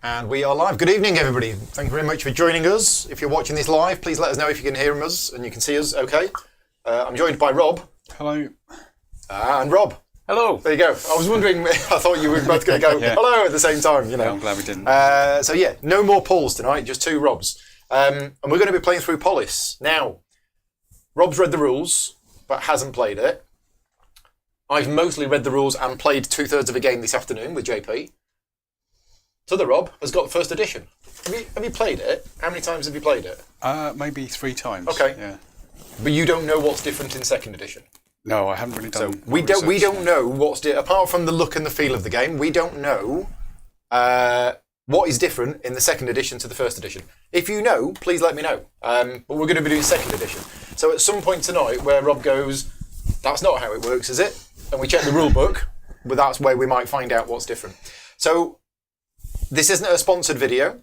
And we are live. Good evening, everybody. Thank you very much for joining us. If you're watching this live, please let us know if you can hear us and you can see us okay. I'm joined by Rob. Hello. And Rob. Hello. There you go. I was wondering, I thought you were both going to go hello at the same time. You know. Yeah, I'm glad we didn't. So yeah, no more Pauls tonight, just two Robs. And we're going to be playing through Polis. Now, Rob's read the rules, but hasn't played it. I've mostly read the rules and played 2/3 of a game this afternoon with JP. So the Rob has got the first edition. Have you played it? How many times have you played it? Maybe 3 times. Okay. Yeah. But you don't know what's different in second edition. No, I haven't really done. So we don't know what's apart from the look and the feel of the game. We don't know what is different in the second edition to the first edition. If you know, please let me know. But we're going to be doing second edition. So at some point tonight, where Rob goes, "That's not how it works, is it?" and we check the rule book, but that's where we might find out what's different. So this isn't a sponsored video.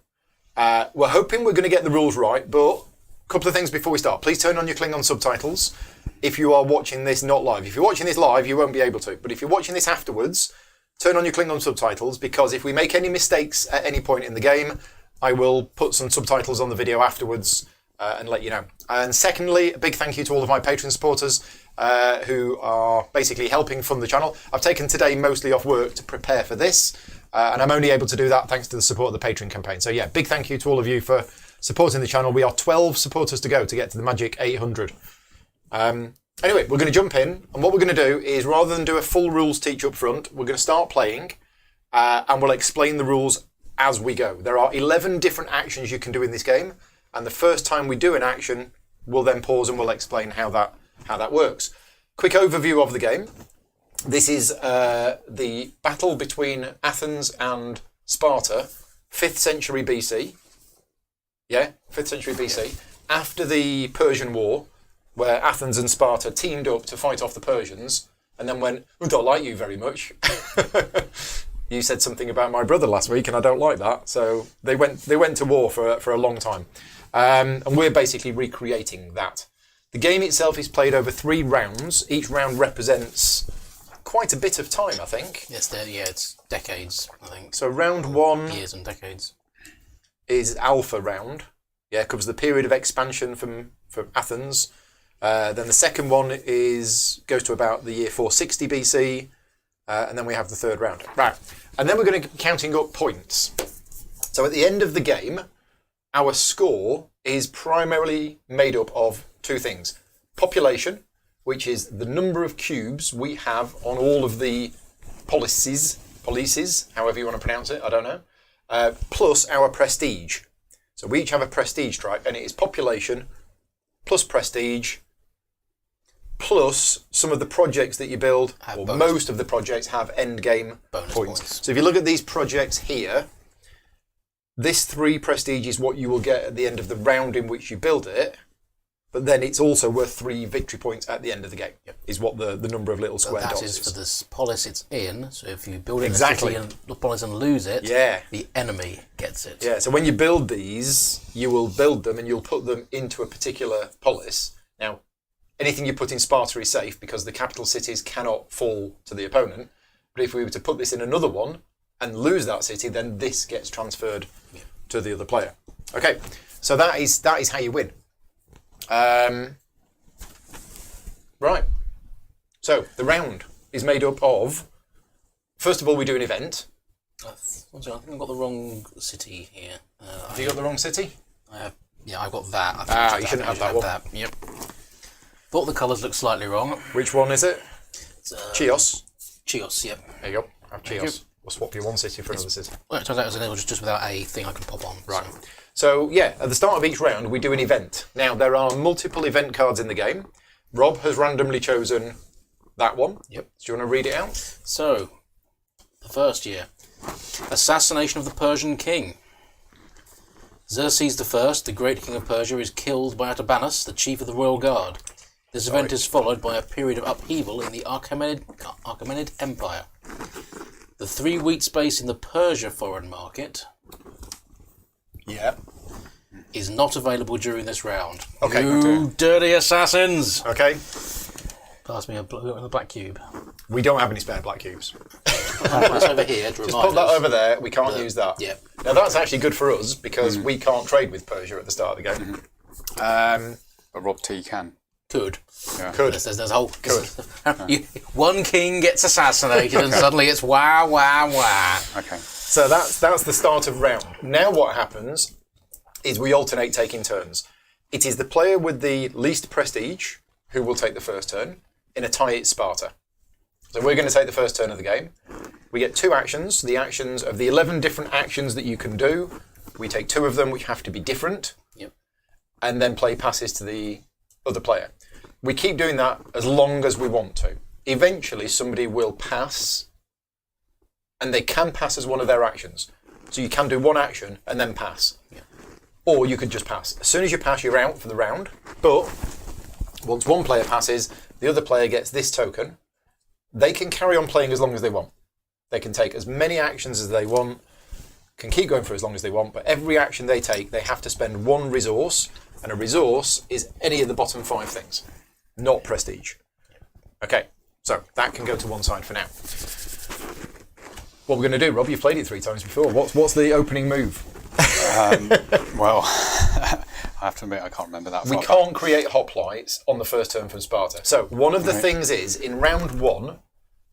We're hoping we're going to get the rules right, but a couple of things before we start. Please turn on your Klingon subtitles if you are watching this not live. If you're watching this live, you won't be able to. But if you're watching this afterwards, turn on your Klingon subtitles, because if we make any mistakes at any point in the game, I will put some subtitles on the video afterwards and let you know. And secondly, a big thank you to all of my Patreon supporters who are basically helping fund the channel. I've taken today mostly off work to prepare for this. And I'm only able to do that thanks to the support of the Patreon campaign. So yeah, big thank you to all of you for supporting the channel. We are 12 supporters to go to get to the magic 800. Anyway, we're going to jump in, and what we're going to do is, rather than do a full rules teach up front, we're going to start playing, and we'll explain the rules as we go. There are 11 different actions you can do in this game, and the first time we do an action, we'll then pause and we'll explain how that works. Quick overview of the game. This is the battle between Athens and Sparta, 5th century BC. Yeah, 5th century BC. After the Persian War, where Athens and Sparta teamed up to fight off the Persians, and then went, "I don't like you very much." You said something about my brother last week, and I don't like that. So they went to war for a long time. And we're basically recreating that. The game itself is played over 3 rounds. Each round represents quite a bit of time, I think. It's decades, I think. So round 1 years and decades is alpha round. Yeah, covers the period of expansion from Athens. Then the second one goes to about the year 460 BC, and then we have the third round. Right, and then we're going to be counting up points. So at the end of the game, our score is primarily made up of 2 things: population, which is the number of cubes we have on all of the polices, however you want to pronounce it, I don't know, plus our prestige. So we each have a prestige stripe, and it is population plus prestige plus some of the projects that you build, or most of the projects have end game points. So if you look at these projects here, this 3 prestige is what you will get at the end of the round in which you build it. But then it's also worth 3 victory points at the end of the game, is what the number of little square dots is. That is for this polis it's in, so if you build in a city and the polis and lose it, the enemy gets it. Yeah, so when you build these, you will build them and you'll put them into a particular polis. Now, anything you put in Sparta is safe because the capital cities cannot fall to the opponent. But if we were to put this in another one and lose that city, then this gets transferred to the other player. Okay, so that is how you win. Right, so the round is made up of, first of all, we do an event. I think I've got the wrong city here. Have you got the wrong city? I've got that. You shouldn't have that one. Yep. Thought the colours looked slightly wrong. Which one is it? Chios. Chios, yep. There you go. Have Chios. We'll swap you one city for another city. Well, it turns out it was just without a thing I can pop on. Right. So, yeah, at the start of each round, we do an event. Now, there are multiple event cards in the game. Rob has randomly chosen that one. Yep. Do you want to read it out? So, the first year. Assassination of the Persian king. Xerxes I, the great king of Persia, is killed by Artabanus, the chief of the royal guard. This event is followed by a period of upheaval in the Achaemenid Empire. The 3 wheat space in the Persia foreign market is not available during this round. Okay. You dirty assassins! Okay. Pass me a black cube. We don't have any spare black cubes. That's over here to Just remind put that us. over there. We can't use that. Yeah. Now that's actually good for us because we can't trade with Persia at the start of the game. But Rob T can. Could. Yeah. Could. There's a whole... One king gets assassinated and suddenly it's wah, wah, wah. Okay. So that's the start of round. Now what happens is we alternate taking turns. It is the player with the least prestige who will take the first turn. In a tie, it's Sparta. So we're going to take the first turn of the game. We get 2 actions. The actions of the 11 different actions that you can do, we take 2 of them which have to be different. Yep. And then play passes to the other player. We keep doing that as long as we want to. Eventually somebody will pass, and they can pass as one of their actions. So you can do one action and then pass. Yeah. Or you could just pass. As soon as you pass, you're out for the round. But once one player passes, the other player gets this token. They can carry on playing as long as they want. They can take as many actions as they want, can keep going for as long as they want, but every action they take, they have to spend 1 resource, and a resource is any of the bottom 5 things, not prestige. Okay, so that can go to one side for now. What we're going to do, Rob, you've played it 3 times before. What's the opening move? Well, I have to admit I can't remember that. We can't create hoplites on the first turn from Sparta. So one of the things is, in round 1,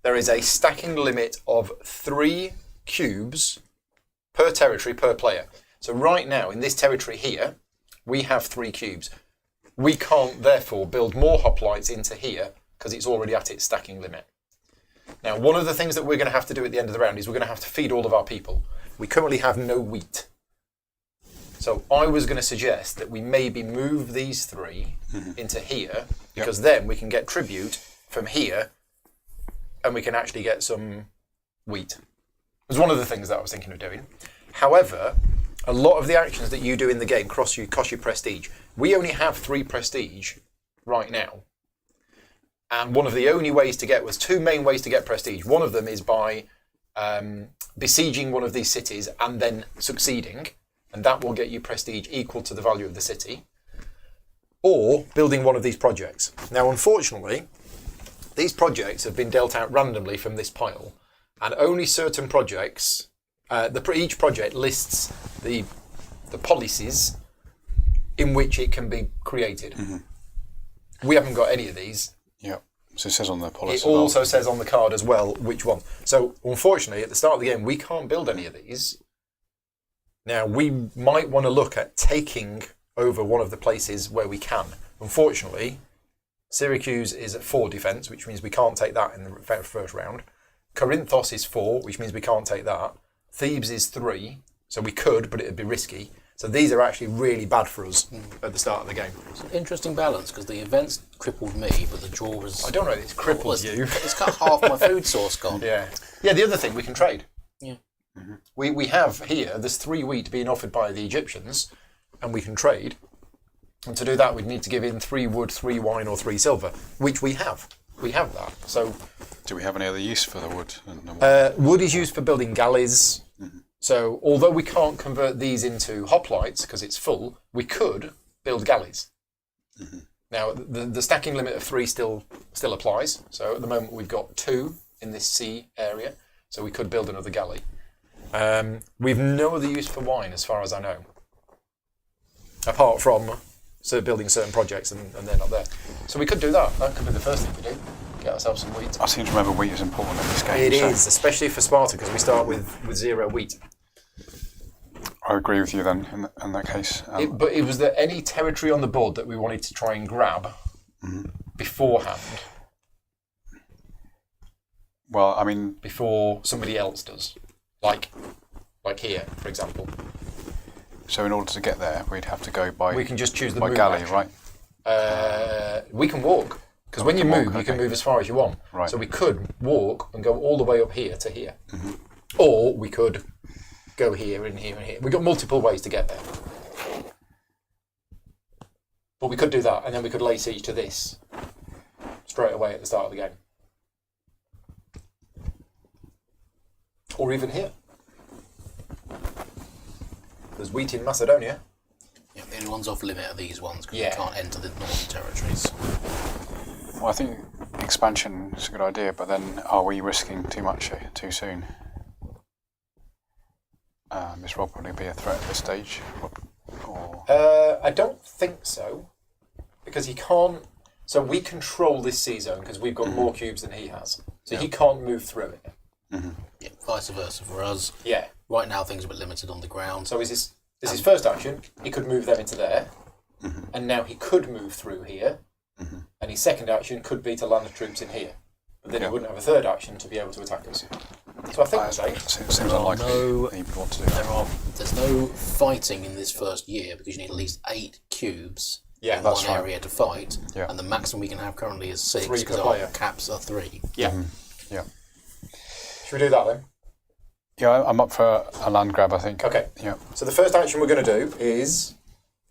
there is a stacking limit of 3 cubes per territory per player. So right now, in this territory here, we have 3 cubes. We can't, therefore, build more hoplites into here because it's already at its stacking limit. Now, one of the things that we're going to have to do at the end of the round is we're going to have to feed all of our people. We currently have no wheat. So I was going to suggest that we maybe move these 3 into here, because then we can get tribute from here and we can actually get some wheat. It was one of the things that I was thinking of doing. However, a lot of the actions that you do in the game cost you prestige. We only have 3 prestige right now. And one of the only ways to get was 2 main ways to get prestige. One of them is by besieging one of these cities and then succeeding. And that will get you prestige equal to the value of the city, or building one of these projects. Now, unfortunately, these projects have been dealt out randomly from this pile, and only certain projects, each project lists the policies in which it can be created. We haven't got any of these. Yeah. So it says on the Polis. It also says on the card as well which one. So, unfortunately, at the start of the game, we can't build any of these. Now, we might want to look at taking over one of the places where we can. Unfortunately, Syracuse is at 4 defence, which means we can't take that in the first round. Corinthos is 4, which means we can't take that. Thebes is 3, so we could, but it would be risky. So these are actually really bad for us at the start of the game. It's an interesting balance, because the events crippled me, but the draw was... I don't know if it's crippled you. It's got half my food source gone. Yeah, the other thing, we can trade. Yeah. We have here, there's 3 wheat being offered by the Egyptians, and we can trade. And to do that, we'd need to give in 3 wood, 3 wine, or 3 silver, which we have. We have that. So, do we have any other use for the wood? Wood is used for building galleys. So, although we can't convert these into hoplites because it's full, we could build galleys. Now, the stacking limit of 3 still applies. So, at the moment, we've got 2 in this sea area. So, we could build another galley. We've no other use for wine, as far as I know, apart from building certain projects, and they're not there. So we could do that. That could be the first thing we do. Get ourselves some wheat. I seem to remember wheat is important in this game. It is, especially for Sparta, because we start with 0 wheat. I agree with you then, in that case. But was there any territory on the board that we wanted to try and grab beforehand? Well, I mean... Before somebody else does. Like here, for example. So in order to get there, we'd have to go by... We can just choose the by move galley, action. right? We can walk. Because when you move, you can move as far as you want. Right. So we could walk and go all the way up here to here. Or we could go here and here and here. We've got multiple ways to get there. But we could do that, and then we could lay siege to this straight away at the start of the game. Or even here. There's wheat in Macedonia. Yeah, the only ones off limit are these ones, because Yeah. you can't enter the northern territories. Well, I think expansion is a good idea, but then are we risking too much too soon? Is Rob going to be a threat at this stage? Or... I don't think so, because he can't. So we control this C zone because we've got more cubes than he has. So he can't move through it. Yeah, vice versa for us. Yeah. Right now, things are a bit limited on the ground. So his first action, he could move them into there, and now he could move through here, and his second action could be to land the troops in here. But then he wouldn't have a third action to be able to attack us. So I think we're safe. Seems unlikely he would want to do that. There's no fighting in this first year because you need at least 8 cubes in that's one right. area to fight, Yeah. and the maximum we can have currently is 6 3 per because our player. caps are 3. Yeah. Yeah. Should we do that then? Yeah, I'm up for a land grab, I think. Okay. Yeah. So the first action we're going to do is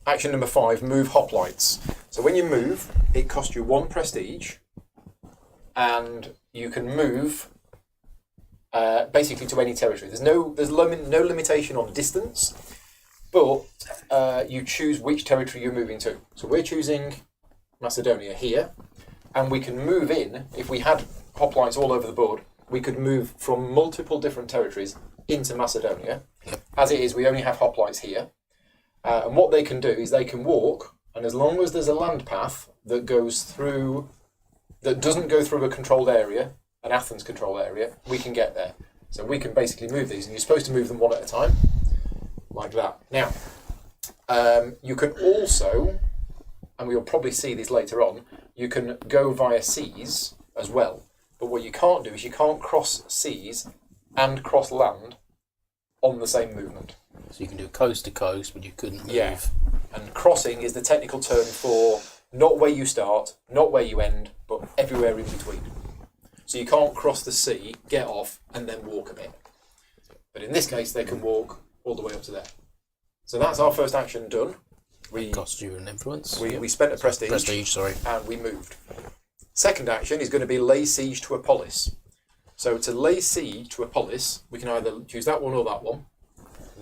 action number 5, move hoplites. So when you move, it costs you 1 prestige, and you can move basically to any territory. There's no limitation on distance, but you choose which territory you're moving to. So we're choosing Macedonia here, and we can move in. If we had hoplites all over the board, we could move from multiple different territories into Macedonia. As it is, we only have hoplites here. And what they can do is they can walk, and as long as there's a land path that goes through, that doesn't go through a controlled area, an Athens controlled area, we can get there. So we can basically move these, and you're supposed to move them one at a time, like that. Now, you can also, and we'll probably see this later on, you can go via seas as well. But what you can't do is you can't cross seas and cross land on the same movement. So you can do coast to coast, but you couldn't move. Yeah. And crossing is the technical term for not where you start, not where you end, but everywhere in between. So you can't cross the sea, get off, and then walk a bit. But in this case, they can walk all the way up to there. So that's our first action done. We Cost you an influence. we spent a prestige, and we moved. Second action is going to be lay siege to a polis. So to lay siege to a polis, we can either choose that one or that one.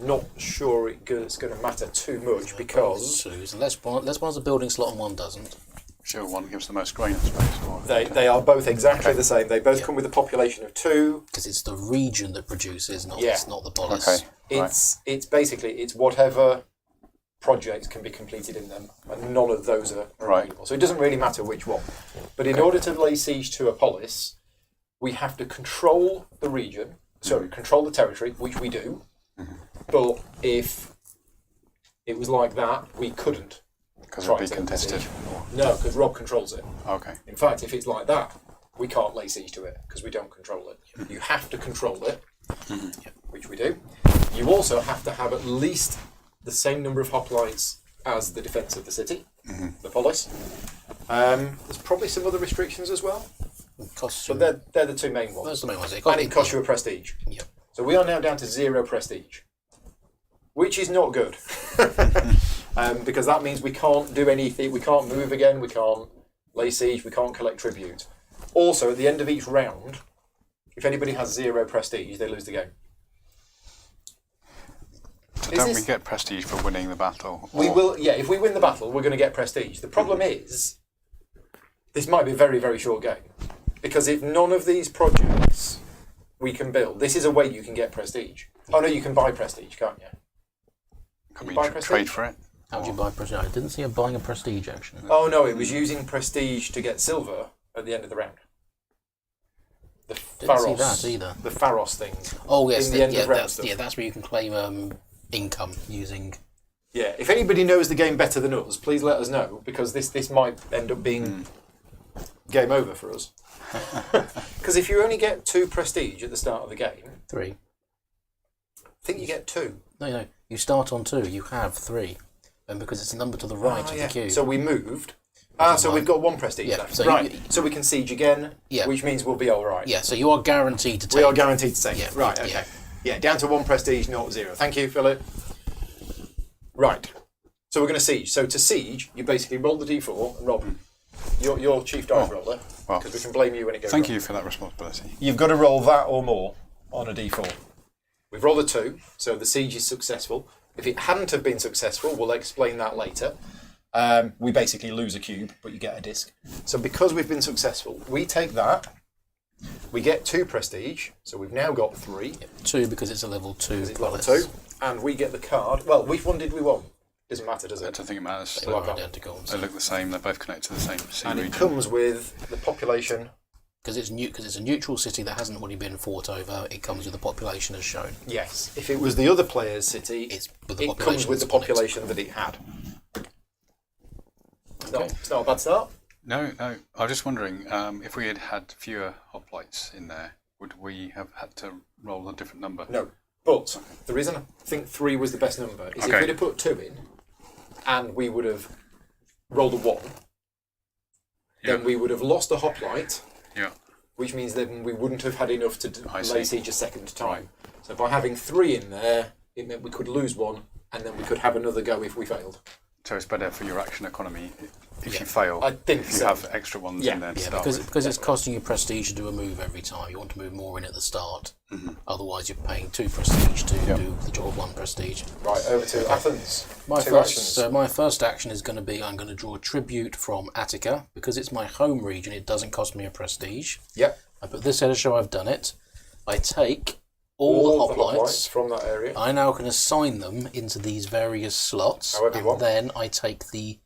Not sure it's going to matter too much because Less one's a building slot and one doesn't. Whichever one gives the most grain space. Or they are both exactly the same. They both come with a population of 2. Because it's the region that produces, not Yeah. it's not the polis. Okay. It's basically whatever projects can be completed in them, and none of those are available. So it doesn't really matter which one. But in order to lay siege to a polis, we have to control the region, control the territory, which we do. But if it was like that, we couldn't. Because it would be contested. No, because Rob controls it. Okay. In fact, if it's like that, we can't lay siege to it because we don't control it. You have to control it, which we do. You also have to have at least the same number of hoplites as the defence of the city, the polis. There's probably some other restrictions as well, but they're the 2 main ones. Those are the main ones. And it costs you a prestige. Yep. So we are now down to 0 prestige, which is not good. Because that means we can't do anything, we can't move again, we can't lay siege, we can't collect tribute. Also, at the end of each round, if anybody has 0 prestige, they lose the game. So don't we get prestige for winning the battle? We will, yeah, if we win the battle, we're going to get prestige. The problem is, this might be a very, very short game. Because if none of these projects we can build, this is a way you can get prestige. Oh no, you can buy prestige, can't you? Can we trade for it? How do you buy prestige? I didn't see a buying a prestige action. Oh no, it was using prestige to get silver at the end of the round. The Didn't see Pharos, that either. the Pharos thing. Oh yes, in the end of round that's, stuff. that's where you can claim income using. Yeah, if anybody knows the game better than us, please let us know, because this might end up being game over for us. Because if you only get 2 prestige at the start of the game, 3. I think you get 2. No. You start on 2. You have 3, and because it's a number to the right of the cube. So we moved. So we've got 1 prestige left. So right. So we can siege again, Yeah. which means we'll be all right. Yeah. So you are guaranteed to take. We are guaranteed to take. Yeah, Right. yeah. Okay. Yeah. Down to 1 prestige, not 0. Thank you, Philip. Right. So we're going to siege. So to siege, you basically roll the d4, and Rob, you're chief dice roller, because we can blame you when it goes Thank wrong. you for that responsibility. You've got to roll that or more on a d4. We've rolled a 2, so the siege is successful. If it hadn't have been successful, we'll explain that later. we basically lose a cube, but you get a disc. So because we've been successful, we take that, we get 2 prestige, so we've now got 3. 2 because it's a level 2. It's level 2, and we get the card. Well, which one did we want? Doesn't matter, does I it? don't think it matters. They are identical. They look the same. They're both connected to the same sea And region. it comes with the population. Because it's a neutral city that hasn't already been fought over, it comes with the population as shown. Yes. If it was the other player's city, It comes with the population that it had. Okay. It's not a bad start. No. I was just wondering, if we had had fewer hoplites in there, would we have had to roll a different number? No. But the reason I think 3 was the best number is if Okay. we'd have put 2 in, and we would have rolled a 1, then we would have lost a hoplite. Yeah. Which means then we wouldn't have had enough to lay siege a second time. Right. So by having 3 in there, it meant we could lose 1, and then we could have another go if we failed. So it's better for your action economy if you fail. I think if so. you have extra ones in there to start with. Because it's costing you prestige to do a move every time. You want to move more in at the start. Otherwise, you're paying 2 prestige to do the job of 1 prestige. Right, over to Athens. My 2 first, actions. so my first action is going to be I'm going to draw tribute from Attica. Because it's my home region, it doesn't cost me a prestige. Yep. I put this here to show I've done it. I take all the hoplites from that area. I now can assign them into these various slots, However you want. then I take the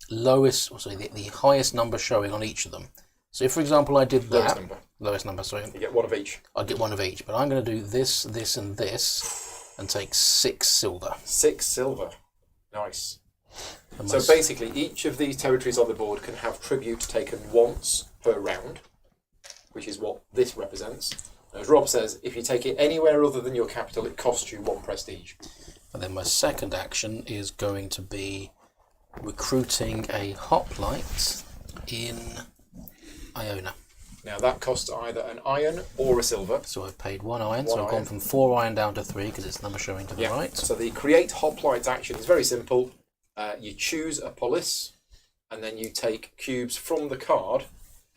the highest number showing on each of them. So if, for example, I did that, Lowest number. sorry, You get 1 of each. I'd get 1 of each, but I'm going to do this, this, and this, and take 6 silver. 6 silver. Nice. And So my basically, each of these territories on the board can have tribute taken once per round, which is what this represents. As Rob says, if you take it anywhere other than your capital, it costs you 1 prestige. And then my second action is going to be recruiting a hoplite in Iona. Now that costs either an iron or a silver. So I've paid 1 iron, so One I've gone iron. from 4 iron down to 3 because it's the number showing to the right. So the create hoplite action is very simple. You choose a polis, and then you take cubes from the card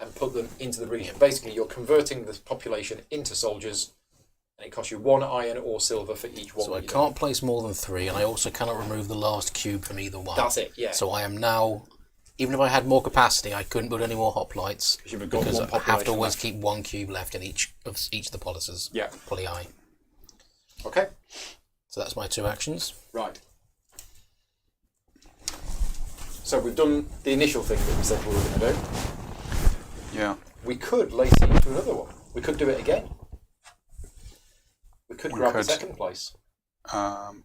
and put them into the region. Basically, you're converting the population into soldiers, and it costs you 1 iron or silver for each one. So I can't place more than 3, and I also cannot remove the last cube from either one. That's it, yeah. So I am now, even if I had more capacity, I couldn't build any more hoplites You've got because one I have to population always left. keep 1 cube left in each of the polises. Yeah. Polii. Okay. So that's my 2 actions. Right. So we've done the initial thing that we said we were going to do. Yeah. We could lay siege to another one. We could do it again. We could grab the could. second place. Um,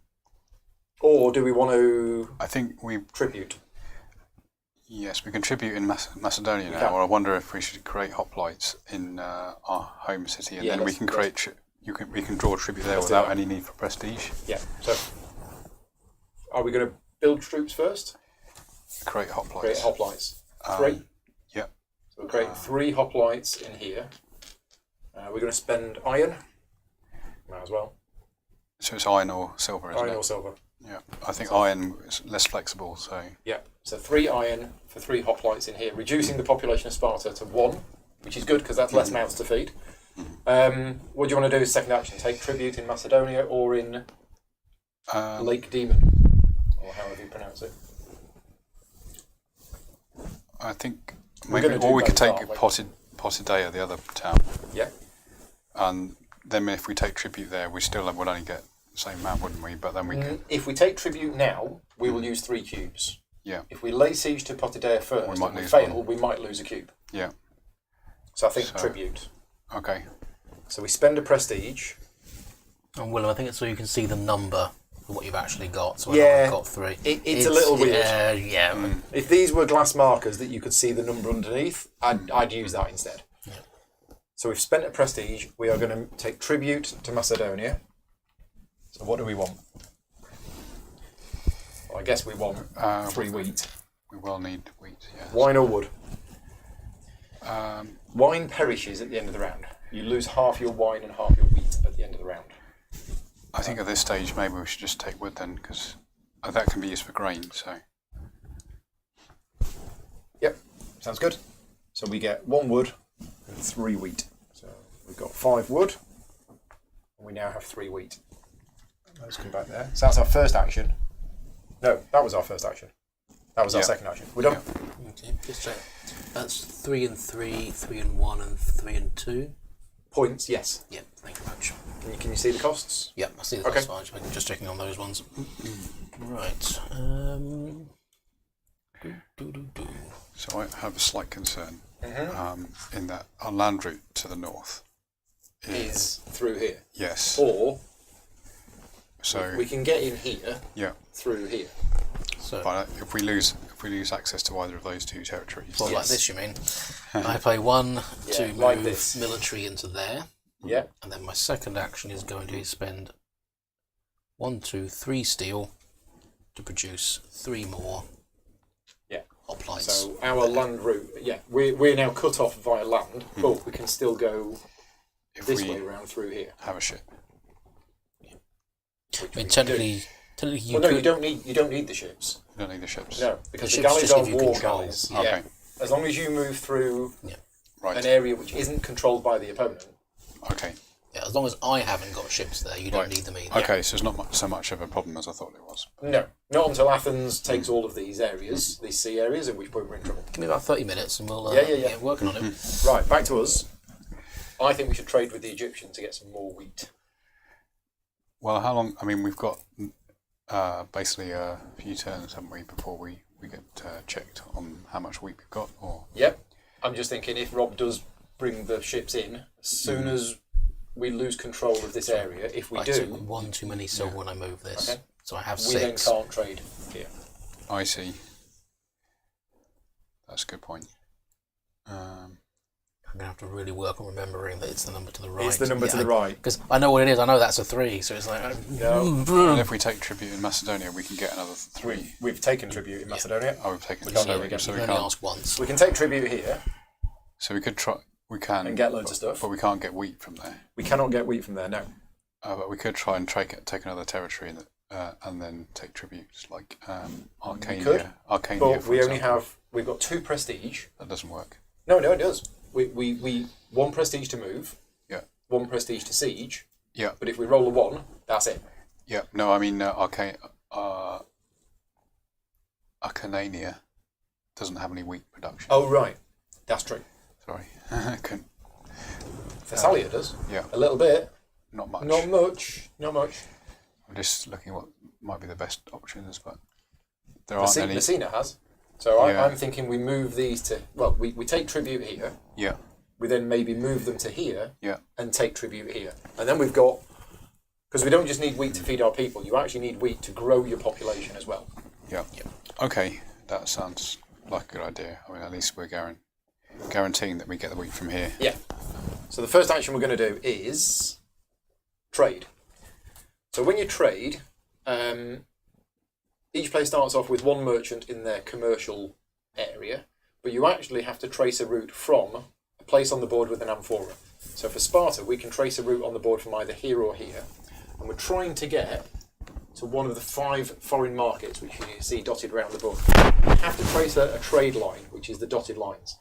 Or do we want to I think we tribute? Yes, we contribute in Macedonia now. can. Or I wonder if we should create hoplites in our home city, and Yeah, then we let's- can create. We can draw tribute there Let's do without that. any need for prestige. Yeah. So are we going to build troops first? Create hoplites. Create hoplites. 3. Yeah. So we'll create 3 hoplites in here. We're going to spend iron. Might as well. So it's iron or silver, isn't Iron it? or silver. Yeah. I think iron is less flexible, so Yeah. So 3 iron for 3 hoplites in here, reducing the population of Sparta to 1, which is good because that's less mouths to feed. What do you want to do as second action? Take tribute in Macedonia or in Lake Demon, or however you pronounce it. I think We're maybe, gonna do or we could both, take aren't we? Potidea, the other town, Yeah. and then if we take tribute there, we still would only get the same amount, wouldn't we? But then we can, If we take tribute now, we will use 3 cubes. yeah, If we lay siege to Potidea first We might and we lose fail, one. we might lose a cube. yeah. So I think So- tribute. Okay. So we spend a prestige. And Willem, I think it's so you can see the number of what you've actually got. So Yeah. I've got 3. It's a little weird. Yeah. If these were glass markers that you could see the number underneath, I'd use that instead. Yeah. So we've spent a prestige. We are going to take tribute to Macedonia. So what do we want? Well, I guess we want 3 wheat. We will need wheat. Yeah. Wine or wood? Um, Wine perishes at the end of the round. You lose half your wine and half your wheat at the end of the round. I think at this stage maybe we should just take wood then, because that can be used for grain. So Yep, sounds good. So we get 1 wood and 3 wheat. So we've got 5 wood, and we now have 3 wheat. Let's come back there. So that's our first action. No, that was our first action. That was our Yeah. second action. We're done. Okay, just check. That's 3 and 3, 3 and 1, and 3 and 2. Points, yes. Yep, thank you very much. Can you see the costs? Yep, I see that. Okay. That's fine. I'm just checking on those ones. Right. Do. So I have a slight concern Mm-hmm. in that our land route to the north Is through here. yes. Or So we can get in here yeah, through here. So, but if we lose access to either of those two territories, well, like Yes. this, you mean? I play 1 to Yeah, like move this. military into there, Yeah. and then my second action is going to spend 1, 2, 3 steel to produce 3 more Yeah. hoplites. So our land route, we're now cut off via land, but we can still go if this we way around through here. have a ship, I mean, technically, you Well, no, could. you don't need the ships. we don't need the ships. No, because The the ships galleys just are give you war control. galleys. Okay. Yeah. As long as you move through Right. an area which isn't controlled by the opponent. Okay. Yeah, as long as I haven't got ships there, you don't Right. need them either. Okay. So it's not so much of a problem as I thought it was. No, not until Athens takes all of these areas, these sea areas, at which point we're in trouble. Give me about 30 minutes and we'll Yeah. get working on it. Right, back to us. I think we should trade with the Egyptians to get some more wheat. Well, how long? I mean, we've got basically a few turns, haven't we, before we get checked on how much wheat we've got, or Yep. I'm just thinking if Rob does bring the ships in, as soon as we lose control of this area, if we I took do, 1 too many silver when I move this. Okay. So I have we then 6. can't trade here. I see. That's a good point. I'm going to have to really work on remembering that it's the number to the right. It's the number to the right. Because I know what it is. I know that's a 3, so it's like... And if we take tribute in Macedonia, we can get another 3. We've taken tribute in Macedonia. Oh, we've taken We can't so, do it again. so you we can only can't. ask once. We can take tribute here So we could try. We can and get loads of stuff. but we can't get wheat from there. We cannot get wheat from there, no. But we could try and take another territory and then take tributes like Arcania. could, Arcania, But for we only example. we've got 2 prestige. That doesn't work. No, it does. We 1 prestige to move, Yeah. 1 prestige to siege, Yeah. but if we roll a 1, that's it. Yeah. No, I mean Arcania doesn't have any wheat production. Oh, right. That's true. Sorry. Couldn't- Thessalia does. yeah. A little bit. Not much. Not much. Not much. I'm just looking at what might be the best options, but there aren't any. Messina has. So Yeah. I'm thinking we move these to... Well, we take tribute here. Yeah. We then maybe move them to here Yeah. and take tribute here. And then we've got... Because we don't just need wheat to feed our people. You actually need wheat to grow your population as well. Yeah. Okay. That sounds like a good idea. I mean, at least we're guaranteeing that we get the wheat from here. Yeah. So the first action we're going to do is trade. So when you trade, each player starts off with 1 merchant in their commercial area, but you actually have to trace a route from a place on the board with an amphora. So for Sparta, we can trace a route on the board from either here or here, and we're trying to get to one of the 5 foreign markets, which you see dotted around the board. We have to trace a trade line, which is the dotted lines.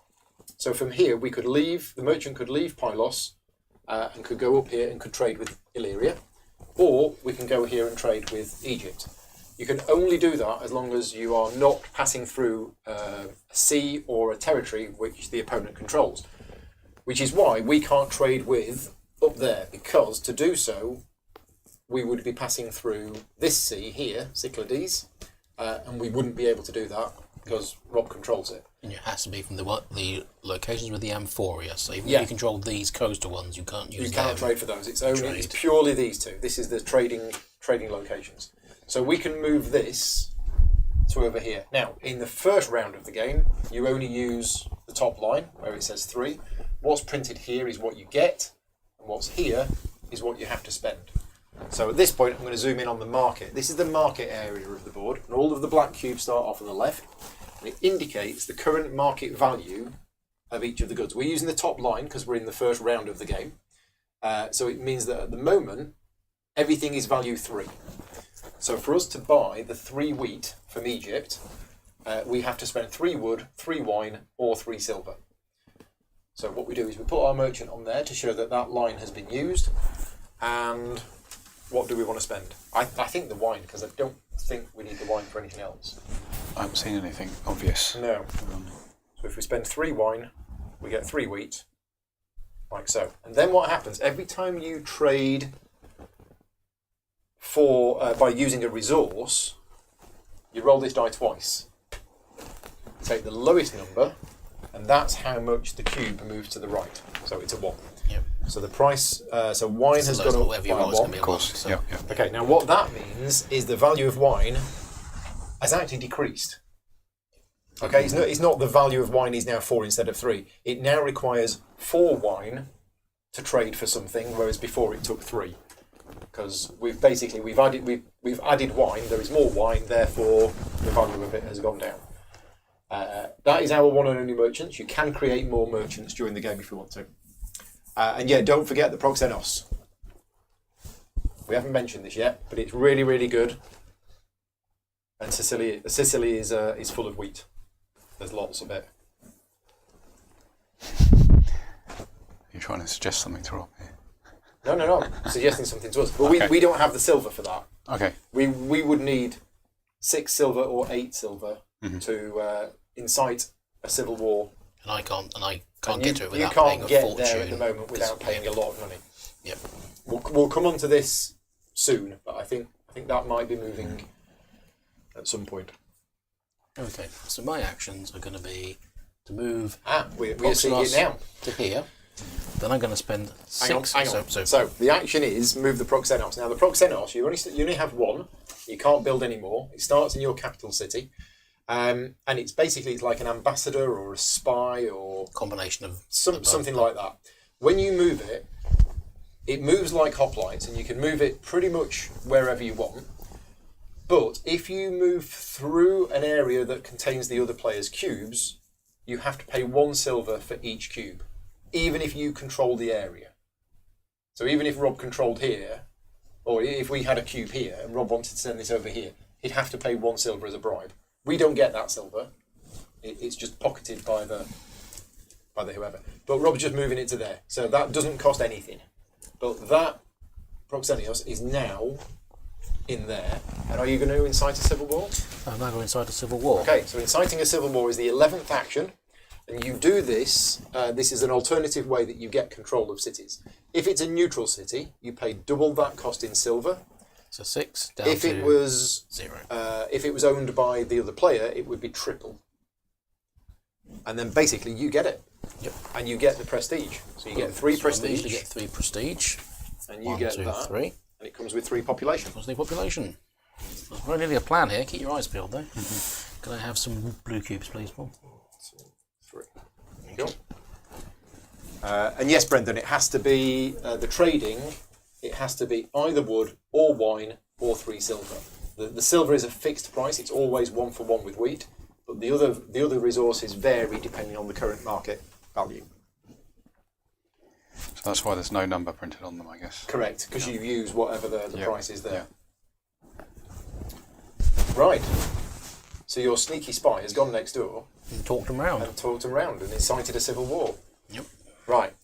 So from here, the merchant could leave Pylos and could go up here and could trade with Illyria, or we can go here and trade with Egypt. You can only do that as long as you are not passing through a sea or a territory which the opponent controls, which is why we can't trade with up there, because to do so, we would be passing through this sea here, Cyclades, and we wouldn't be able to do that because Rob controls it. And it has to be from the locations with the amphoria. So even Yeah. if you control these coastal ones, you can't use You cannot them. trade for those. It's only it's Trade. purely these 2. This is the trading locations. So we can move this to over here. Now, in the first round of the game, you only use the top line where it says 3. What's printed here is what you get, and what's here is what you have to spend. So at this point, I'm going to zoom in on the market. This is the market area of the board, and all of the black cubes start off on the left, and it indicates the current market value of each of the goods. We're using the top line because we're in the first round of the game. So it means that at the moment, everything is value 3. So for us to buy the 3 wheat from Egypt, we have to spend 3 wood, 3 wine, or 3 silver. So what we do is we put our merchant on there to show that that line has been used. And what do we want to spend? I think the wine, because I don't think we need the wine for anything else. I haven't seen anything obvious. No. So if we spend 3 wine, we get 3 wheat, like so. And then what happens, every time you trade by using a resource, you roll this die twice. Take the lowest number, and that's how much the cube moves to the right. So it's a 1. Yep. So the price, so wine has gone up whatever you by roll is 1. going to be Of course, so. yeah. Okay, now what that means is the value of wine has actually decreased. Okay, it's not the value of wine is now 4 instead of 3. It now requires 4 wine to trade for something, whereas before it took 3. Because we've added wine. There is more wine, therefore the value of it has gone down. That is our one and only merchants. You can create more merchants during the game if you want to. And yeah, don't forget the Proxenos. We haven't mentioned this yet, but it's really, really good. And Sicily is full of wheat. There's lots of it. You're trying to suggest something to Rob here. No. I'm suggesting something to us. But Okay. we don't have the silver for that. Okay. We would need 6 silver or 8 silver to incite a civil war. And I can't And get to it without you can't paying a get fortune. there at the moment without paying a lot of money. Yep. We'll come on to this soon, but I think that might be moving at some point. Okay, so my actions are going to be to move We're seeing it now. to here. Then I'm going to spend 6. Hang on. So So the action is move the Proxenos. Now the Proxenos, you only have 1. You can't build any more. It starts in your capital city, and it's like an ambassador or a spy or combination of something like that. When you move it, it moves like hoplites, and you can move it pretty much wherever you want. But if you move through an area that contains the other player's cubes, you have to pay 1 silver for each cube, even if you control the area. So even if Rob controlled here, or if we had a cube here and Rob wanted to send this over here, he'd have to pay 1 silver as a bribe. We don't get that silver. It's just pocketed by the whoever. But Rob's just moving it to there. So that doesn't cost anything. But that Proxenios is now in there. And are you going to incite a civil war? I'm now going inside a civil war. Okay, so inciting a civil war is the 11th action. And you do this, this is an alternative way that you get control of cities. If it's a neutral city, you pay double that cost in silver. So 6 down If to it was 0. if it was owned by the other player, it would be triple. And then basically you get it. Yep. And you get the prestige. So you get 3 So I prestige. usually get 3 prestige. And you 1, get 2, that. 3. And it comes with 3 population. What's the population? There's very nearly a plan here. Keep your eyes peeled there. Can I have some blue cubes, please, Paul? 2, 3. There you go. And yes, Brendan, it has to be the trading. It has to be either wood or wine or 3 silver. The silver is a fixed price. It's always 1 for 1 with wheat. But the other resources vary depending on the current market value. So that's why there's no number printed on them, I guess. Correct, because you use whatever the Yeah. price is there. Right. So your sneaky spy has gone next door And talked them round. and talked around and incited a civil war. Yep. Right.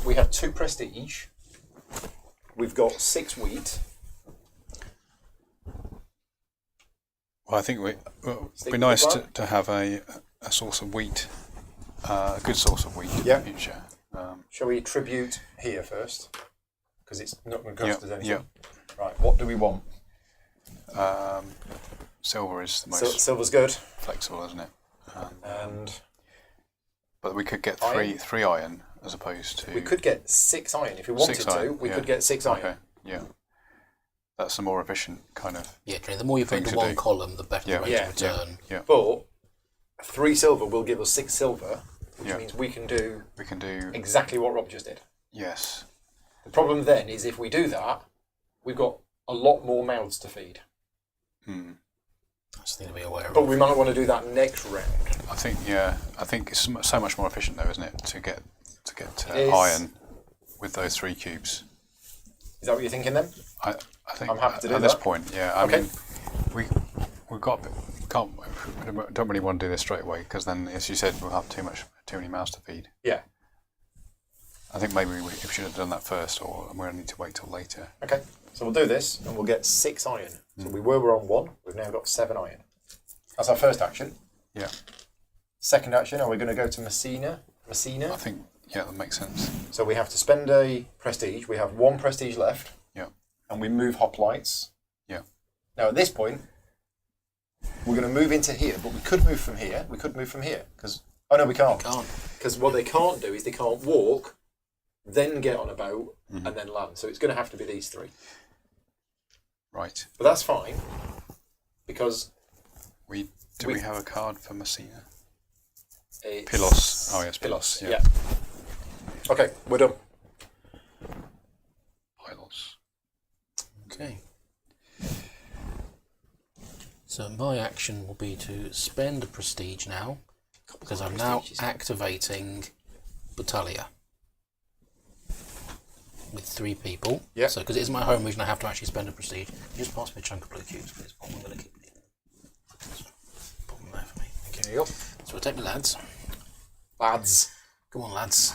We have 2 prestige. We've got 6 wheat. Well, I think it'd Stick be with nice the plan. to have a source of wheat, a good source of wheat Yeah. in the future. Shall we tribute here first? Because it's not going to cost us anything. Yeah. Right, what do we want? Silver is the most Silver's good. flexible, isn't it? And But we could get Iron? three iron as opposed to... we could get 6 iron. If we wanted 6 to, iron, we yeah. could get 6 iron. Okay, yeah. That's a more efficient kind of... Yeah, Trey, the more you put Thing into to one do. column, the better Yeah. the rate Yeah. of return. Yeah, But 3 silver will give us 6 silver, which Yeah. means we can do we can do... exactly what Rob just did. Yes. The problem then is if we do that, we've got a lot more mouths to feed. That's the thing to be aware of. But we might want to do that next round. I think it's so much more efficient though, isn't it, to get It is. iron with those 3 cubes. Is that what you're thinking then? I think I'm happy to do at this that. point, yeah. I Okay. mean, we don't really want to do this straight away because then, as you said, we'll have too many mouths to feed. Yeah. I think maybe we should have done that first, or we're going to need to wait till later. Okay. So we'll do this, and we'll get 6 iron. So we were on 1. We've now got 7 iron. That's our first action. Yeah. Second action, are we going to go to Messina? I think, yeah, that makes sense. So we have to spend a prestige. We have 1 prestige left. Yeah. And we move hoplites. Yeah. Now at this point, we're going to move into here, but we could move from here. We could move from here. Oh no, we can't. Because what they can't do is they can't walk, then get on a boat, and then land. So it's going to have to be these 3. Right. But that's fine, because... Do we have a card for Messina? It's Pilos. Oh yes, Pilos. Yeah. Okay, we're done. Pilos. Okay. So my action will be to spend a prestige now, because I'm now activating Battalia with 3 people. Yeah. So because it is my home region, I have to actually spend a prestige. Just pass me a chunk of blue cubes, please. I'm going to keep it. Put them there for me. There you go. So we'll take the lads. Lads. Come on, lads.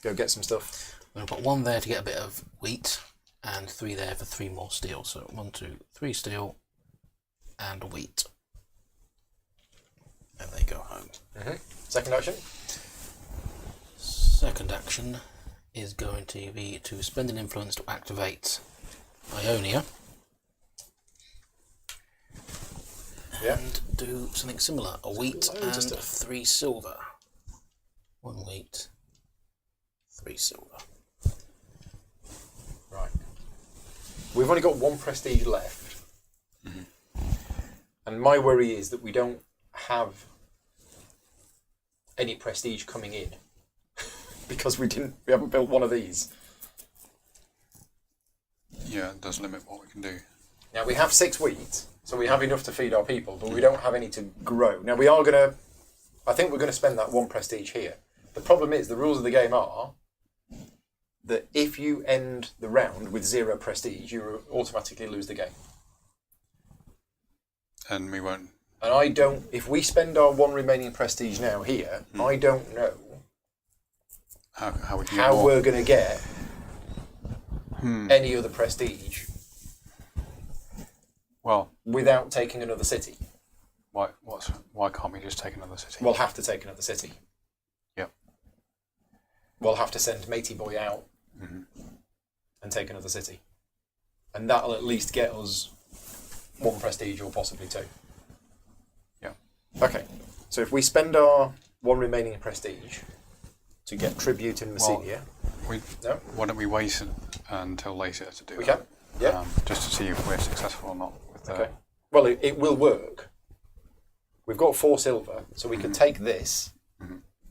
Go get some stuff. I'm going to put 1 there to get a bit of wheat, and 3 there for 3 more steel. So 1, 2, 3 steel, and wheat. And they go home. Second action. Second action is going to be to spend an influence to activate Ionia. Yeah. And do something similar. A wheat Loads of and stuff. 3 silver. 1 wheat, 3 silver. Right. We've only got 1 prestige left. And my worry is that we don't have any prestige coming in. Because we haven't built one of these. Yeah, it does limit what we can do. Now we have 6 wheat, so we have enough to feed our people, but we don't have any to grow. Now we are going to, I think we're going to spend that 1 prestige here. The problem is, the rules of the game are that if you end the round with 0 prestige, you automatically lose the game. And we won't. And I don't, if we spend our 1 remaining prestige now here, I don't know How we can get how more. we're going to get any other prestige Well, without taking another city. why can't we just take another city? We'll have to take another city. Yep. We'll have to send Matey Boy out and take another city. And that'll at least get us 1 prestige or possibly 2. Yeah. Okay, so if we spend our 1 remaining prestige to get tribute in Messina, No? Why don't we wait until later to do we that? can. Yeah. Just to see if we're successful or not. With Okay. Well, it will work. We've got 4 silver, so we could take this,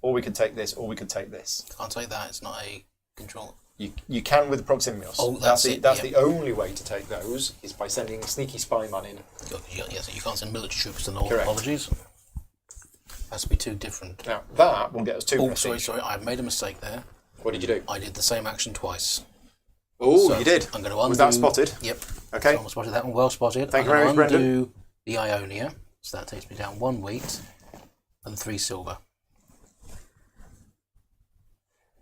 or we could take this, or we could take this. Can't take that, it's not a control. You can with Proximios. Oh, that's it, That's yeah. the only way to take those, is by sending Sneaky Spy Man in. Yes, you can't send military troops to North. Correct. Apologies. Has to be 2 different. Now, that will get us 2 Oh, prestige. sorry, I made a mistake there. What did you do? I did the same action twice. Oh, So you did. I'm going to undo. Was that spotted? Yep. Okay. Someone spotted that one. Well spotted. Thank you I'm very much, going to Brendan. undo the Ionia. So that takes me down 1 wheat and 3 silver.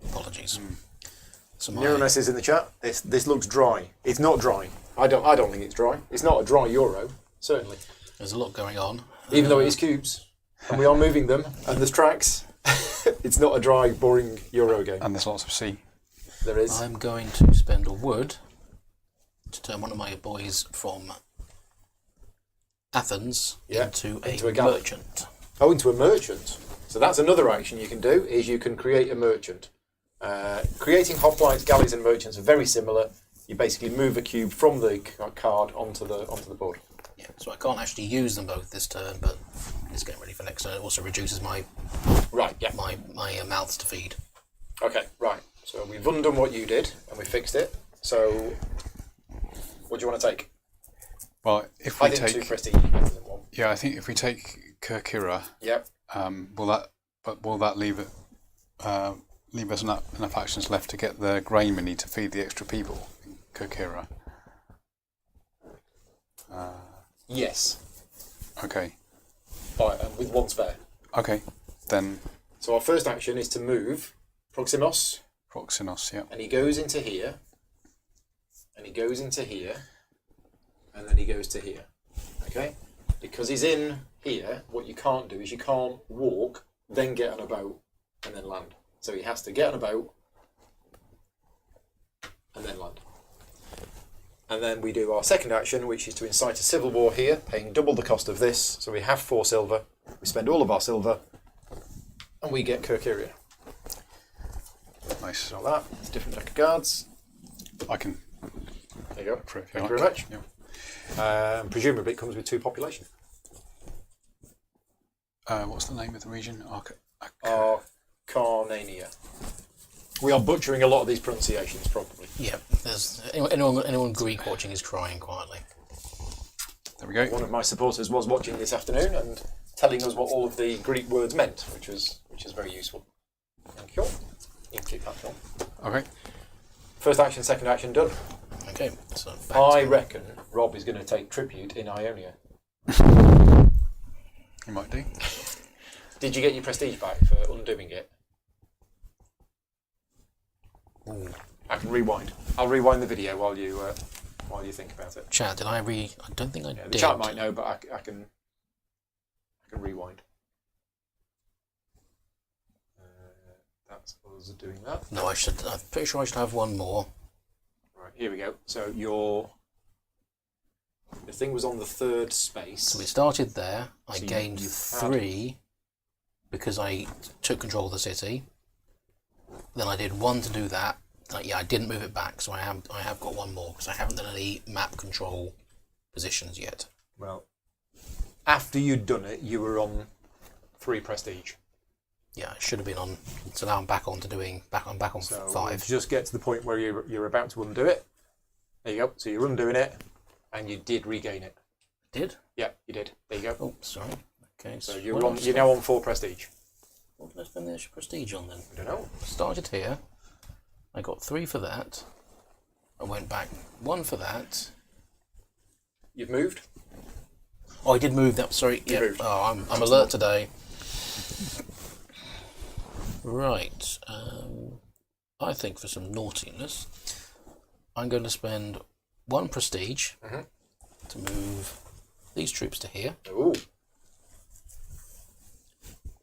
Apologies. So my, Neuroness is in the chat. This looks dry. It's not dry. I don't think it's dry. It's not a dry Euro, certainly. there's a lot going on. Even though it is cubes, and we are moving them, and there's tracks. It's not a dry, boring Euro game. And there's lots of sea. There is. I'm going to spend a wood to turn one of my boys from Athens into a galley. merchant. Oh, into a merchant. So that's another action you can do, is you can create a merchant. Creating hoplites, galleys and merchants are very similar. You basically move a cube from the card onto the board. Yeah, so I can't actually use them both this turn, but it's getting ready for next turn. It also reduces my Right, yeah. my mouths to feed. Okay, right. So we've undone what you did, and we fixed it. So, what do you want to take? Well, if I we think 2 take, prestige is better than 1. yeah, I think if we take Kirkira, Yep. will that leave us enough actions left to get the grain we need to feed the extra people in Kirkira? Yes. Okay. With 1 spare. Okay. Then So our first action is to move Proximos, Proxinos, yeah. and he goes into here, and he goes into here, and then he goes to here. Okay? because he's in here, what you can't do is you can't walk, then get on a boat, and then land. So he has to get on a boat, and then land. And then we do our second action, which is to incite a civil war here, paying double the cost of this. So we have 4 silver, we spend all of our silver, and we get Kirkiria. Nice. Like that, it's a different deck of cards. I can. There you go. If you Thank you like. very much. Yeah. Presumably it comes with 2 population. What's the name of the region? Carnania. We are butchering a lot of these pronunciations, probably. Yeah, there's anyone Greek watching is crying quietly. There we go. One of my supporters was watching this afternoon and telling us what all of the Greek words meant, which is very useful. Thank you. You can keep that on. Okay. First action, second action, done. Okay, so I reckon Rob is going to take tribute in Ionia. You might do. Did you get your prestige back for undoing it? Ooh. I can rewind. I'll rewind the video while you think about it. Chat, did I I don't think I The did. chat might know, but I can rewind. That's us doing that. No, I'm pretty sure I should have one more. Right, here we go. So the thing was on the 3rd space. So we started there. I So gained you had- 3 because I took control of the city. Then I did 1 to do that. I didn't move it back, so I have got 1 more because I haven't done any map control positions yet. Well, after you'd done it, you were on 3 prestige. Yeah, I should have been on. So now I'm back on So 5. just get to the point where you're about to undo it. There you go. So you're undoing it, and you did regain it. Did? Yeah, you did. There you go. Oh, sorry. Okay. So you're now on 4 prestige. What did I spend the extra prestige on then? I don't know. Started here. I got 3 for that. I went back 1 for that. You've moved. Oh, I did move that. Sorry. You Yeah. moved. Oh, I'm alert today. Right. I think for some naughtiness, I'm going to spend 1 prestige to move these troops to here, Ooh.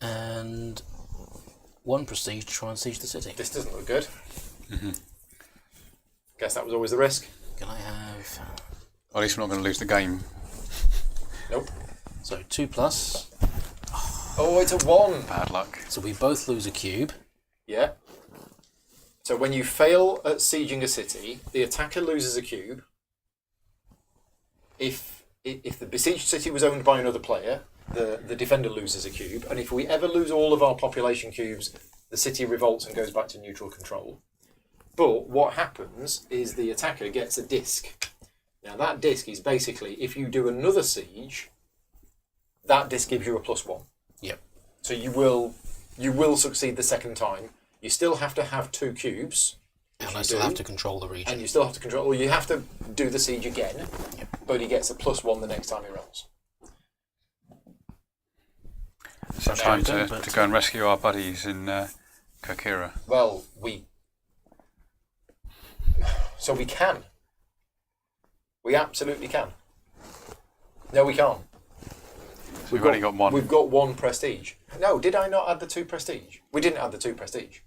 and 1 prestige to try and siege the city. This doesn't look good. Guess that was always the risk. Can I have? At least we're not going to lose the game. Nope. So 2 plus. Oh, it's a 1. Bad luck. So we both lose a cube. Yeah. So when you fail at sieging a city, the attacker loses a cube. If the besieged city was owned by another player, the defender loses a cube. And if we ever lose all of our population cubes, the city revolts and goes back to neutral control. But what happens is the attacker gets a disc. Now that disc is basically, if you do another siege, that disc gives you a +1. Yep. So you will succeed the second time. You still have to have 2 cubes. And I still have to control the region. And you still have to control. Well, you have to do the siege again, but he gets a +1 the next time he rolls. So it's time to go and rescue our buddies in Kirkira. Well, we can. We absolutely can. No, we can't. So we've only got 1. We've got 1 prestige. No, did I not add the 2 prestige? We didn't add the 2 prestige.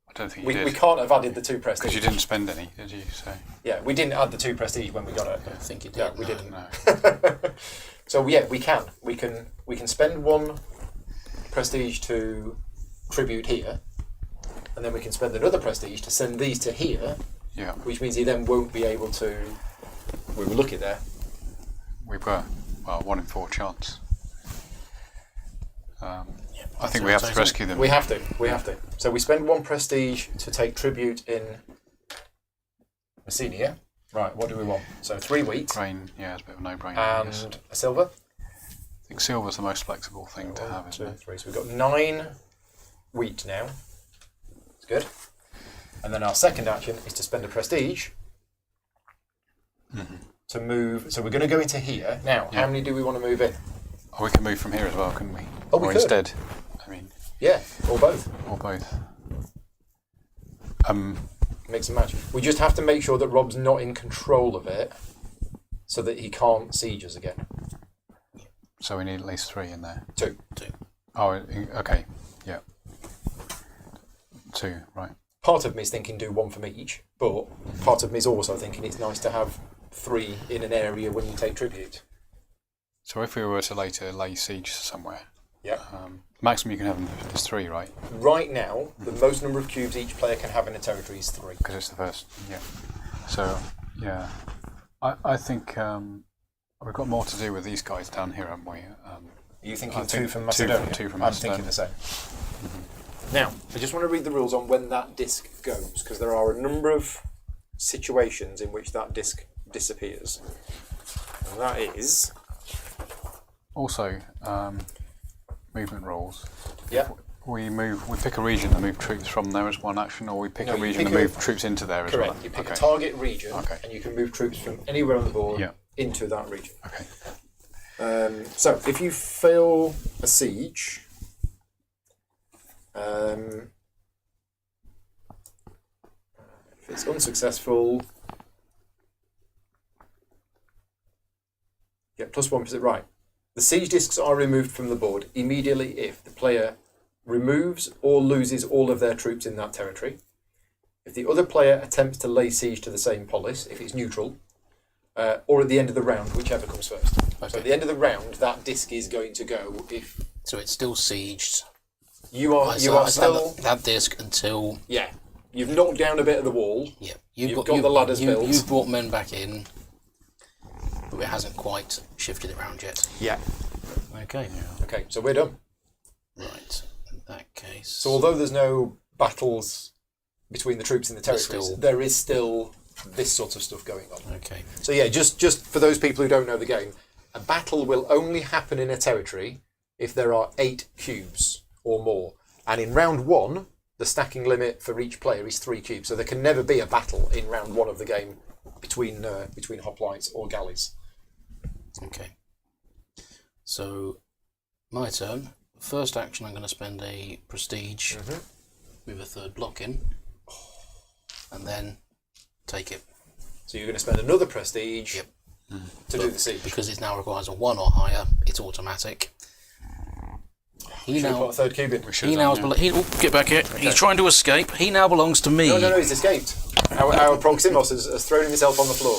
I don't think you did. We can't have added the 2 prestige. Because you didn't spend any, did you? So Yeah, we didn't add the 2 prestige when we got it. I think you did. Yeah, we didn't. no. So yeah, we can. We can spend 1 prestige to tribute here, and then we can spend another prestige to send these to here, Yeah, which means he then won't be able to. We were lucky there. we've got 1 in 4 chance. I think so we have to total. rescue them. We have to. We have to. So we spend 1 prestige to take tribute in Messenia. Right. What do we want? So 3 wheat Grain, yeah, it's a bit of a no-brainer. I guess. and a silver. I think silver's the most flexible thing to have, 1, isn't 2, it? 3. So we've got 9 wheat now. It's good. And then our second action is to spend a prestige to move. So we're going to go into here now. Yeah. How many do we want to move in? Oh, we can move from here as well, couldn't we? Oh, we or could. instead, I mean, Yeah, or both. or both. Mix and match. We just have to make sure that Rob's not in control of it, so that he can't siege us again. So we need at least 3 in there. 2. Oh, okay. Yeah. 2, right. Part of me is thinking do 1 from each, but part of me is also thinking it's nice to have 3 in an area when you take tribute. So if we were to later lay siege somewhere, Yeah. maximum you can have is 3, right? Right now, the most number of cubes each player can have in a territory is 3. Because it's the first. Yeah. So yeah, I think we've got more to do with these guys down here, haven't we? Are you thinking I 2 think from 2 Macedonia? two from I'm Macedonia. thinking the same. Now, I just want to read the rules on when that disc goes, because there are a number of situations in which that disc disappears. And that is... Also, movement rules. Yeah. We pick a region and move troops from there as one action, or we pick No, a you region pick and a- move troops into there as Correct. well. You pick Okay. a target region, Okay. and you can move troops from anywhere on the board Yeah. into that region. Okay. So, if you fail a siege, if it's unsuccessful, yeah, +1%. Right. The siege discs are removed from the board immediately if the player removes or loses all of their troops in that territory, if the other player attempts to lay siege to the same polis, if it's neutral, or at the end of the round, whichever comes first. Okay. So at the end of the round, that disc is going to go if So it's still sieged. you are I still that disc until you've knocked down a bit of the wall. yeah You've got the ladders built. You've brought men back in, but it hasn't quite shifted it around yet. Yeah. Okay. Okay, so we're done. Right. In that case. So although there's no battles between the troops in the territories, there is still this sort of stuff going on. Okay. So yeah, just for those people who don't know the game, a battle will only happen in a territory if there are 8 cubes or more. And in round 1, the stacking limit for each player is 3 cubes. So there can never be a battle in round 1 of the game between hoplites or galleys. Okay. So, my turn. First action, I'm going to spend a prestige with a 3rd block in, and then take it. So you're going to spend another prestige Yep. to do the siege. Because it now requires a 1 or higher, it's automatic. He Should have now, put a 3rd cube in. We should he have now done, is, get back here. He's trying to escape. He now belongs to me. No, he's escaped. Our Proximos has thrown himself on the floor.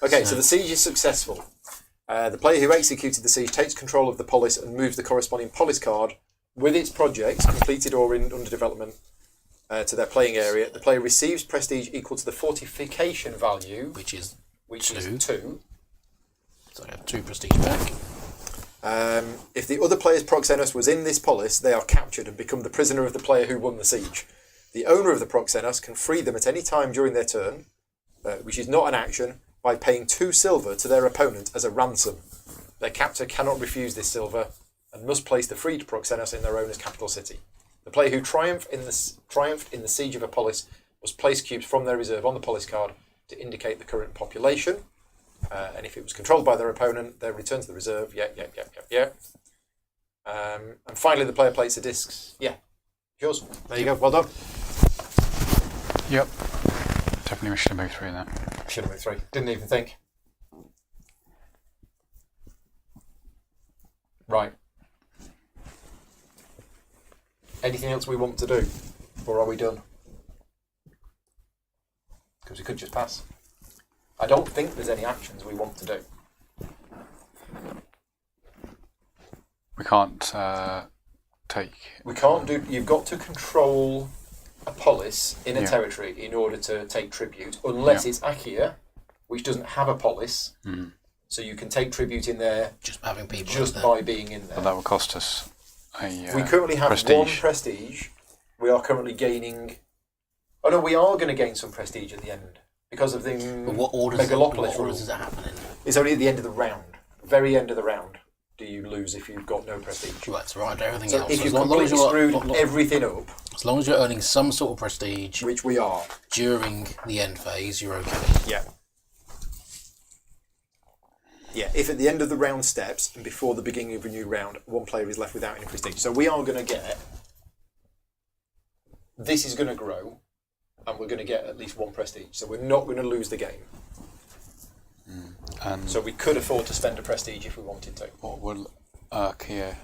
Okay, so the siege is successful. The player who executed the siege takes control of the polis and moves the corresponding polis card with its projects, completed or under development, to their playing area. The player receives prestige equal to the fortification value, which is 2. So I have 2 prestige back. If the other player's proxenos was in this polis, they are captured and become the prisoner of the player who won the siege. The owner of the proxenos can free them at any time during their turn, which is not an action, by paying 2 silver to their opponent as a ransom. Their captor cannot refuse this silver and must place the freed proxenos in their owner's capital city. The player who triumphed in the siege of a polis must place cubes from their reserve on the polis card to indicate the current population. And if it was controlled by their opponent, they return to the reserve. Yeah. And finally, the player plates the discs. Yeah. Yours. There you go. Well done. Yep. Definitely should have moved through that. Should have moved 3. Didn't even think. Right. Anything else we want to do? Or are we done? Because we could just pass. I don't think there's any actions we want to do. We can't take. We can't do... You've got to control a polis in a Yeah. territory in order to take tribute, unless it's Achaea, which doesn't have a polis. So you can take tribute in there Just having people just there. by being in there. But that will cost us a. We currently have prestige. 1 prestige. We are currently gaining... Oh no, we are going to gain some prestige at the end. Because of the But what orders Megalopolis rule. does it happen in? It's only at the end of the round. Very end of the round do you lose if you've got no prestige. Right, so right, everything So else. if As you've long as completely you're- screwed everything up, as long as you're earning some sort of prestige which we are, during the end phase, you're okay. yeah. Yeah, if at the end of the round steps and before the beginning of a new round, 1 player is left without any prestige. So we are going to get... This is going to grow, and we're going to get at least 1 prestige. So we're not going to lose the game. And So we could afford to spend a prestige if we wanted to. what will Kia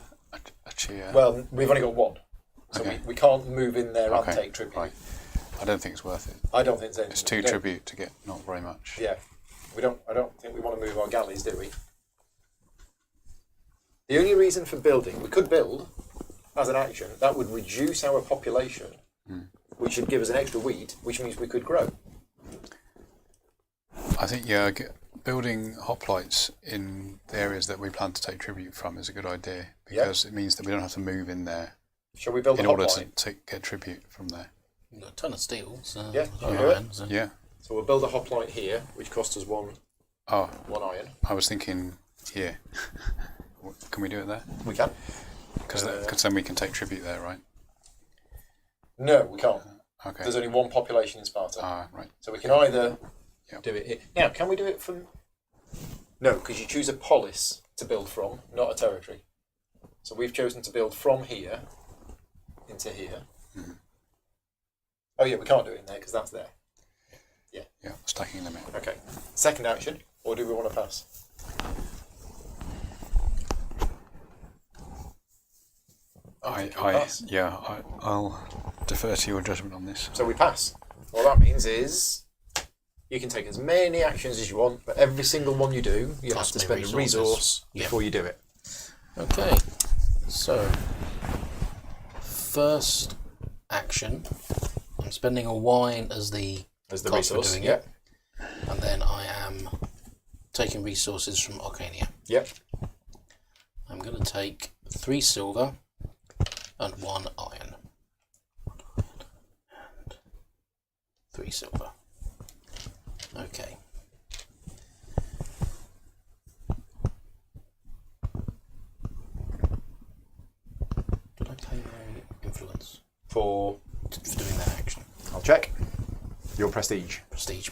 Achia? Well, we've only got one. So Okay. we can't move in there Okay, and take tribute. right. I don't think it's worth it. I don't think it's anything. It's 2 tribute to get not very much. Yeah. I don't think we want to move our galleys, do we? The only reason for building, we could build as an action, that would reduce our population, which would give us an extra wheat, which means we could grow. I think building hoplites in the areas that we plan to take tribute from is a good idea because it means that we don't have to move in there Shall we build in a order hotline? to get tribute from there. You've got a ton of steel. So Yeah, so Yeah. So we'll build a hoplite here, which costs us one Oh, iron. I was thinking here. Can we do it there? We can. Because then we can take tribute there, right? No, we can't. Okay. There's only one population in Sparta. Right. So we can either Yep. do it here. Now, can we do it from... No, because you choose a polis to build from, not a territory. So we've chosen to build from here into here. Oh yeah, we can't do it in there because that's there. Yeah, stacking them in. Okay. Second action, or do we want to pass? Pass. I'll defer to your judgment on this. So we pass. All that means is you can take as many actions as you want, but every single one you do, you have Cost to me spend a resources. resource Yeah. before you do it. Okay, so first action, I'm spending a wine as the As the cost for resource. doing Yep. it, and then I am taking resources from Arcania. Yep. I'm going to take 3 silver and 1 iron. 3 silver. Okay. Did I pay my influence For for doing that action? I'll check. Your prestige. Prestige.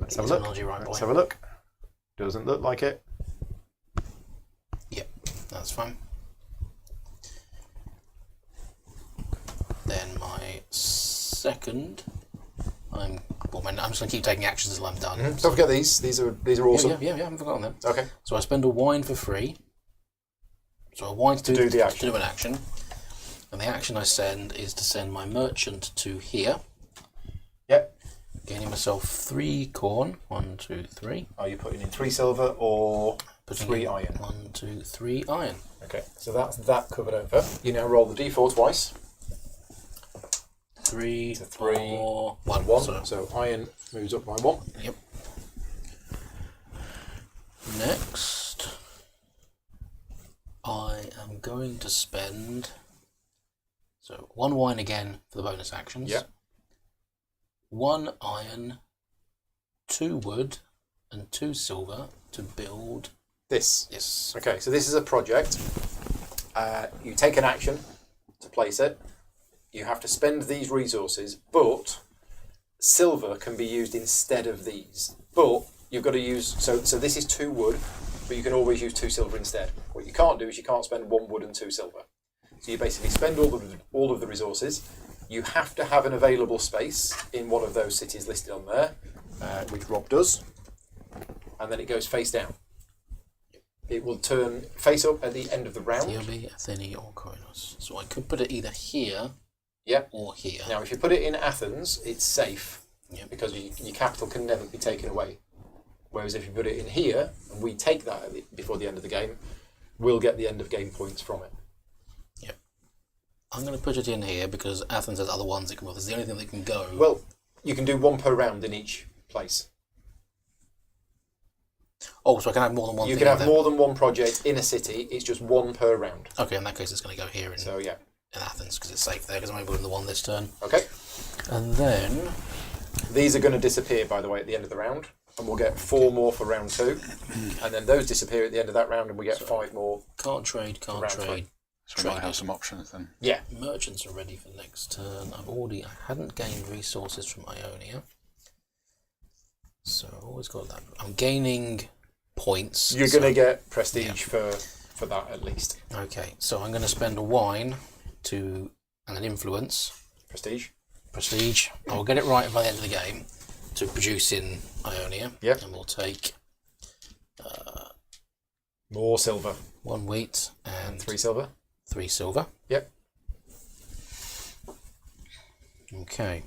Let's have a look. Terminology right, Let's boy. have a look. Doesn't look like it. Yep, that's fine. Then my second, I'm just going to keep taking actions until I'm done. Don't forget these. These are awesome. Yeah, I haven't forgotten them. Okay. So I spend a wine for free. So a wine to do the to action. do an action. And the action I send is to send my merchant to here, Yep. gaining myself 3 corn. 1, 2, 3. Are you putting in 3 silver or Putting 3 in iron? 1, 2, 3 iron. Okay. So that's that covered over. You now roll the d4 twice. 3, To 3, 4, 1. 1. So iron moves up by 1. Yep. Next, I am going to spend 1 wine again for the bonus actions. Yep. 1 iron, 2 wood, and 2 silver to build This. this. Okay. So this is a project. You take an action to place it. You have to spend these resources, but silver can be used instead of these. But you've got to use... So this is 2 wood, but you can always use 2 silver instead. What you can't do is you can't spend 1 wood and 2 silver. So you basically spend all of the resources. You have to have an available space in one of those cities listed on there, which Rob does. And then it goes face down. It will turn face up at the end of the round. Theobe, Athene, or Kronos. So I could put it either here Yep. or here. Now, if you put it in Athens, it's safe Yep. because your capital can never be taken away. Whereas if you put it in here, and we take that before the end of the game, we'll get the end of game points from it. Yep. I'm going to put it in here because Athens has other ones that can move. It's the only thing that can go. Well, you can do 1 per round in each place. Oh, so I can have more than one You thing can have there. more than 1 project in a city. It's just 1 per round. Okay, in that case, it's going to go here in So yeah. Athens because it's safe there because I'm only building the one this turn. Okay. And then These are going to disappear, by the way, at the end of the round, and we'll get 4 more for round 2, and then those disappear at the end of that round, and we get 5 more. can't trade. Round Trade. So we might have some options then. Yeah. Merchants are ready for next turn. I hadn't gained resources from Ionia, so I've always got that. I'm gaining points. You're so- going to get prestige for that at least. Okay, so I'm going to spend a wine and an influence. Prestige. Prestige. I'll get it right by the end of the game. to produce in Ionia. Yep. And we'll take More silver. 1 wheat and 3 silver. 3 silver. Yep. Okay.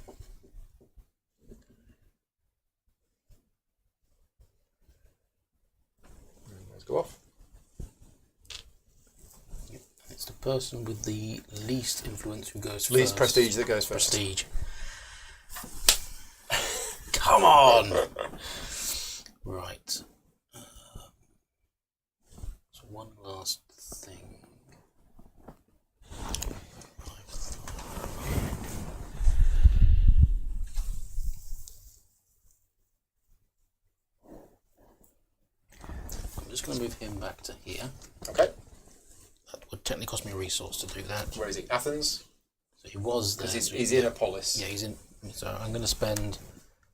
Let's go off. It's the person with the least influence who goes Least first. prestige that goes first. Prestige. Come on! Right. So one last thing. I'm just going to move him back to here. Okay. That would technically cost me a resource to do that. Where is he? Athens? So he was there. Because he's in a polis. Yeah, he's in. So I'm going to spend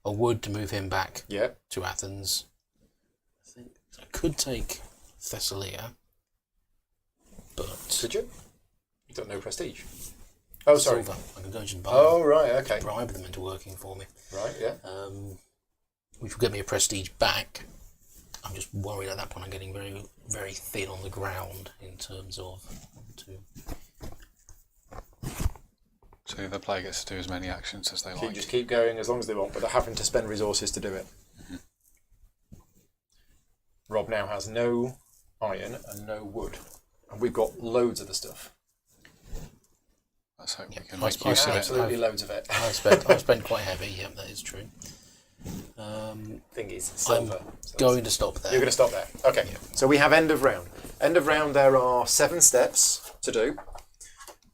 a wood to move him back Yeah. to Athens. I think I could take Thessalia, but Could you? You don't know prestige. Oh, sorry. silver. I could go and buy Oh, right, okay. bribe them into working for me, Right, yeah. which will get me a prestige back. I'm just worried at that point I'm getting very, very thin on the ground in terms of 1, 2. So the player gets to do as many actions as they like. Just keep going as long as they want, but they're having to spend resources to do it. Mm-hmm. Rob now has no iron and no wood. And we've got loads of the stuff. Let's hope we can I make use of it. Absolutely loads of it. I spent quite heavy. Yeah, that is true. Thing is, silver. I'm going to stop there. You're going to stop there. Okay. Yeah. So we have end of round. End of round, there are 7 steps to do.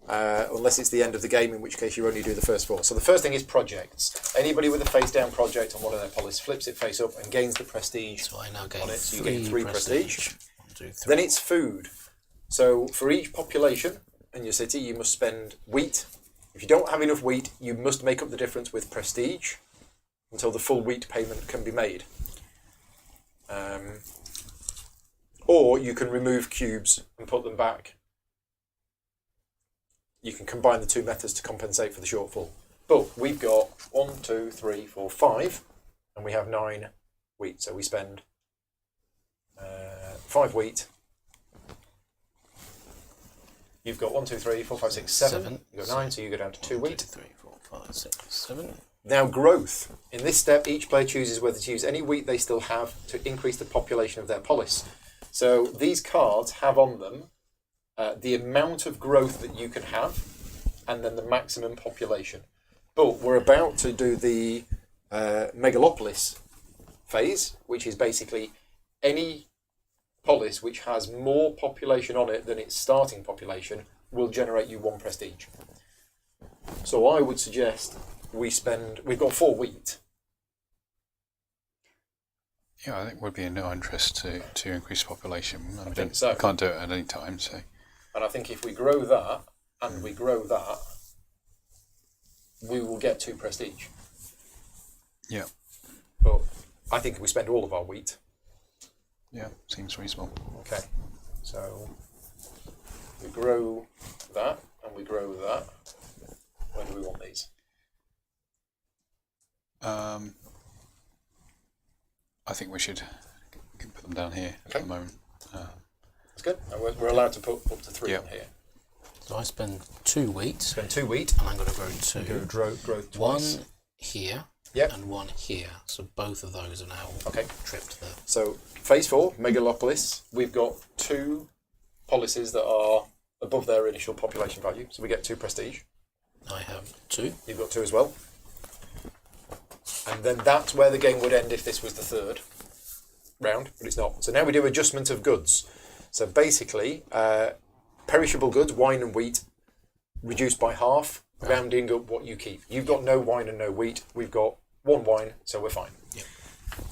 Unless it's the end of the game, in which case you only do the first 4. So the first thing is projects. Anybody with a face down project on one of their polis flips it face up and gains the prestige So I now gain on it. So you 3 gain 3 prestige. 1, 2, 3. Then it's food. So for each population in your city, you must spend wheat. If you don't have enough wheat, you must make up the difference with prestige until the full wheat payment can be made. Or you can remove cubes and put them back. You can combine the 2 methods to compensate for the shortfall. But we've got 1, 2, 3, 4, 5, and we have 9 wheat. So we spend 5 wheat. You've got 1, 2, 3, 4, 5, 6, 7. You've got 9, so you go down to 2 wheat. 3, 4, 5, 6, 7. Now growth. In this step, each player chooses whether to use any wheat they still have to increase the population of their polis. So these cards have on them the amount of growth that you can have and then the maximum population. But we're about to do the megalopolis phase, which is basically any polis which has more population on it than its starting population will generate you 1 prestige. So I would suggest we've got 4 wheat. Yeah, I think it would be in our interest to increase population. I think so. Can't do it at any time, so. And I think if we grow that and we grow that, we will get 2 prestige. Yeah. But I think we spend all of our wheat. Yeah, seems reasonable. Okay. So we grow that and we grow that. Where do we want these? I think we should put them down here Okay. at the moment. That's good. And we're allowed to put up to 3 Yep. in here. So I spend 2 wheat, Spend 2 wheat. and I'm going to grow 2. Growth twice. 1 here, Yep. and 1 here. So both of those are now Okay. tripped there. So phase 4, Megalopolis. We've got 2 policies that are above their initial population value. So we get 2 prestige. I have 2. You've got 2 as well. And then that's where the game would end if this was the 3rd round, but it's not. So now we do adjustment of goods. So basically, perishable goods, wine and wheat, reduced by half, rounding up what you keep. You've got no wine and no wheat. We've got 1 wine, so we're fine. Yep.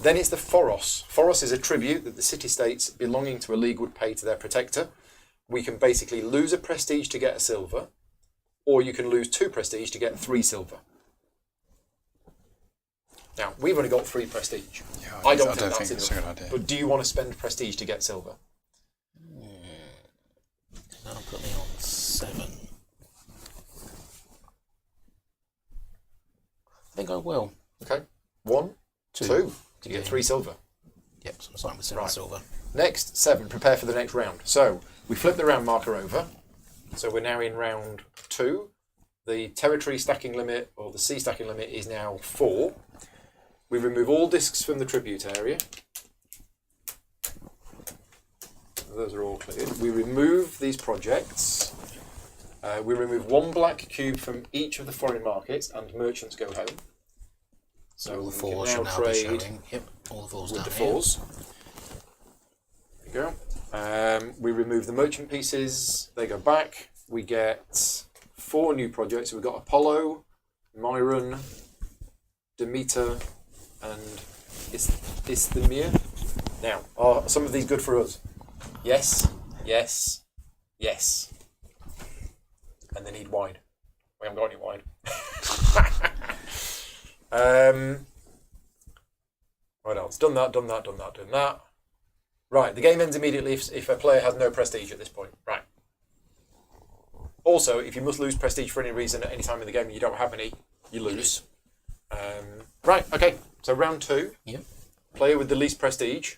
Then it's the foros. Foros is a tribute that the city-states belonging to a league would pay to their protector. We can basically lose a prestige to get a silver, or you can lose 2 prestige to get 3 silver. Now, we've only got 3 prestige. Yeah, I don't think think that's it's a enough. good idea. But do you want to spend prestige to get silver? That'll put me on 7. I think I will. Okay. 1, 2. To You get gain. 3 silver. Yep, so I'm starting with 7 Right. silver. Next, 7. Prepare for the next round. So we flip the round marker over. So we're now in round 2. The territory stacking limit, or the sea stacking limit, is now 4. We remove all discs from the tribute area. Those are all cleared. We remove these projects. We remove 1 black cube from each of the foreign markets, and merchants go home. So All the we can fours now should now be trade showing. Yep, all the fours with down the here. 4s. There you go. We remove the merchant pieces. They go back. We get 4 new projects. We've got Apollo, Myron, Demeter, and Isthmia. Now, are some of these good for us? Yes, yes, yes. And they need wine. We haven't got any wine. What else? Done that. Right, the game ends immediately if a player has no prestige at this point. Right. Also, if you must lose prestige for any reason at any time in the game and you don't have any, you lose. Right, okay. So round 2. Yep. Player with the least prestige.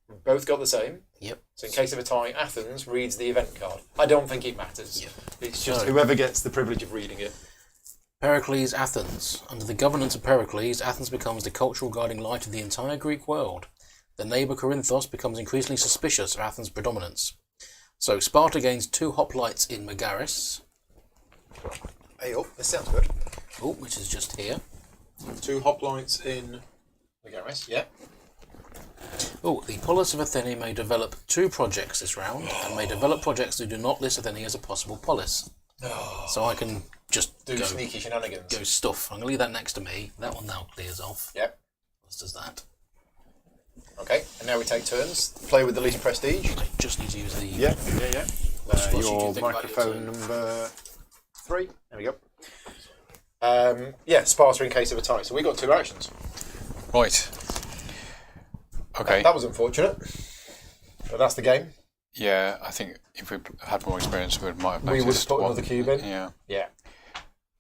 We've both got the same. Yep. So in case of a tie, Athens reads the event card. I don't think it matters. Yep. It's just So- whoever gets the privilege of reading it. Pericles, Athens. Under the governance of Pericles, Athens becomes the cultural guiding light of the entire Greek world. The neighbour Corinthos becomes increasingly suspicious of Athens' predominance. So Sparta gains 2 hoplites in Megaris, Hey, oh, this sounds good. which is just here. 2 hoplites in Megaris. Yeah. The Polis of Athene may develop 2 projects this round, and may develop projects that do not list Athene as a possible polis. So I can just Do go sneaky shenanigans. stuff. I'm going to leave that next to me. That one now clears off. Yep. Let's does that. Okay, and now we take turns. Play with the least prestige. I just need to use the... Yeah. What do you Your think about your microphone turn? number 3. There we go. Sparta in case of a tie. So we got 2 actions. Right. Okay. That was unfortunate. But that's the game. Yeah, I think if we had more experience, we might have We would have noticed put what- another cube in. Yeah. Yeah.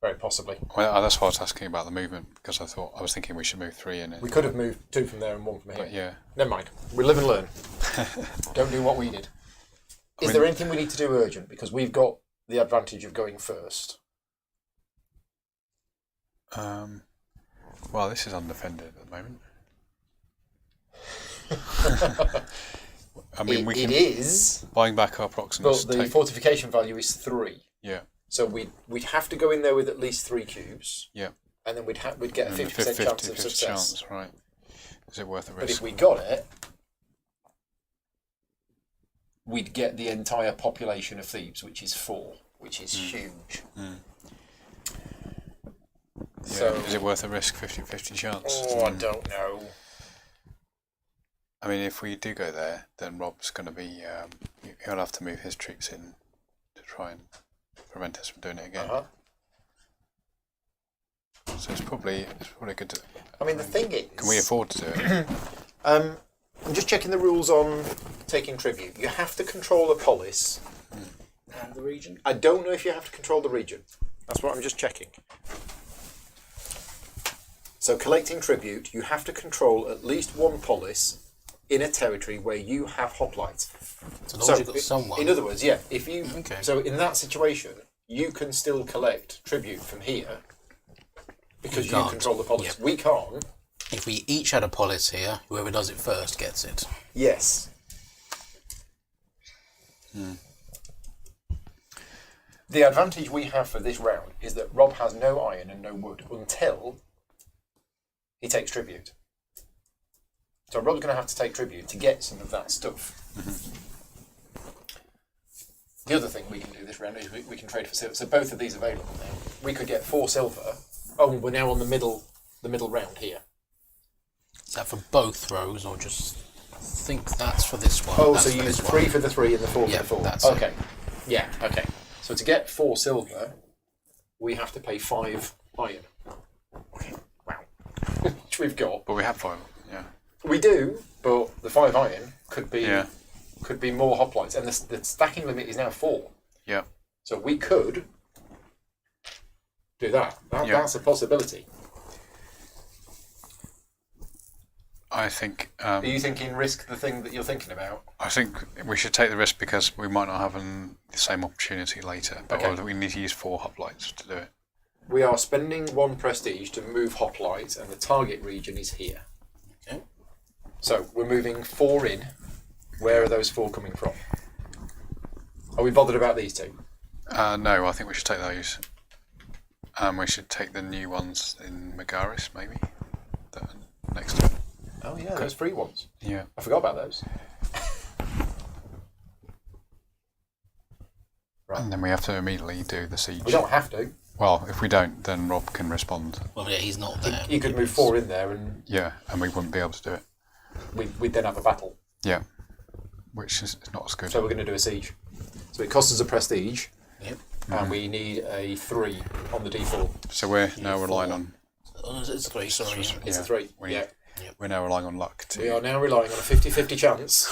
Very possibly. Well, that's why I was asking about the movement, because I was thinking we should move 3 in. We could have moved 2 from there and 1 from here. But yeah. Never mind. We live and learn. Don't do what we did. Is there anything we need to do urgent? Because we've got the advantage of going first. Well, this is undefended at the moment. I mean, It is, buying back our but Proximus. the fortification value is 3. Yeah. So we'd have to go in there with at least 3 cubes. Yeah. And then we'd get a And 50% chance of 50 success. chance, right? Is it worth the But if risk? we got it, we'd get the entire population of Thebes, which is 4, which is huge. Yeah. So, Is it worth the risk? 50-50 chance. I don't know. I mean, if we do go there, then Rob's going to be. He'll have to move his troops in to try and prevent us from doing it again. So it's probably good to. I mean, the thing is, Can we afford to do it? I'm just checking the rules on taking tribute. You have to control a polis. And the region? I don't know if you have to control the region. That's what I'm just checking. So collecting tribute, you have to control at least 1 polis in a territory where you have hoplites. So long as you've got someone. In other words, yeah, if you Okay. so in that situation, you can still collect tribute from here because you can't. control the polis. Yep. We can't. If we each had a polis here, whoever does it first gets it. Yes. The advantage we have for this round is that Rob has no iron and no wood until he takes tribute. So Rob's going to have to take tribute to get some of that stuff. The other thing we can do this round is we can trade for silver. So both of these available now. We could get 4 silver. Oh, we're now on the middle round here. Is that for both rows or just... I think that's for this one. Oh, That's so for you use this 3 one. for the 3 and the 4 Yeah, for the 4. that's it. Okay. Yeah, okay. So to get 4 silver, we have to pay 5 iron. Wow. Which we've got. But we have 5. Yeah. We do, but the 5 iron could be Yeah. more hoplites, and the stacking limit is now 4. Yeah. So we could do that. Yeah. That's a possibility. I think. Are you thinking risk the thing that you're thinking about? I think we should take the risk because we might not have the same opportunity later. But Okay. we need to use 4 hoplites to do it. We are spending 1 prestige to move hoplite, and the target region is here. Okay. So we're moving 4 in. Where are those 4 coming from? Are we bothered about these 2? No, I think we should take those. We should take the new ones in Megaris, maybe. Next to it. Oh yeah, those free ones. Yeah. I forgot about those. Right. And then we have to immediately do the siege. We don't have to. Well, if we don't, then Rob can respond. Well, yeah, he's not there. You could move 4 in there, and Yeah, and we wouldn't be able to do it. we'd then have a battle. Yeah. Which is not as good. So we're going to do a siege. So it costs us a prestige, Yep. and we need a 3 on the D4. So we're now relying on. Oh, it's 3, sorry. It's- Yeah. It's Yeah, a 3. we- Yeah. We're now relying on luck We to. are now relying on a 50-50 chance.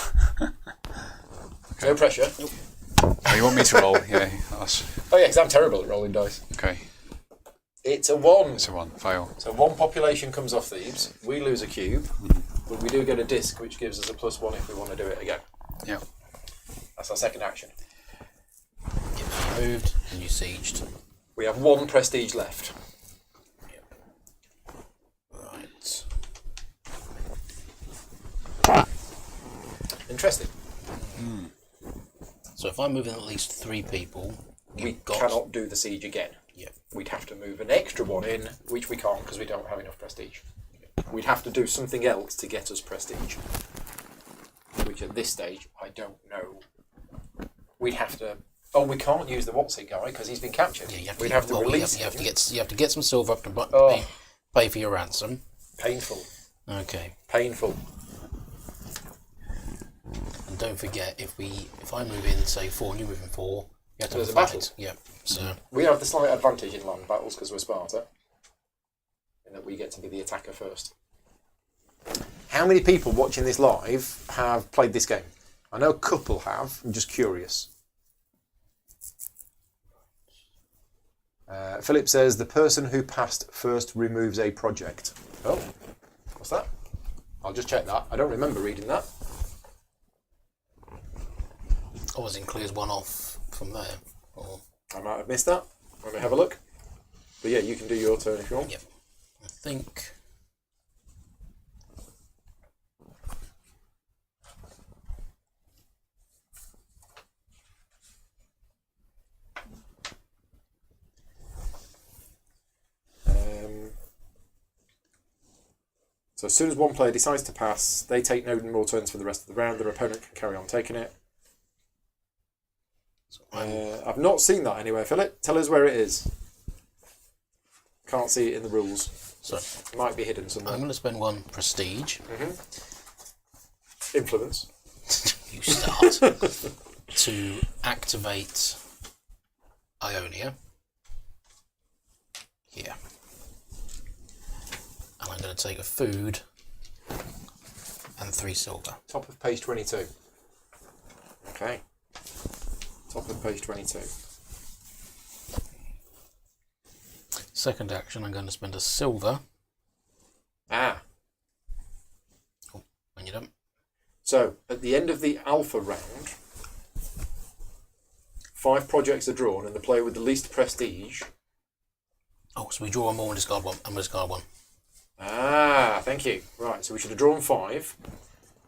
No pressure. Oh, you want me to roll? Yeah. That's, Oh yeah, because I'm terrible at rolling dice. okay. It's a 1. It's a 1. Fail. So 1 population comes off Thebes. We lose a cube, but we do get a disc, which gives us a +1 if we want to do it again. Yeah. That's our second action. Yep, you moved and you sieged. We have 1 prestige left. Right. Interesting. So if I move in at least 3 people, We you've got. cannot do the siege again. Yep. We'd have to move an extra 1 in, which we can't because we don't have enough prestige. We'd have to do something else to get us prestige, which at this stage I don't know. We'd have to. Oh, we can't use the what's it guy because he's been captured. Yeah, you have to We'd get, have to well, release you have him. to get some silver up to Oh. pay for your ransom. Painful. Okay. Painful. And don't forget, if I move in, say 4, and you move in 4, you have to There's a fight. battle. Yep. So We have the slight advantage in land battles because we're Sparta, in that we get to be the attacker first. How many people watching this live have played this game? I know a couple have. I'm just curious. Philip says the person who passed first removes a project. Oh, what's that? I'll just check that. I don't remember reading that. obviously clears 1 off from there. Or, I might have missed that. Let me have a look. But yeah, you can do your turn if you want. yep. I think. So as soon as one player decides to pass, they take no more turns for the rest of the round. Their opponent can carry on taking it. So I've not seen that anywhere, Philip. Tell us where it is. Can't see it in the rules. so It might be hidden somewhere. I'm going to spend 1 prestige. Influence. You start to activate Ionia here. And I'm going to take a food and 3 silver. Top of page 22. Okay. Top of page 22. Second action, I'm going to spend a silver. Ah. Oh, when you're done. So, at the end of the alpha round, 5 projects are drawn, and the player with the least prestige. Oh, so we draw 1 more and discard 1. And discard 1. Ah, thank you. Right, so we should have drawn 5,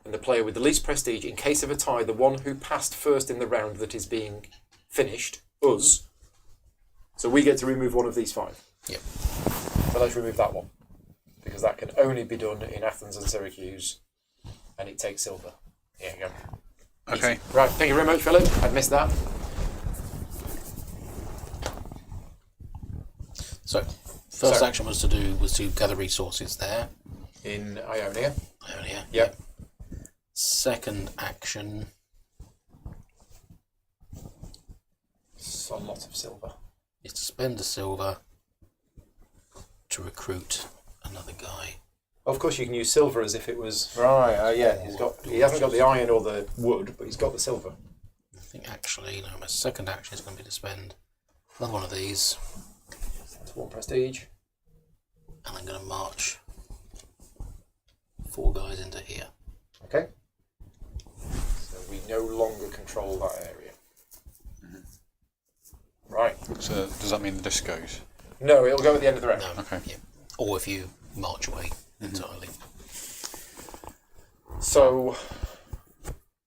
and the player with the least prestige, in case of a tie, the one who passed first in the round that is being finished, us. So we get to remove 1 of these 5. Yep. So let's remove that one, because that can only be done in Athens and Syracuse, and it takes silver. Here you go. Okay. Easy. Right, thank you very much, Philip. I'd missed that. So, first So- action was to gather resources there. In Ionia. Ionia. Yep. Second action. It's a lot of silver. Is to spend the silver to recruit another guy. Of course, you can use silver as if it was right. Yeah, he hasn't got the iron or the wood, but he's got the silver. I think actually, no, my second action is going to be to spend another one of these, That's 1 prestige. and I'm going to march 4 guys into here. Okay. So we no longer control that area. Right. So does that mean the disc goes? No, it'll go at the end of the round. No. Okay. Yeah. Or if you march away entirely. So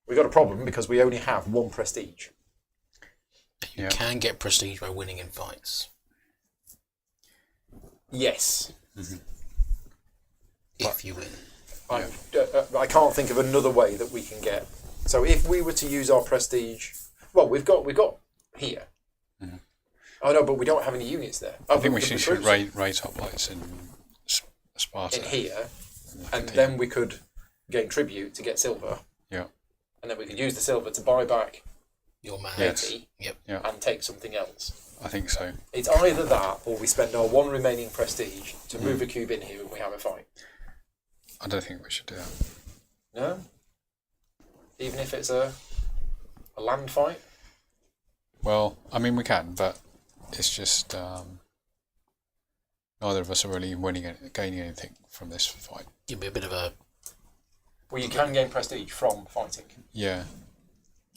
we got a problem because we only have 1 prestige. You can get prestige by winning in fights. Yes. If you win. I can't think of another way that we can get. So if we were to use our prestige, well, we've got here. Oh no, but we don't have any units there. I think we should raise our plates in Sparta. In here, and then we could gain tribute to get silver. Yeah. And then we could use the silver to buy back Your man. Haiti Yep. and take something else. I think so. It's either that or we spend our 1 remaining prestige to move a cube in here and we have a fight. I don't think we should do that. No? Even if it's a land fight? Well, I mean, we can, but it's just neither of us are really gaining anything from this fight. You'd be a bit of a... Well, you can gain prestige from fighting. Yeah.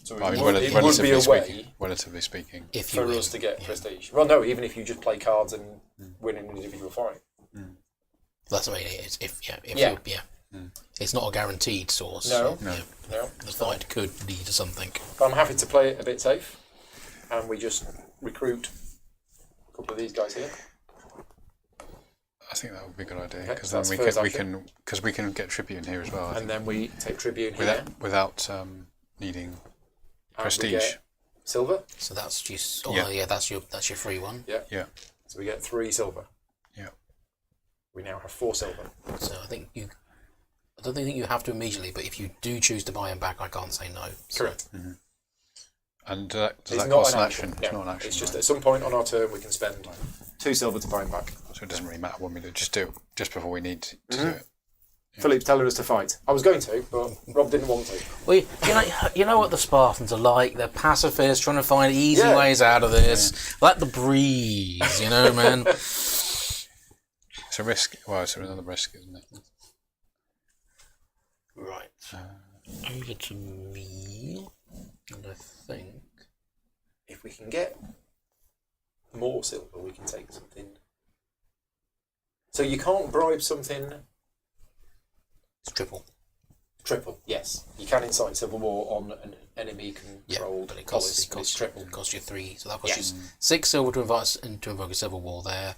So I mean, it would be a way relatively speaking. If you for win. us to get prestige. Well, no, even if you just play cards and win an individual fight. That's what I mean. It's if Yeah. It's not a guaranteed source. No. So, No. the fight could lead to something. But I'm happy to play it a bit safe, and we just recruit a couple of these guys here. I think that would be a good idea Okay, because so then we can get tribute in here as well. I And think. then we take tribute here. without needing and prestige. we get silver. So that's just that's your free one. Yeah. Yeah. So we get 3 silver. Yeah. We now have 4 silver. So I don't think you have to immediately, but if you do choose to buy him back, I can't say no. So, Correct. And does It's that not cost an an action. action? No, It's not an action. it's just right. at some point on our turn we can spend 2 silver to buy him back. So it doesn't really matter when we do. Just do it just before we need to do it. Philippe's telling us to fight. I was going to, but Rob didn't want to. well, you know what the Spartans are like. They're pacifists trying to find easy Yeah. ways out of this. Let the breeze, man. It's a risk. Well, it's another risk, isn't it? Right. Over to me, and I think If we can get more silver, we can take something. So you can't bribe something it's triple. triple. Yes, you can incite civil war on an enemy controlled but it Polis, costs but it's triple. It costs you 3, so that costs Yeah. you 6 silver to invoke a civil war there.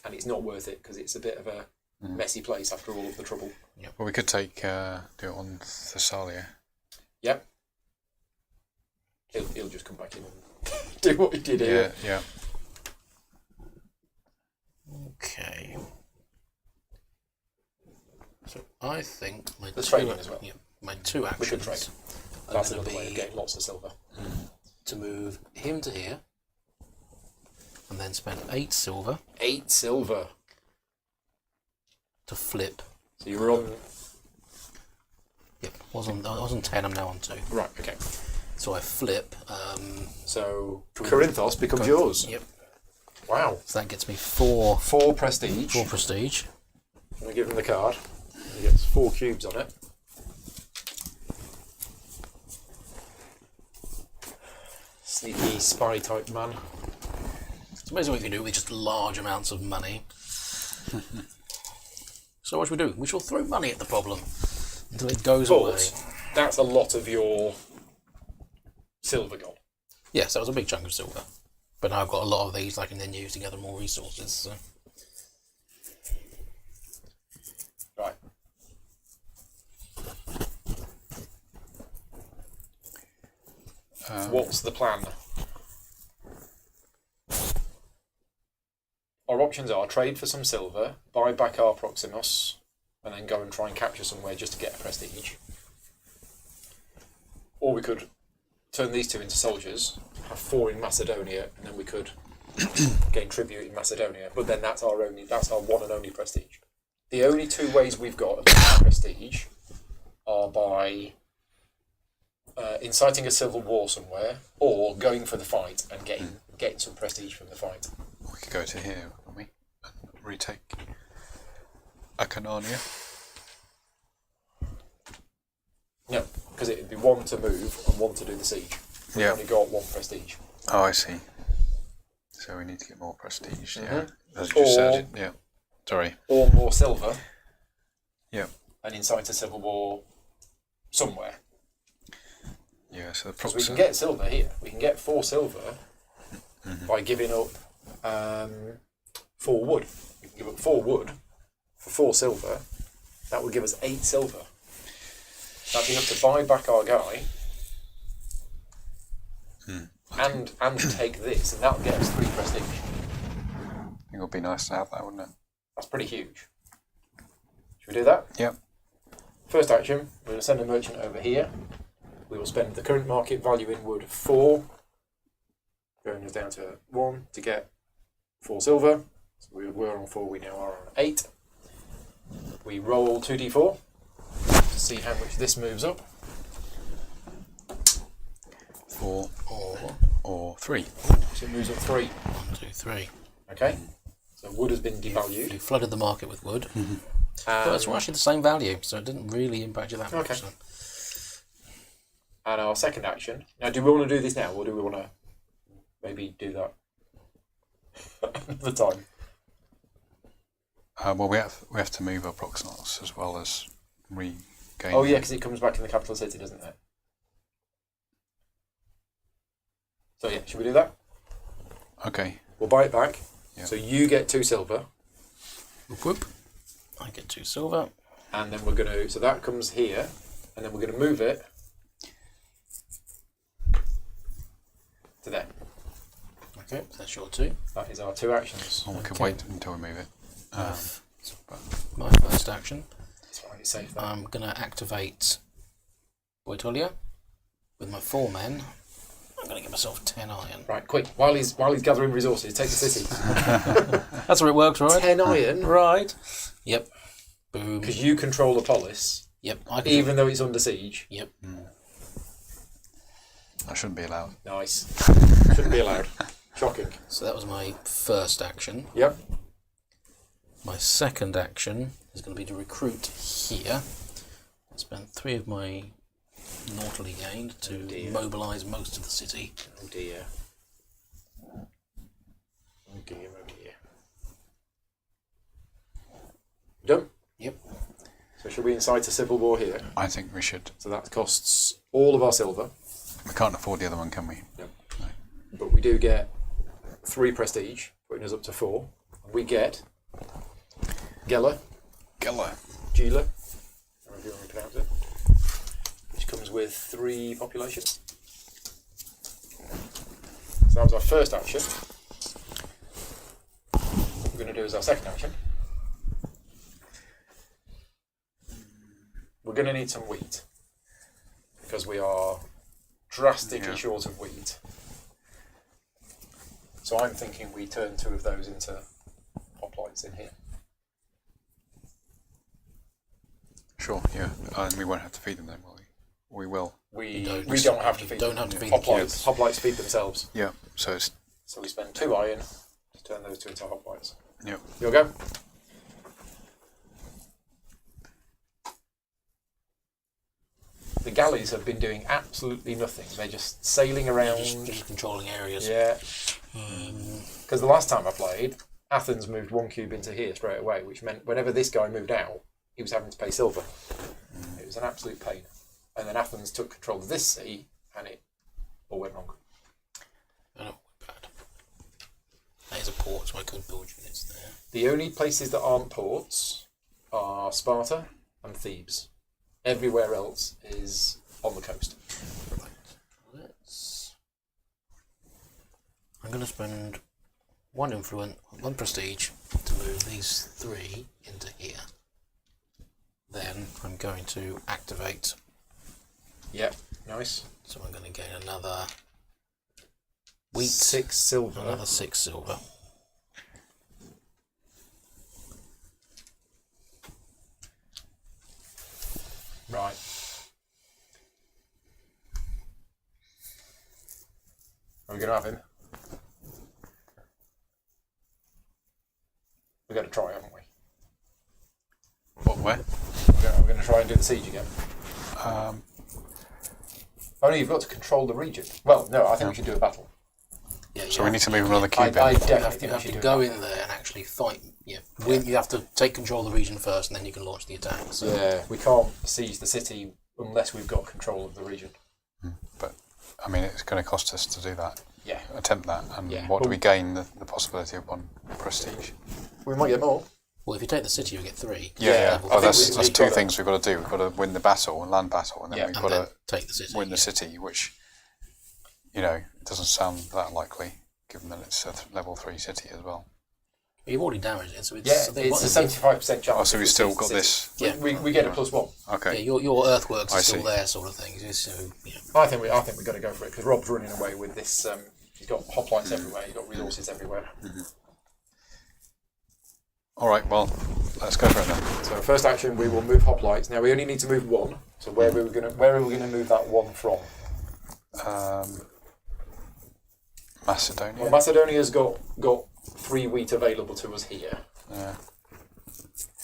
And it's not worth it because it's a bit of a messy place after all of the trouble. Well, we could do it on Thessalia. Yep. He'll just come back in and do what he did here. Yeah. Okay. So I think my There's two trading as well. Yeah, my 2 We could trade. actions are That's going to another way of be getting lots of silver. to move him to here, and then spend 8 silver 8 silver. to flip. So you were on. Yep, I was on 10. I'm now on 2. Right, okay. So I flip. So Corinthos becomes yours. Yep. Wow. So that gets me 4 prestige. prestige. And we give him the card. He gets 4 cubes on it. Sneaky spy type man. It's amazing what you can do with just large amounts of money. So what should we do? We shall throw money at the problem until it goes away. But that's a lot of your silver gone. Yes, that was a big chunk of silver. But now I've got a lot of these I can then use to gather more resources. So. Right. What's the plan? Our options are trade for some silver, buy back our Proximus, and then go and try and capture somewhere just to get a prestige. Or we could turn these 2 into soldiers, have 4 in Macedonia, and then we could gain tribute in Macedonia. But then that's our one and only prestige. The only 2 ways we've got of getting prestige are by inciting a civil war somewhere, or going for the fight and getting some prestige from the fight. We could go to here, wouldn't we? And retake Acarnania. because it'd be 1 to move and 1 to do the siege. We've only got 1 prestige. Oh, I see. So we need to get more prestige. Mm-hmm. Yeah. As you just said. Yeah. Sorry. Or more silver. Yeah. And incite a civil war somewhere. Yeah. So the Because proxy. we can get silver here. We can get 4 silver by giving up 4 wood. We can give up 4 wood for 4 silver. That would give us 8 silver. That'd be enough to buy back our guy and take this, and that'll get us 3 prestige. I think it would be nice to have that, wouldn't it? That's pretty huge. Should we do that? Yep. First action, we're going to send a merchant over here. We will spend the current market value in wood 4, going us down to 1 to get 4 silver. So we were on 4, we now are on 8. We roll 2d4 to see how much this moves up. 4 or 3. So it moves up 3. 1, 2, 3. Okay. So wood has been devalued. You flooded the market with wood. But it's actually the same value, so it didn't really impact you that much. Okay. So. And our second action. Now, do we want to do this now, or do we want to maybe do that another time? Well, we have to move our Proxenos as well as regain. Oh yeah, because it comes back in the capital city, doesn't it? So yeah, should we do that? Okay. We'll buy it back. Yeah. So you get 2 silver, Whoop, whoop. I get 2 silver. and then we're going to. So that comes here, and then we're going to move it to there. Okay, that's your 2. That is our 2 actions. Or we could Okay. wait until we move it. That's But my first action. That's right, it's safe. There. I'm going to activate Boitolia with my 4 men. I'm going to give myself 10 iron. Right, quick. While he's gathering resources, take the city. That's where it works, right? 10 iron. Right. Yep. Boom. Because you control the polis, Yep. I can even though it's under siege. Yep. that shouldn't be allowed. Nice. Shouldn't be allowed. Shocking. So that was my first action. Yep. My second action is going to be to recruit here. I spend 3 of my naughtily gained to mobilise most of the city. Oh dear. Oh dear, oh dear. Done? Yep. So should we incite a civil war here? I think we should. So that costs all of our silver, We can't afford the other one, can we? but we do get 3 prestige, putting us up to 4. We get Geller, Geller. however you want to pronounce it, which comes with 3 population. So that was our first action. What we're going to do is our second action. We're going to need some wheat, because we are drastically short of wheat. So I'm thinking we turn 2 of those into hoplites in here. Sure, yeah. And we won't have to feed them then, will we? We will. We don't. don't have to feed Don't them. have to feed the Hoplites. Hoplites feed themselves. Yeah, so it's... So we spend 2 iron to turn those 2 into hoplites. Yeah. You'll go. The galleys have been doing absolutely nothing. They're just sailing around. Just controlling areas. Yeah. Because the last time I played, Athens moved 1 cube into here straight away, which meant whenever this guy moved out, he was having to pay silver. It was an absolute pain. And then Athens took control of this sea, and it all went wrong. Oh, bad. That is a port, so I could build units there. The only places that aren't ports are Sparta and Thebes. Everywhere else is on the coast. Right. I'm going to spend 1 influence, 1 prestige to move these 3 into here. Then I'm going to activate. Yep, nice. So I'm going to gain another wheat, 6 silver. another 6 silver. Right. Are we going to have him? We're going to try, haven't we? What, where? We're going to try and do the siege again. Oh no, you've got to control the region. Well, no, I think we should do a battle. Yeah, So we need to move another cube I in. definitely think you we have should to do go a in there and actually fight. Yeah, you have to take control of the region first, and then you can launch the attack. So. Yeah, we can't siege the city unless we've got control of the region. But, I mean, it's going to cost us to do that. Yeah. Attempt that. And Yeah. what do we gain? The possibility of 1 prestige. We might get more. Well, if you take the city, you get 3. Yeah. I Oh, think that's we've two gotta- things we've got to do. We've got to win the battle, land battle, and then Yeah. we've And got then to take the city. win the city, which, it doesn't sound that likely, given that it's a level 3 city as well. You've already damaged it, so it's... Yeah, I think it's what a is it? 75% chance. Oh, so if we've we still siege the got city. this. Yeah. We get a +1. Okay. Yeah, your earthworks I are still see. there, sort of thing. So, yeah. I think we've got to go for it because Rob's running away with this. He's got hoplites everywhere. He's got resources everywhere. All right, well, let's go for it then. So first action, we will move hoplites. Now we only need to move 1. So where are we going to move that 1 from? Macedonia. Well, Macedonia's got 3 wheat available to us here. Yeah.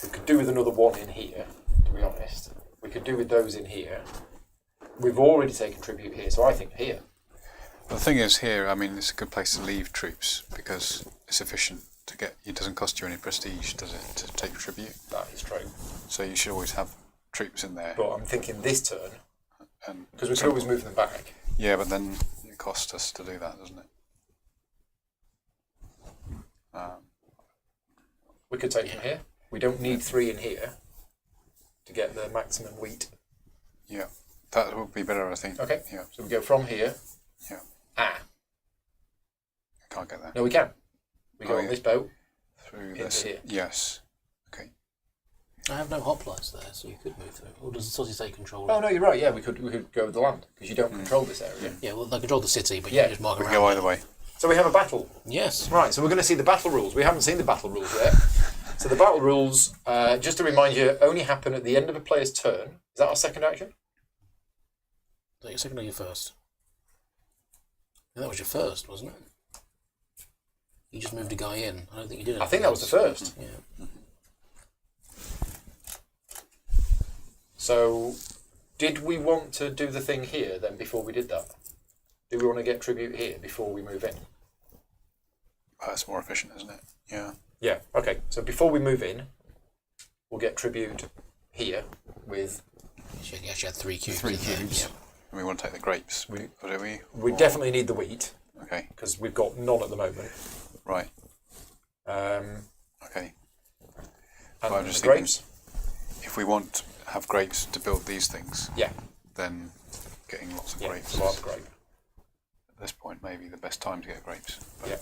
We could do with another 1 in here, to be honest. We could do with those in here. We've already taken tribute here, so I think here. The thing is here, I mean, it's a good place to leave troops because it's efficient to get. It doesn't cost you any prestige, does it, to take tribute? That is true. So you should always have troops in there. But I'm thinking this turn, And because we could always move them back. yeah, but then it costs us to do that, doesn't it? We could take them here. We don't need 3 in here to get the maximum wheat. Yeah, that would be better, I think. Okay. Yeah, So we go from here. Yeah. Ah. can't get there. No, we can. We go Oh, on yeah. this boat. Through Into this. here. Yes. Okay. I have no hoplites there, so you could move through. Or does the city take control? Oh no, you're right. Yeah, we could go with the land because you don't control this area. Yeah, well, they control the city, but Yeah, you can just mark We around. can go either way. So we have a battle. Yes. Right. So we're going to see the battle rules. We haven't seen the battle rules yet. So the battle rules, just to remind you, only happen at the end of a player's turn. Is that our second action? Is that your second or your first? Yeah, that was your first, wasn't it? You just moved a guy in. I don't think you did. I think that was the first. Yeah. So, did we want to do the thing here then before we did that? Do we want to get tribute here before we move in? That's more efficient, isn't it? Yeah. Yeah. Okay. So before we move in, we'll get tribute here with. You actually had 3 cubes. 3 in there, cubes. yeah. And we want to take the grapes. Or do we? We Or- definitely need the wheat Okay. because we've got none at the moment. Right. Um, Okay. and I'm the just thinking- grapes. If we want to have grapes to build these things, Yeah. then getting lots of Yeah. grapes So I'll is, have grape. at this point, maybe the best time to get grapes. But, Yeah.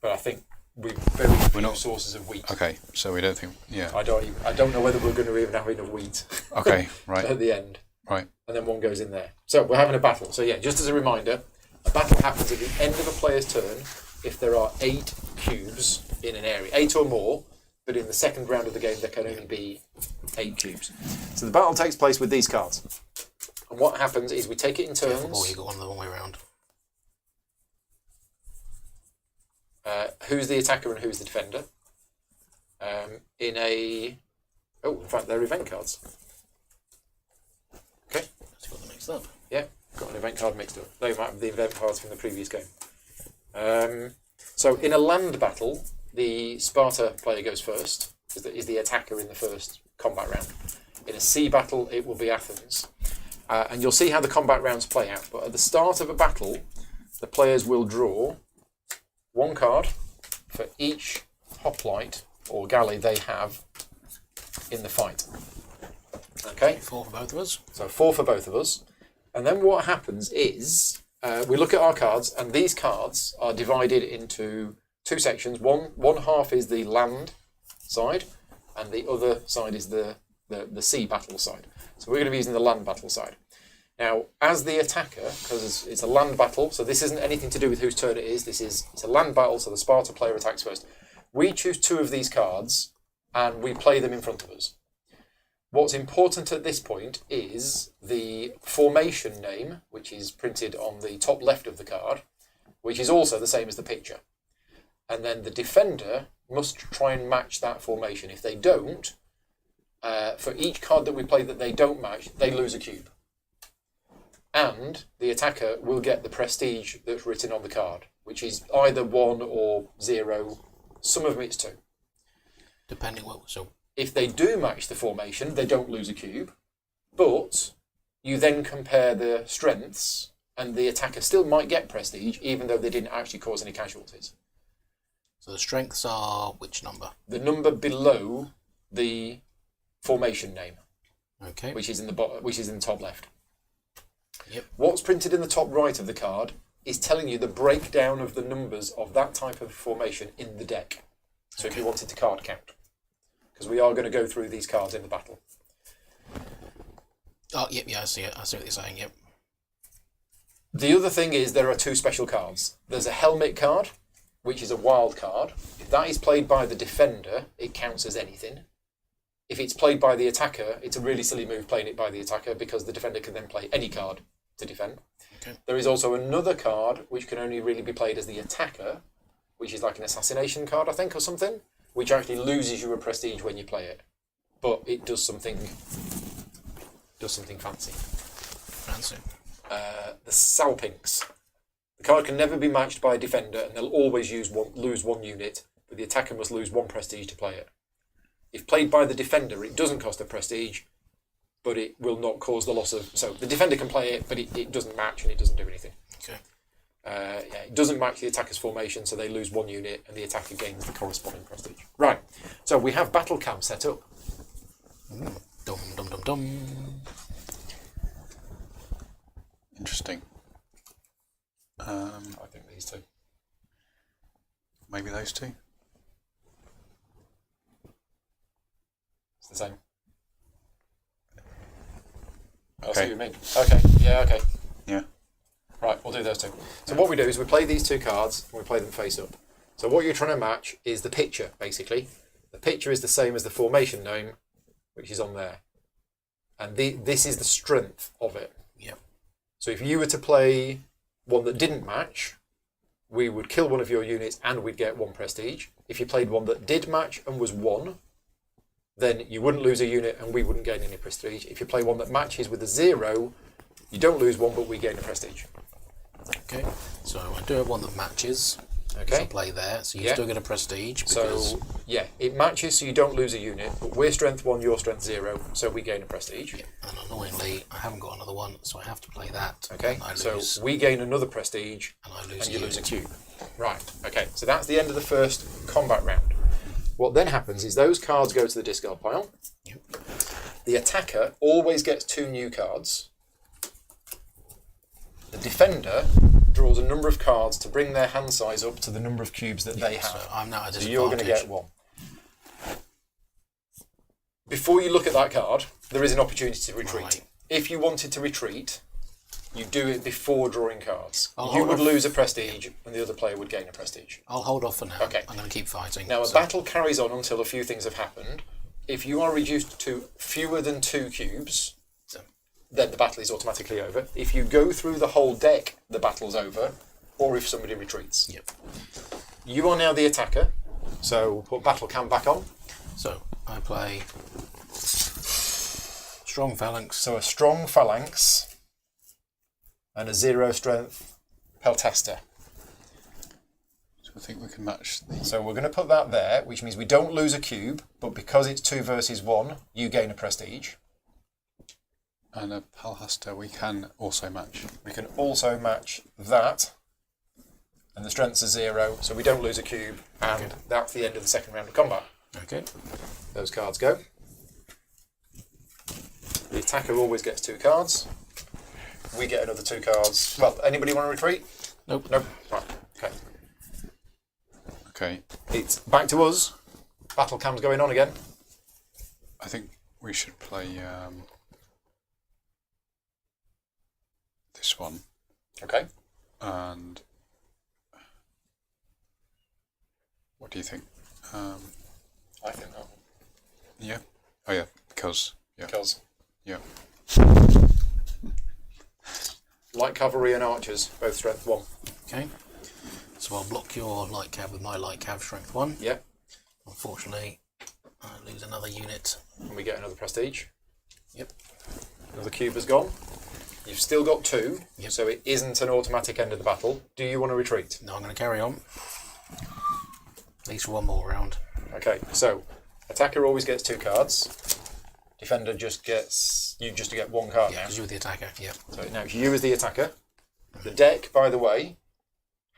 But I think we've very few not- sources of wheat. Okay. So we don't think. Yeah. I don't know whether we're going to even have enough wheat Okay. Right. at the end. Right. And then 1 goes in there. So we're having a battle. So yeah, just as a reminder, a battle happens at the end of a player's turn if there are 8 cubes in an area, 8 or more. But in the second round of the game, there can only be 8 cubes. So the battle takes place with these cards. And what happens is we take it in Careful, boy, turns. you got one the wrong way around. Who's the attacker and who's the defender? In fact, they're event cards. Okay. Just got them mixed up. Yeah, got an event card mixed up. They might have the event cards from the previous game. So in a land battle, the Sparta player goes first, is the attacker in the first combat round. In a sea battle, it will be Athens. And you'll see how the combat rounds play out. But at the start of a battle, the players will draw 1 card for each hoplite or galley they have in the fight. Okay? 4 for both of us. So 4 for both of us. And then what happens is we look at our cards, and these cards are divided into 2 sections. One half is the land side, and the other side is the sea battle side. So we're going to be using the land battle side. Now, as the attacker, because it's a land battle, so this isn't anything to do with whose turn it is. It's a land battle, so the Sparta player attacks first. We choose 2 of these cards, and we play them in front of us. What's important at this point is the formation name, which is printed on the top left of the card, which is also the same as the picture. And then the defender must try and match that formation. If they don't, for each card that we play that they don't match, they lose a cube. and the attacker will get the prestige that's written on the card, which is either 1 or 0. Some of them it's 2. Depending what. So if they do match the formation, they don't lose a cube, but you then compare the strengths, and the attacker still might get prestige, even though they didn't actually cause any casualties. So the strengths are which number? The number below the formation name, Okay. which is in the top left. Yep. What's printed in the top right of the card is telling you the breakdown of the numbers of that type of formation in the deck. So if you wanted to card count, because we are going to go through these cards in the battle. Oh, yep, yeah, I see it. I see what you're saying, yep. The other thing is there are 2 special cards. There's a helmet card, which is a wild card. If that is played by the defender, it counts as anything. If it's played by the attacker, it's a really silly move playing it by the attacker, because the defender can then play any card to defend. Okay. There is also another card which can only really be played as the attacker, which is like an assassination card, I think, or something, which actually loses you a prestige when you play it. But it does something fancy. Fancy. The Salpinks. The card can never be matched by a defender, and they'll always lose 1 unit, but the attacker must lose 1 prestige to play it. If played by the defender, it doesn't cost a prestige, but it will not cause the loss of... So the defender can play it, but it doesn't match and it doesn't do anything. Okay. It doesn't match the attacker's formation, so they lose 1 unit, and the attacker gains the corresponding prestige. Right, so we have battle cam set up. Dum dum dum dum. Interesting. I think these 2. Maybe those 2. It's the same. I see Okay. what you mean. Okay, yeah, okay. Yeah. Right, we'll do those 2. So what we do is we play these 2 cards, and we play them face up. So what you're trying to match is the picture, basically. The picture is the same as the formation name, which is on there. And this is the strength of it. Yep. So if you were to play one that didn't match, we would kill one of your units and we'd get 1 prestige. If you played one that did match and was 1, then you wouldn't lose a unit and we wouldn't gain any prestige. If you play one that matches with a 0, you don't lose 1, but we gain a prestige. Okay. So I do have one that matches. Okay. So play there. So you Yeah. still get a prestige. So, Because yeah, it matches so you don't lose a unit, but we're strength 1, you're strength 0, so we gain a prestige. Yeah, and annoyingly, I haven't got another one, so I have to play that. Okay, And I so lose, we gain another prestige, and I lose and you lose a unit. cube. Right, okay, so that's the end of the first combat round. What then happens is those cards go to the discard pile. Yep. The attacker always gets 2 new cards. The defender draws a number of cards to bring their hand size up to the number of cubes that they have. So I'm now at a So you're going to get disadvantage. 1. Before you look at that card, there is an opportunity to retreat. Right. If you wanted to retreat, you do it before drawing cards. I'll You hold would off. lose a prestige, and the other player would gain a prestige. I'll hold off for now. Okay. I'm going to keep fighting. Now, a so- battle carries on until a few things have happened. If you are reduced to fewer than 2 cubes, then the battle is automatically over. If you go through the whole deck, the battle's over, or if somebody retreats. Yep. You are now the attacker, so we'll put battle cam back on. So I play strong phalanx. So a strong phalanx and a 0 strength peltaster. So I think we can match the... So we're going to put that there, which means we don't lose a cube, but because it's 2 versus 1, you gain a prestige. And a Palhaster we can also match. We can also match that, and the strength's a 0, so we don't lose a cube, and Okay. that's the end of the second round of combat. Okay. Those cards go. The attacker always gets 2 cards. We get another 2 cards. Well, anybody want to retreat? Nope. Nope. Right. Okay. Okay. It's back to us. Battle cam's going on again. I think we should play this one. Okay. And what do you think? I think that. Yeah. Oh yeah, because Because yeah. light cavalry and archers, both strength 1. Okay. So I'll block your light cav with my light cav strength 1. Yeah. Unfortunately, I lose another unit. And we get another prestige. Yep. Another cube has gone. You've still got 2, Yep. so it isn't an automatic end of the battle. Do you want to retreat? No, I'm going to carry on. At least one more round. Okay, so attacker always gets 2 cards. Defender just gets... You just get 1 card Yeah, now. because you're the attacker. Yeah. So now it's you as the attacker. The deck, by the way,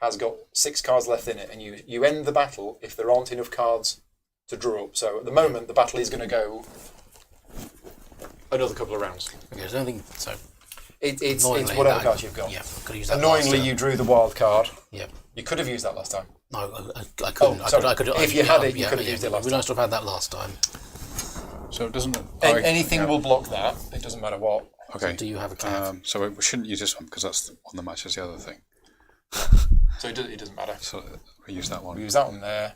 has got 6 cards left in it, and you end the battle if there aren't enough cards to draw up. So at the moment, the battle is going to go another couple of rounds. Okay, so I don't think so. It's Annoyingly, whatever that- cards you've got. Yeah, could have used that. Annoyingly, last turn. you drew the wild card. Yep. You could have used that last time. No, I couldn't. sorry. I could. If you had it, you could have used it last We nice to have had that last time. So it doesn't. Anything will block that. It doesn't matter what. Okay. Do you have a cav? So we shouldn't use this one because that's on the match as the other thing. So it doesn't matter. So we use that one. We use that one there.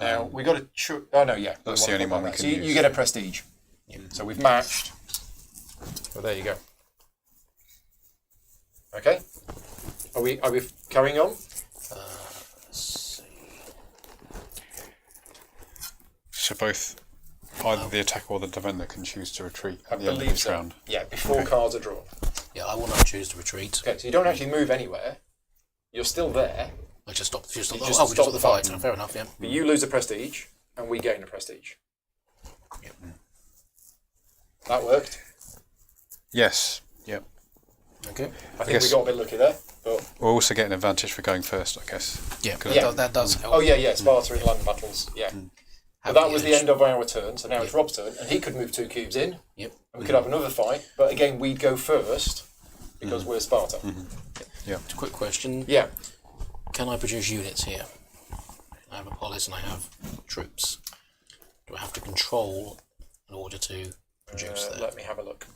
Now we got to. Oh no, yeah. That's the only one we So can you use. get a prestige. So we've matched. Well, there you go. Okay. Are we carrying on? Let's see. So both either the attacker or the defender can choose to retreat at the end of believe each so. round. Yeah, before cards are drawn. Yeah, I will not choose to retreat. Okay, so you don't actually move anywhere. You're still there, I just stopped. Just stopped. You just Oh, we just stopped stopped the the fight. fight. Fair enough. Yeah. but you lose a prestige, and we gain a prestige. Yep. That worked. Yes. Yep. Okay. I think guess- we got a bit lucky there. But We're also getting an advantage for going first, I guess. Yeah. Yeah. That does help. oh yeah, Sparta in land battles. Yeah. But that was the end of our turn. So now it's Rob's turn, and he could move 2 cubes in, Yep. and we could have another fight. But again, we'd go first because we're Sparta. Just a quick question. Yeah. Can I produce units here? I have a polis and I have troops. Do I have to control in order to produce that? Let me have a look.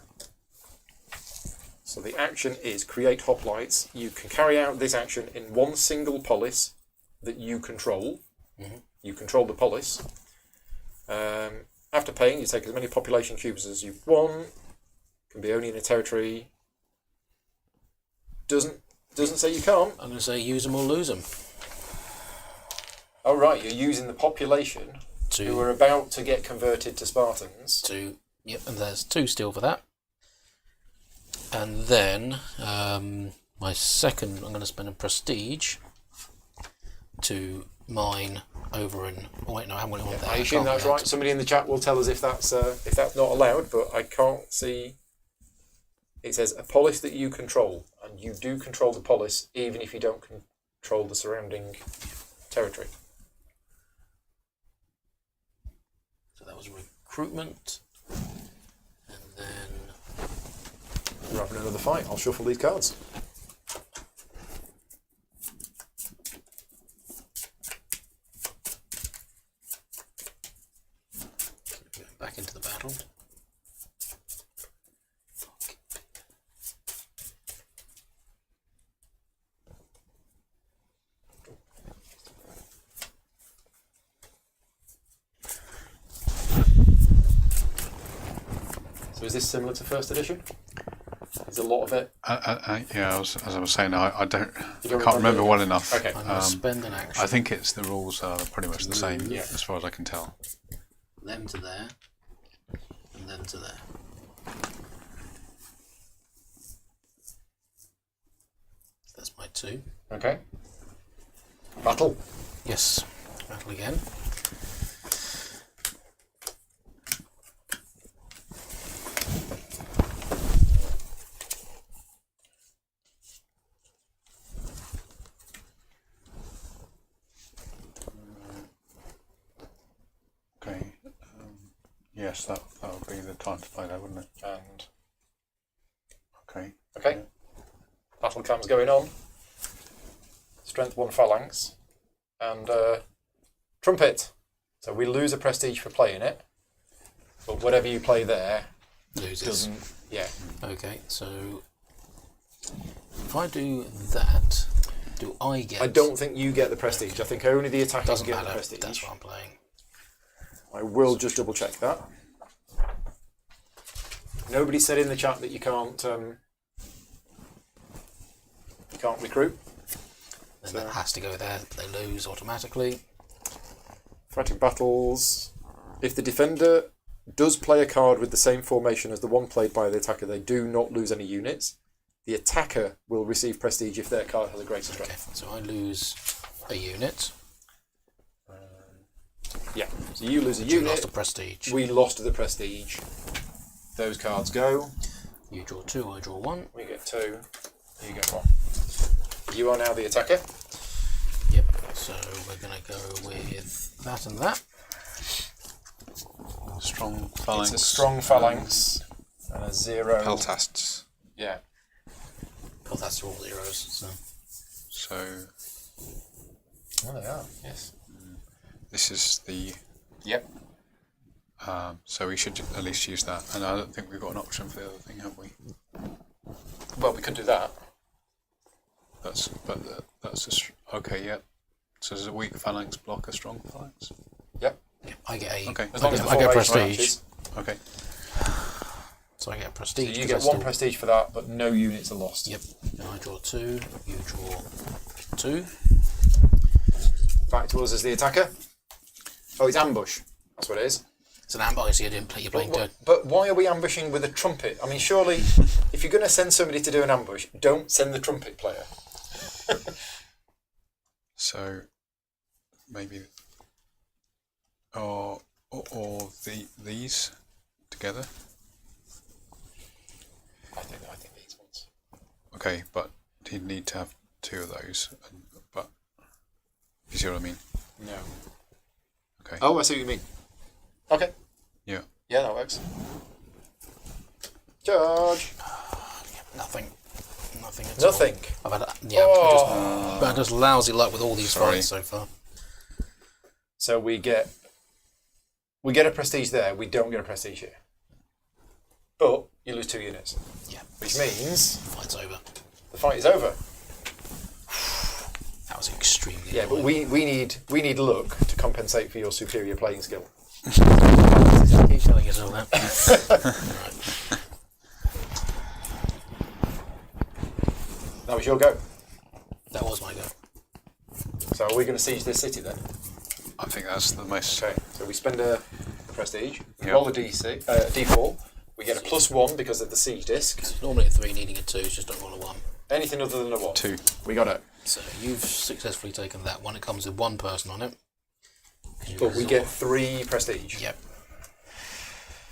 So the action is create hoplites. You can carry out this action in one single polis that you control. You control the polis. After paying, you take as many population cubes as you want. Can be only in a territory. Doesn't say you can't. I'm going to say use them or lose them. Oh right, you're using the population who are about to get converted to Spartans. Yep, and there's 2 still for that. And then my second, I'm going to spend a prestige to mine over in. Oh wait, no, I haven't got it on there. I assume can't that's do that. right. Somebody in the chat will tell us if that's not allowed, but I can't see. It says a polis that you control, and you do control the polis even if you don't control the surrounding territory. So that was recruitment, and then We're having another fight. I'll shuffle these cards. going back into the battle. So is this similar to first edition? There's a lot of it. Yeah, as I was saying, I don't can't remember remember well enough. Okay. I'm going to spend an action. I think it's the rules are pretty much the same Yeah. as far as I can tell. Them to there, and them to there. That's my 2. Okay. Battle. Yes, battle again. Okay. Yes, that would be the time to play that, wouldn't it? And Okay. okay. Battle cam's going on. Strength 1 phalanx. And trumpet. So we lose a prestige for playing it. But whatever you play there Loses. doesn't. Yeah. Okay, so if I do that, do I get? I don't think you get the prestige. I think only the attackers Doesn't get the matter. prestige. That's what I'm playing. I will just double check that. Nobody said in the chat that you can't recruit. Then that has to go there. They lose automatically. Fighting battles. If the defender does play a card with the same formation as the one played by the attacker, they do not lose any units. The attacker will receive prestige if their card has a greater strength. Okay, so I lose a unit. Yeah, so you lose a You unit. lost a prestige. We lost the prestige. Those cards go. You draw 2, I draw 1. We get 2. You get 1. You are now the attacker. Yep, so we're going to go with that and that. Strong phalanx. It's a strong phalanx and a 0. Peltasts. Yeah. Oh, that's all zeros. So So Oh, they are. Yes. this is the. Yep. So we should at least use that. And I don't think we've got an option for the other thing, have we? Well, we could do that. That's okay. Yeah. So does a weak phalanx block a strong phalanx? Yep. yeah, I get a. Okay. As long as the I get formation prestige. matches. Okay. So I get a So prestige. you 'cause get I 1 still- prestige for that, but no units are lost. Yep. And I draw 2. You draw 2. Back to us as the attacker. Oh, it's ambush. That's what it is. It's an ambush. So you didn't play. You're playing dead. But why are we ambushing with a trumpet? I mean, surely, if you're going to send somebody to do an ambush, don't send the trumpet player. So maybe or these together. I think these ones. Okay, but he'd need to have 2 of those. But you see what I mean? No. Okay. Oh, I see what you mean. Okay. Yeah. Yeah, that works. Charge. Nothing. Nothing at Nothing. all. I've had I've had just lousy luck with all these Sorry. fights so far. So we get a prestige there. We don't get a prestige here. But you lose 2 units, Yeah. which means Fight's over. the fight is over. That was extremely. Yeah, but annoying. we need luck to compensate for your superior playing skill. Keep telling us all that. Right. That was your go. That was my go. So are we going to siege this city then? I think that's the most. Okay. So we spend a prestige. We Yeah. roll a D6, D4. We get a +1 because of the siege disc. It's normally a 3 needing a 2, it's just don't roll a 1. Anything other than a 1. 2. We got it. So you've successfully taken that one. It comes with 1 person on it. But we get 3 prestige. Yep.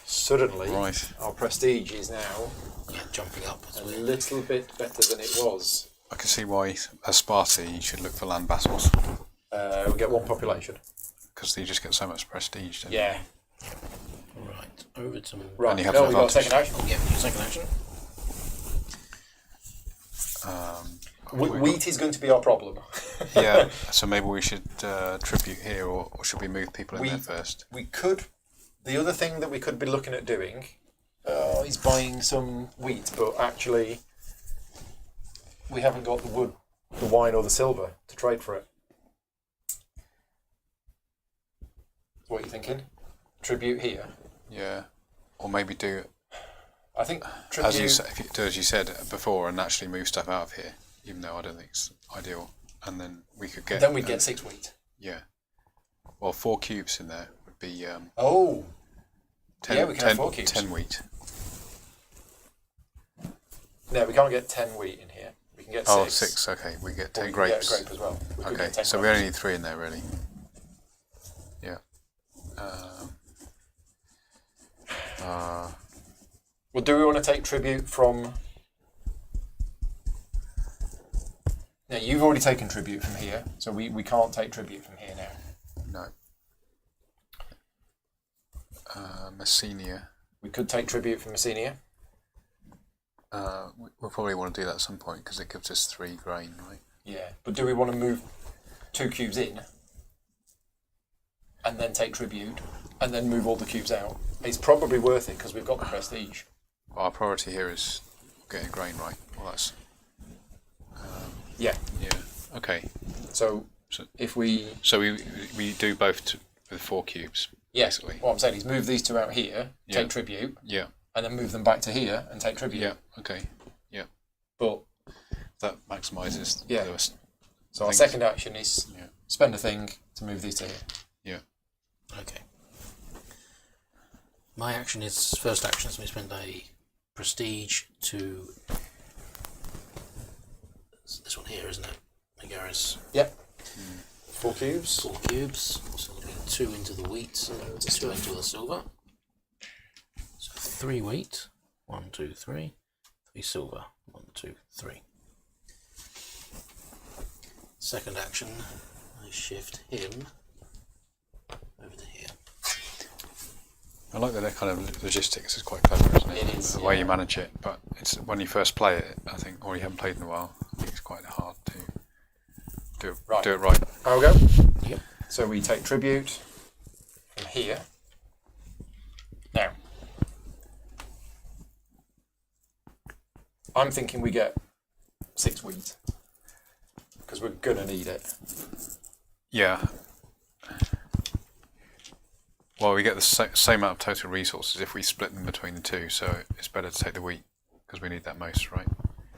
Suddenly, Right. our prestige is now Yeah, jumping up. a little bit better than it was. I can see why, as Sparta, you should look for land battles We get 1 population. because you just get so much prestige. Don't you? Yeah. Right, over to. Right. And you have No, an we got a advantage. second action. Oh, yeah, second action. Wheat is going to be our problem. Yeah. So maybe we should tribute here, or should we move people in We- there first? We could. The other thing that we could be looking at doing is buying some wheat, but actually, we haven't got the wood, the wine, or the silver to trade for it. What are you thinking? Tribute here. Yeah. Or maybe do I think as you tribute. if you do as you said before and actually move stuff out of here, even though I don't think it's ideal, and then we could get. Then we'd get 6 wheat. Yeah. Well, 4 cubes in there would be. Oh, 10, Yeah, we can have 4 cubes. 10 wheat. no, we can't get 10 wheat in here. We can get 6. Oh, 6. Okay, we get Or 10 we can grapes. get a grape as well. We could Okay, get 10 so we grapes. only need 3 in there, really. Yeah. Well, do we want to take tribute from? No, you've already taken tribute from here, so we can't take tribute from here now. No. Messenia. We could take tribute from Messenia. We'll probably want to do that at some point because it gives us 3 grain, right? Yeah, but do we want to move 2 cubes in and then take tribute and then move all the cubes out? It's probably worth it because we've got the prestige. Well, our priority here is getting grain, right? Well, that's Yeah. yeah. Okay. So So- if we So we do both with 4 cubes. Basically. what I'm saying is move these 2 out here, Yeah. take tribute, Yeah. and then move them back to here and take tribute. Yeah. Okay. Yeah. But That maximises. Yeah. The so our things. second action is Yeah. spend a thing to move these to here. Yeah. Okay. My action is first action, so we spend a prestige to here, isn't it? Megaris. Yep. 4 cubes. 4 cubes. So there'll be 2 into the wheat and 2 into the silver. So 3 wheat. 1, 2, 3. 3 silver. 1, 2, 3. Second action, I shift him over to here. I like that kind of logistics is quite clever, isn't it? It is, the way you manage it, but it's when you first play it, I think, or you haven't played in a while, I think it's quite hard to do it right. I'll go. Yep. So we take tribute from here. Now, I'm thinking we get 6 wheat because we're gonna need it. Yeah. Well, we get the same amount of total resources if we split them between the two, so it's better to take the wheat because we need that most, right?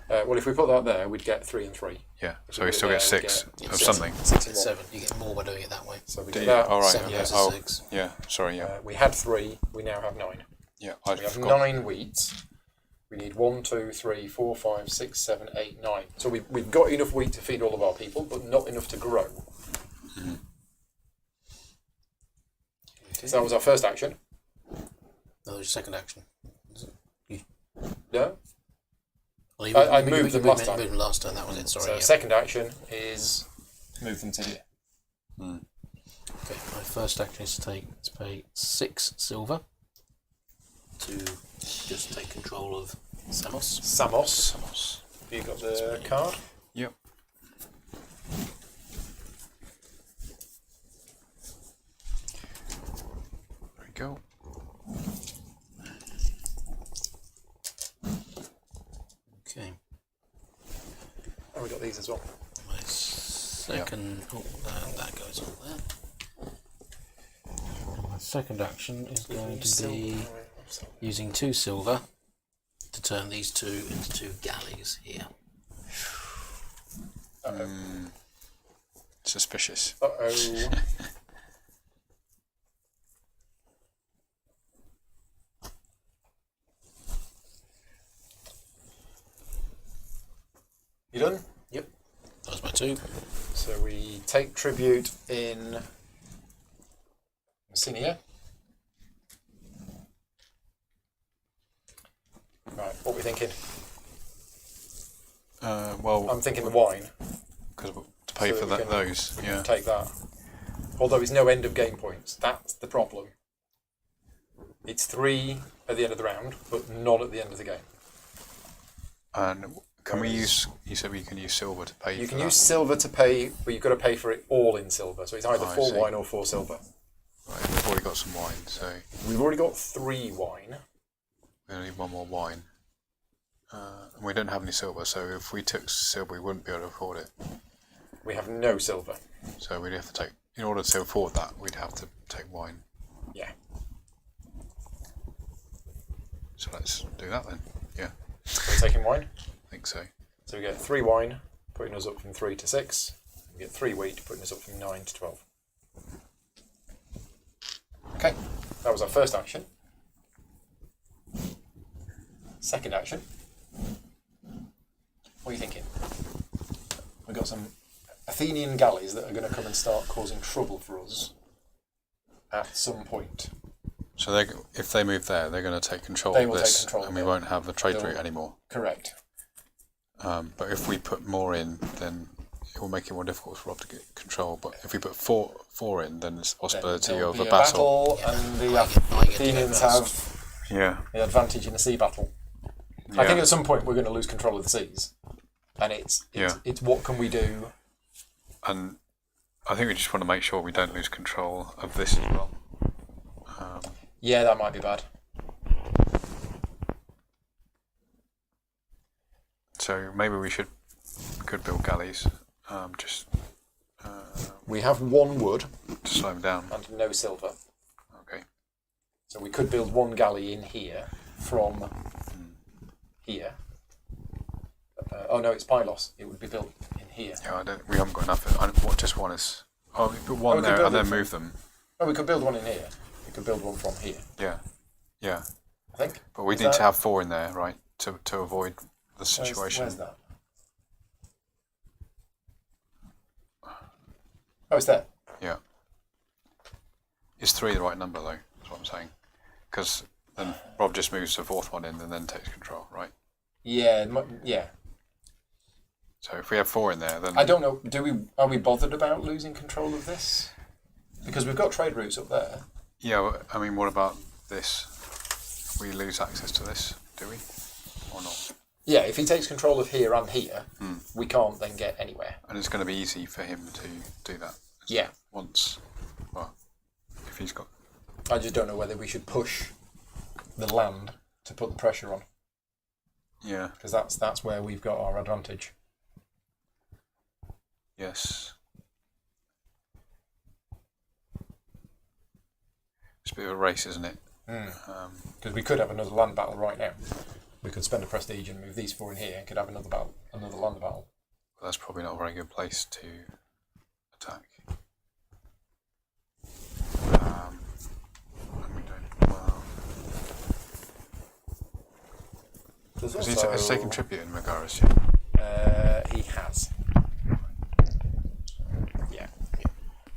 Well, if we put that there, we'd get 3 and 3. Yeah, If so we we put still it get there, 6 we'd of get something. 6 And and 7. You get more by doing it that way. So we Do get you? that. Oh, right. 7 Okay. versus Oh, 6. yeah. Sorry. Yeah. We had 3. We now have 9. Yeah. I We have forgot. 9 wheat. We need 1, 2, 3, 4, 5, 6, 7, 8, 9. So we've got enough wheat to feed all of our people, but not enough to grow. Mm-hmm. So that was our first action. No, there's a second action. No? Well, I moved them last time. Moved them last time, that was it, sorry. So Yeah. second action is move them to here. Okay, my first action is to pay 6 silver to just take control of Samos. Samos. Have you got the card? Yep. There we go. Okay, Oh, we got these as well. my second. Oh, that goes on there. My second action is going to be using 2 silver to turn these 2 into 2 galleys here. Suspicious. Uh-oh. You done? Yep, that was my 2. So we take tribute in Messenia. Right, what are we thinking? Well, I'm thinking the wine. because to pay So for we that, can- those. We Yeah. can take that. Although it's no end of game points. That's the problem. It's 3 at the end of the round, but none at the end of the game. And can we Whereas- use? You said we can use silver to pay. You for can that. use silver to pay, but you've got to pay for it all in silver. So it's either Oh, I 4 see. wine or 4 silver. Right, we've already got some wine, so We've already got 3 wine. we only need 1 more wine. And we don't have any silver, so if we took silver, we wouldn't be able to afford it. We have no silver. So we'd have to take, in order to afford that, we'd have to take wine. Yeah. So let's do that then. Yeah, So we're taking wine. I think so. So we get 3 wine, putting us up from 3 to 6. We get 3 wheat, putting us up from 9 to 12. Okay, that was our first action. Second action. What are you thinking? We've got some Athenian galleys that are going to come and start causing trouble for us at some point. So they, if they move there, they're going to take control They of will take this, control and of we it. won't have the trade They'll- route anymore. Correct. But if we put more in, then it will make it more difficult for Rob to get control. But if we put four in, then there's the possibility There'll of be a battle. and the I get to Athenians go have first. Yeah. the advantage in a sea battle. I think at some point we're going to lose control of the seas, and it's what can we do? And I think we just want to make sure we don't lose control of this as well. Yeah, that might be bad. So maybe we could build galleys, just We have 1 wood to slow them down. and no silver, Okay. so we could build 1 galley in here from here. Oh no, it's Pylos. It would be built in here. Yeah, we haven't got enough. Just one is. Oh, we put one we could there build and then it from- move them. Oh, we could build 1 in here. We could build 1 from here. Yeah. Yeah. I think. But we Is need that- to have 4 in there, right, to avoid the situation. Where's that? Oh, it's there. Yeah. Is 3 the right number though? That's what I'm saying. Because then Rob just moves the 4th one in and then takes control, right? Yeah, yeah. So if we have 4 in there, then I don't know. Are we bothered about losing control of this? Because we've got trade routes up there. yeah. I mean, what about this? We lose access to this, do we, or not? Yeah, if he takes control of here and here, we can't then get anywhere. And it's going to be easy for him to do that. Yeah. Once, well, if he's got. I just don't know whether we should push the land to put the pressure on. Yeah. Because that's where we've got our advantage. Yes. It's a bit of a race, isn't it? Because we could have another land battle right now. We could spend a prestige and move these 4 in here and could have another land battle. Well, that's probably not a very good place to attack. And we don't. Well, has he taken tribute in Megaris yet? He has. Yeah.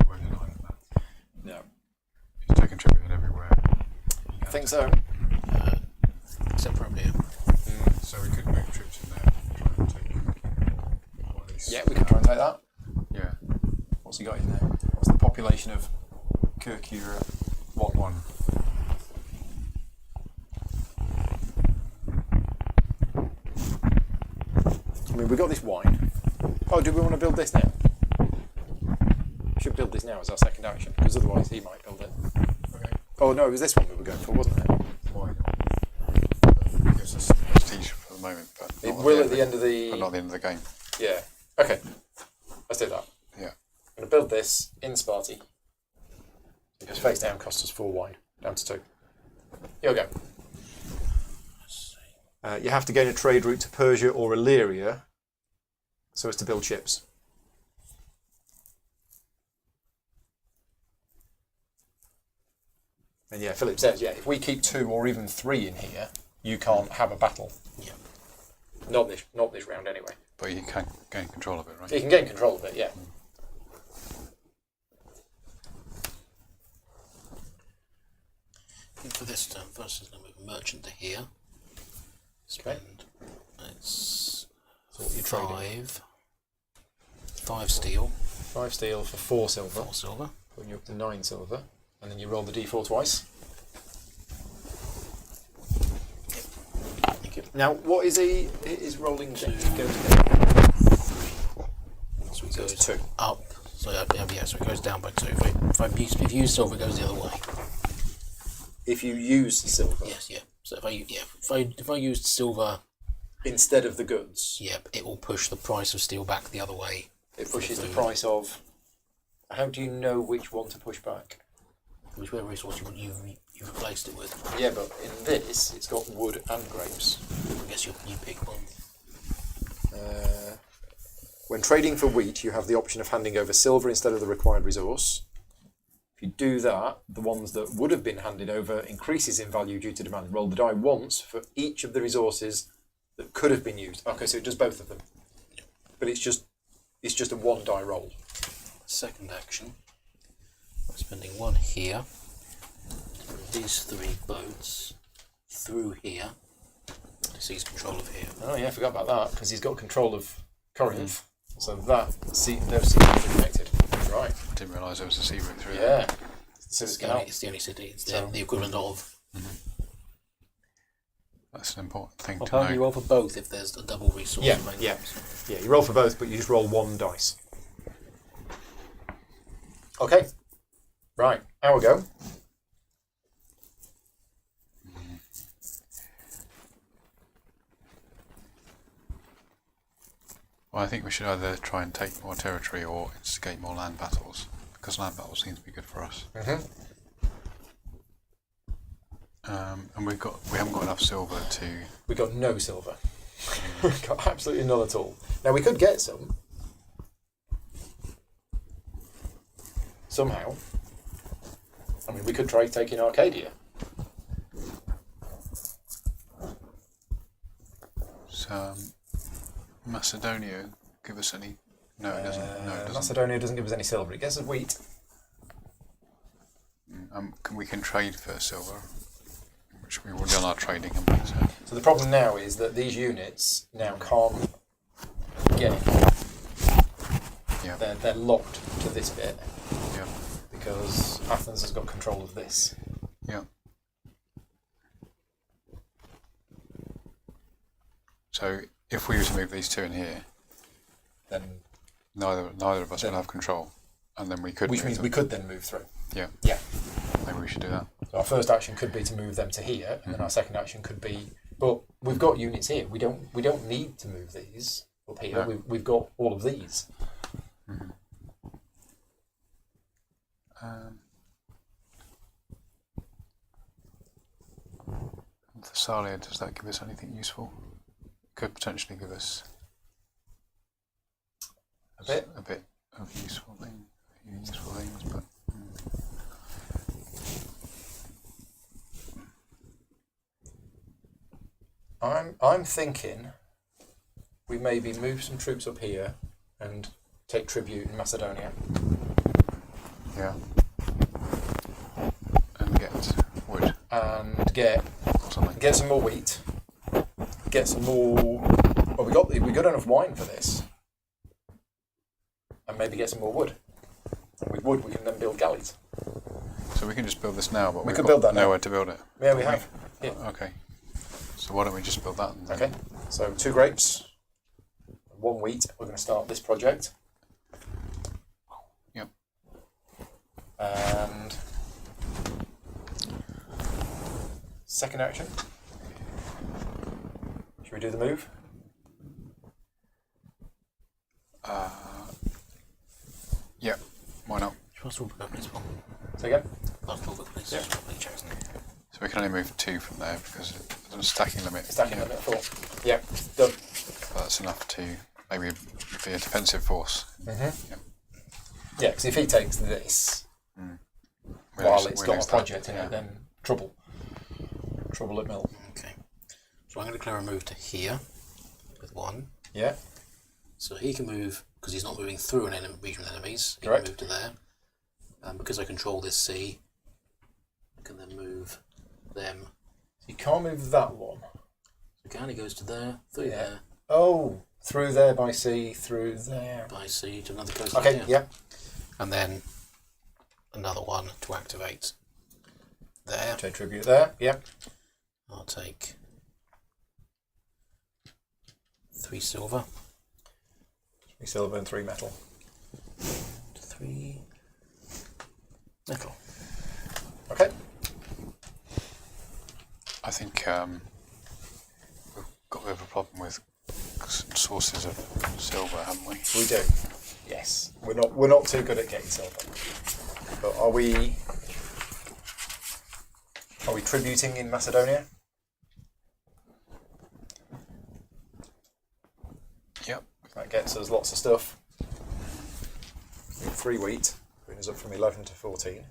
Where did I have that? No. He's taken tribute everywhere. I think so. Except for up here. So we could move troops in there and try and take one of these. Yeah, we could try and take that. Yeah. What's he got in there? What's the population of Kirkura? 1. I mean, we've got this wine. Oh, do we want to build this now? We should build this now as our second action, because otherwise he might build it. Okay. Oh no, it was this one we were going for, wasn't it? Why not? It gives us prestige for the moment, but It not will at the end of but the... not at the end of the game. Yeah. Okay. Let's do that. Yeah. I'm going to build this in Sparty. Because face down costs us 4 wine, down to 2. Here we go. You have to gain a trade route to Persia or Illyria so as to build ships. And yeah, Philip says, yeah, if we keep 2 or even 3 in here, you can't have a battle. Yeah. Not this round anyway. But you can gain control of it, right? You can gain control of it, yeah. I think for this turn, first is going to move a merchant to here. Spend. It's So what you're trading. 5 steel. 5 steel for 4 silver. 4 silver. Putting you up to 9 silver. And then you roll the d4 twice. Thank you. Now, what is he? His rolling go to So it So goes it's 2. up. So so it goes down by 2. If you use silver, it goes the other way. If you use silver Yes, yeah. So if I used silver, instead of the goods, yep, it will push the price of steel back the other way. it pushes the food. price of. How do you know which one to push back? Whichever resource you've replaced it with. Yeah, but in this, it's got wood and grapes. I guess you pick one. When trading for wheat, you have the option of handing over silver instead of the required resource. If you do that, the ones that would have been handed over increases in value due to demand. Roll the die once for each of the resources that could have been used. Okay, so it does both of them. But it's just a 1 die roll. Second action. I'm spending 1 here. These 3 boats through here to seize control of here. Oh yeah, I forgot about that, because he's got control of Corinth. So those seas are connected. Right. Didn't realise there was a sea route through Yeah. there. It's the only city. It's So- the equivalent of. That's an important thing Well, to can't you know. roll for both if there's a double resource? Yeah, main yeah. comes? Yeah, you roll for both, but you just roll 1 dice. Okay. Right, hour go. Well, I think we should either try and take more territory or instigate more land battles, because land battles seem to be good for us. And we haven't got enough silver to. We got no silver. We got absolutely none at all. Now we could get some. Somehow. I mean, we could try taking Arcadia. So, Macedonia give us any No, it doesn't. No, it doesn't. Macedonia doesn't give us any silver. It gives us wheat. We can trade for silver, which we will done our trading. Haven't we? So the problem now is that these units now can't get. Yeah. They're locked to this bit Yeah. because Athens has got control of this. Yeah. So if we were to move these two in here, Then, neither of us will have control, and then we could. which move means them. we could then move through. Yeah. Yeah. Maybe we should do that. So our first action could be to move them to here, and then our second action could be. But we've got units here. We don't need to move these up here. No. We've got all of these. Thessalia, does that give us anything useful? Could potentially give us A bit. of useful things, but I'm thinking we maybe move some troops up here and take tribute in Macedonia. yeah, and get wood And get or something. some more wheat. Get some more. Well, we got enough wine for this, and maybe get some more wood. And with wood, we can then build galleys. So we can just build this now, but We we've could got build that now. nowhere to build it. Yeah, we have. Yeah. Okay. So why don't we just build that? And then Okay. So 2 grapes, 1 wheat. We're going to start this project. Yep. And second action. Should we do the move? Yep. Why not? Just talk about this one. Say again? Let's talk about this. Yeah. So we can only move 2 from there because there's a stacking limit. Stacking limit 4. Yeah, done. That's enough to maybe be a defensive force. Yeah, because if he takes this We while lose- it's we got lose a project that, in yeah. it, then trouble. Trouble at mill. Okay. So I'm going to declare a move to here with 1. Yeah, So he can move, because he's not moving through an region with enemies, he Correct. can move to there. And because I control this sea, I can then move them. you can't move that one. So can he goes to there, through Yeah. there, Oh, through there by sea, through there. by sea to another coast. Okay, here. yeah. And then another one to activate there. Trade tribute there, yeah. I'll take 3 silver 3 silver and 3 metal. to 3 metal. Okay. I think we've got a bit of a problem with sources of silver, haven't we? We do. Yes. We're not too good at getting silver. But are we tributing in Macedonia? Yep. That gets us lots of stuff. 3 wheat, bringing us up from 11 to 14.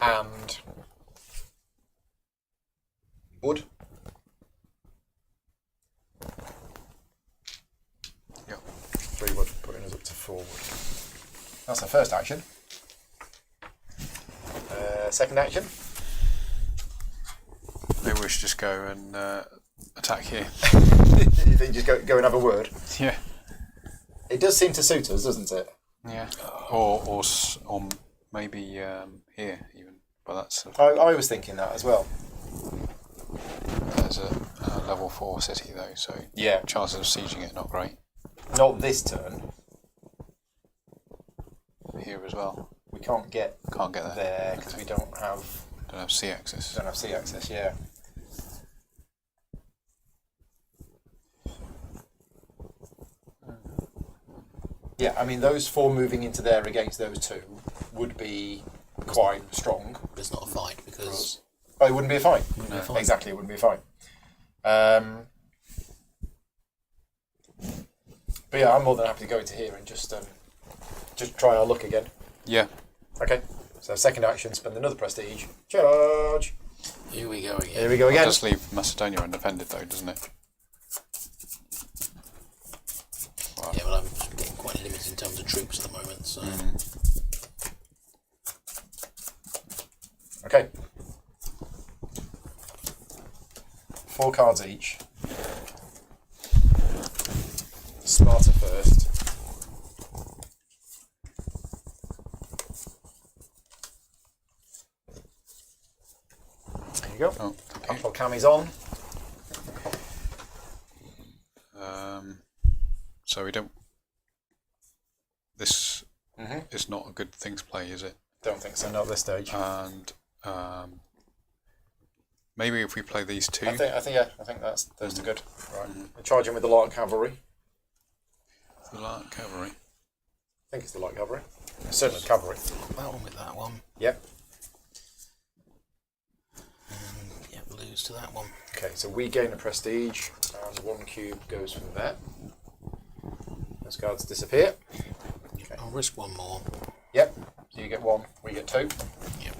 And wood. Yep. 3 wood, putting us up to 4 wood. That's our first action. Second action. Maybe we should just go and attack here. You think just go and have a word? Yeah. It does seem to suit us, doesn't it? Yeah. Or maybe here even. But that's I was thinking that as well. there's a level 4 city though, so Yeah. chances of sieging it not great. Not this turn. Here as well. We can't get Can't get there because we don't have sea access. sea access. Yeah. Yeah, I mean those 4 moving into there against those 2 would be quite strong. But it's not a fight because Oh, it wouldn't be a fight. Wouldn't be a fight. Exactly, it wouldn't be a fight. But yeah, I'm more than happy to go into here and just try our luck again. Yeah. Okay. So second action, spend another prestige. Charge. here we go again. Here we go It again. does leave Macedonia undefended though, doesn't it? Yeah, but I'm getting quite really limited in terms of troops at the moment. So Okay. 4 cards each. Sparta first. There you go. Oh, okay. Battle cam is on. So we don't. This is not a good thing to play, is it? Don't think so. Not at this stage. And maybe if we play these two. I think those are good. Right. We're charging with the light cavalry. The light cavalry. I think it's the light cavalry. It's certainly cavalry. that one with that one. Yep. And yeah, lose to that one. Okay, so we gain a prestige, and 1 cube goes from there. Those cards disappear. Okay. I'll risk one more. Yep. So you get 1, we get 2. Yep.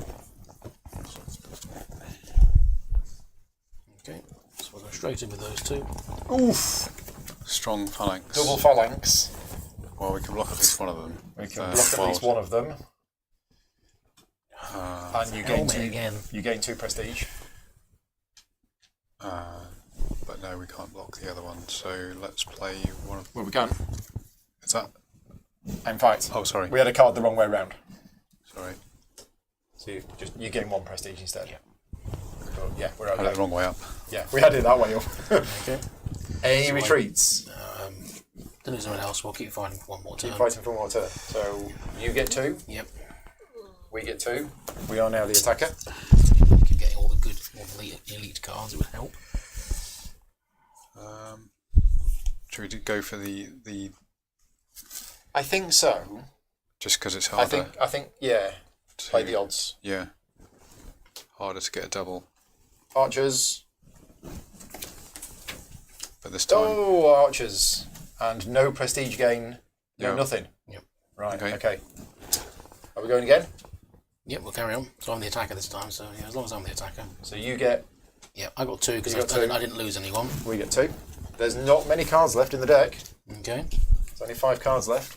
Okay, so we'll go straight in with those 2. Oof! Strong phalanx. Double phalanx. Well, we can block at least one of them. We can block at least one of them. And you gain Helmet 2 again. You gain 2 prestige. But no, we can't block the other one. So let's play one of. Well, we can. Is that? In fact, Oh, sorry. we had a card the wrong way round. Sorry. So you gain 1 prestige instead. Yeah. But yeah, we're I had it okay. the wrong way up. Yeah, we had it that way up. Okay. Any So retreats? Don't lose anyone else. We'll keep fighting for one more turn. Keep fighting for 1 more turn. So you get 2. Yep. We get 2. We are now the attacker. Keep getting all the good, all the elite cards. It would help. Should we go for the I think so. just because it's harder? I think yeah. to, Play the odds. Yeah. Harder to get a double, Archers. but this time. Oh, archers. And no prestige gain. No, Yeah. nothing. Yep. Right, Okay. okay. Are we going again? Yep, we'll carry on. So I'm the attacker this time. So yeah, as long as I'm the attacker. So you get, Yep, I got 2 because You got 2. I didn't lose anyone. we get 2. There's not many cards left in the deck. Okay. There's only 5 cards left.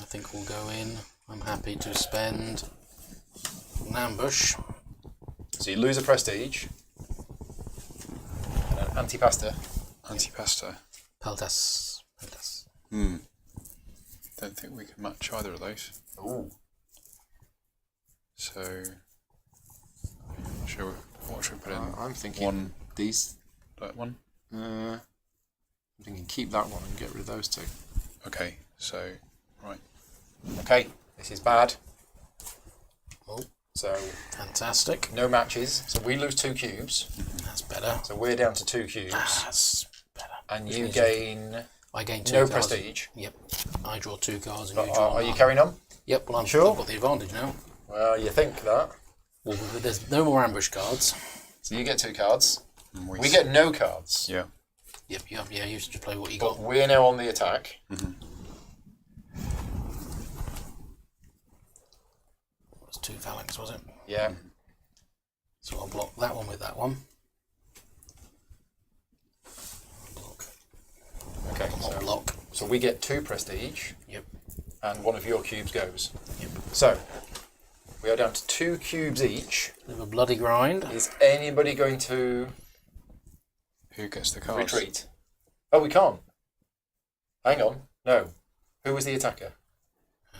I think we'll go in. I'm happy to spend an ambush. So you lose a prestige. And an antipasta. Antipasta. Peltas. Don't think we can match either of those. Ooh. So, what should we put in? I'm thinking One, these. that one. I'm thinking keep that one and get rid of those 2. Okay, so right. Okay, this is bad. Oh, So fantastic. no matches. So we lose 2 cubes. That's better. So we're down to 2 cubes. That's better. And Which you means gain I gain 2 no cards. prestige. Yep. I draw 2 cards and But you draw are you none. carrying on? Yep, well, Sure. I've got the advantage now. Well, you think that. Well, there's no more ambush cards. So you get 2 cards. And We get no cards. Yeah. Yep, yeah, you should play what you But got. we're now on the attack. It was 2 phalanx, was it? Yeah. So I'll block that one with that one. Block. Okay. Not So, block. so we get 2 prestige, Yep. and 1 of your cubes goes. Yep. So we are down to 2 cubes each. Bit of a bloody grind. Is anybody going to Who gets the cards? retreat? Oh, we can't. Hang on. No. Who was the attacker?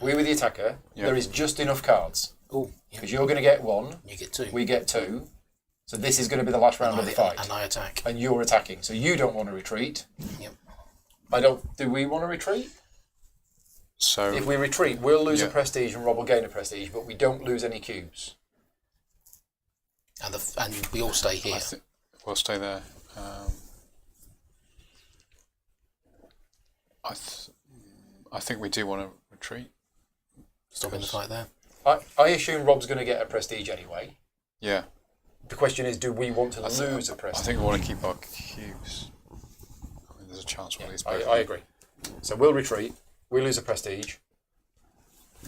We were the attacker. Yeah. There is just enough cards. Oh, yep. Because you're going to get 1, You get 2. we get 2. So this is going to be the last round of the fight. And I attack. And you're attacking. So you don't want to retreat. Yep. Do we want to retreat? So If we retreat, we'll lose a Yeah. prestige and Rob will gain a prestige, but we don't lose any cubes. And we all stay here. we'll stay there. I think we do want to retreat. Stop in the fight there. I assume Rob's going to get a prestige anyway. Yeah. The question is, do we want to lose a I prestige? think we want to keep our cubes. I mean, there's a chance we'll lose both. I agree. So we'll retreat. We lose a prestige.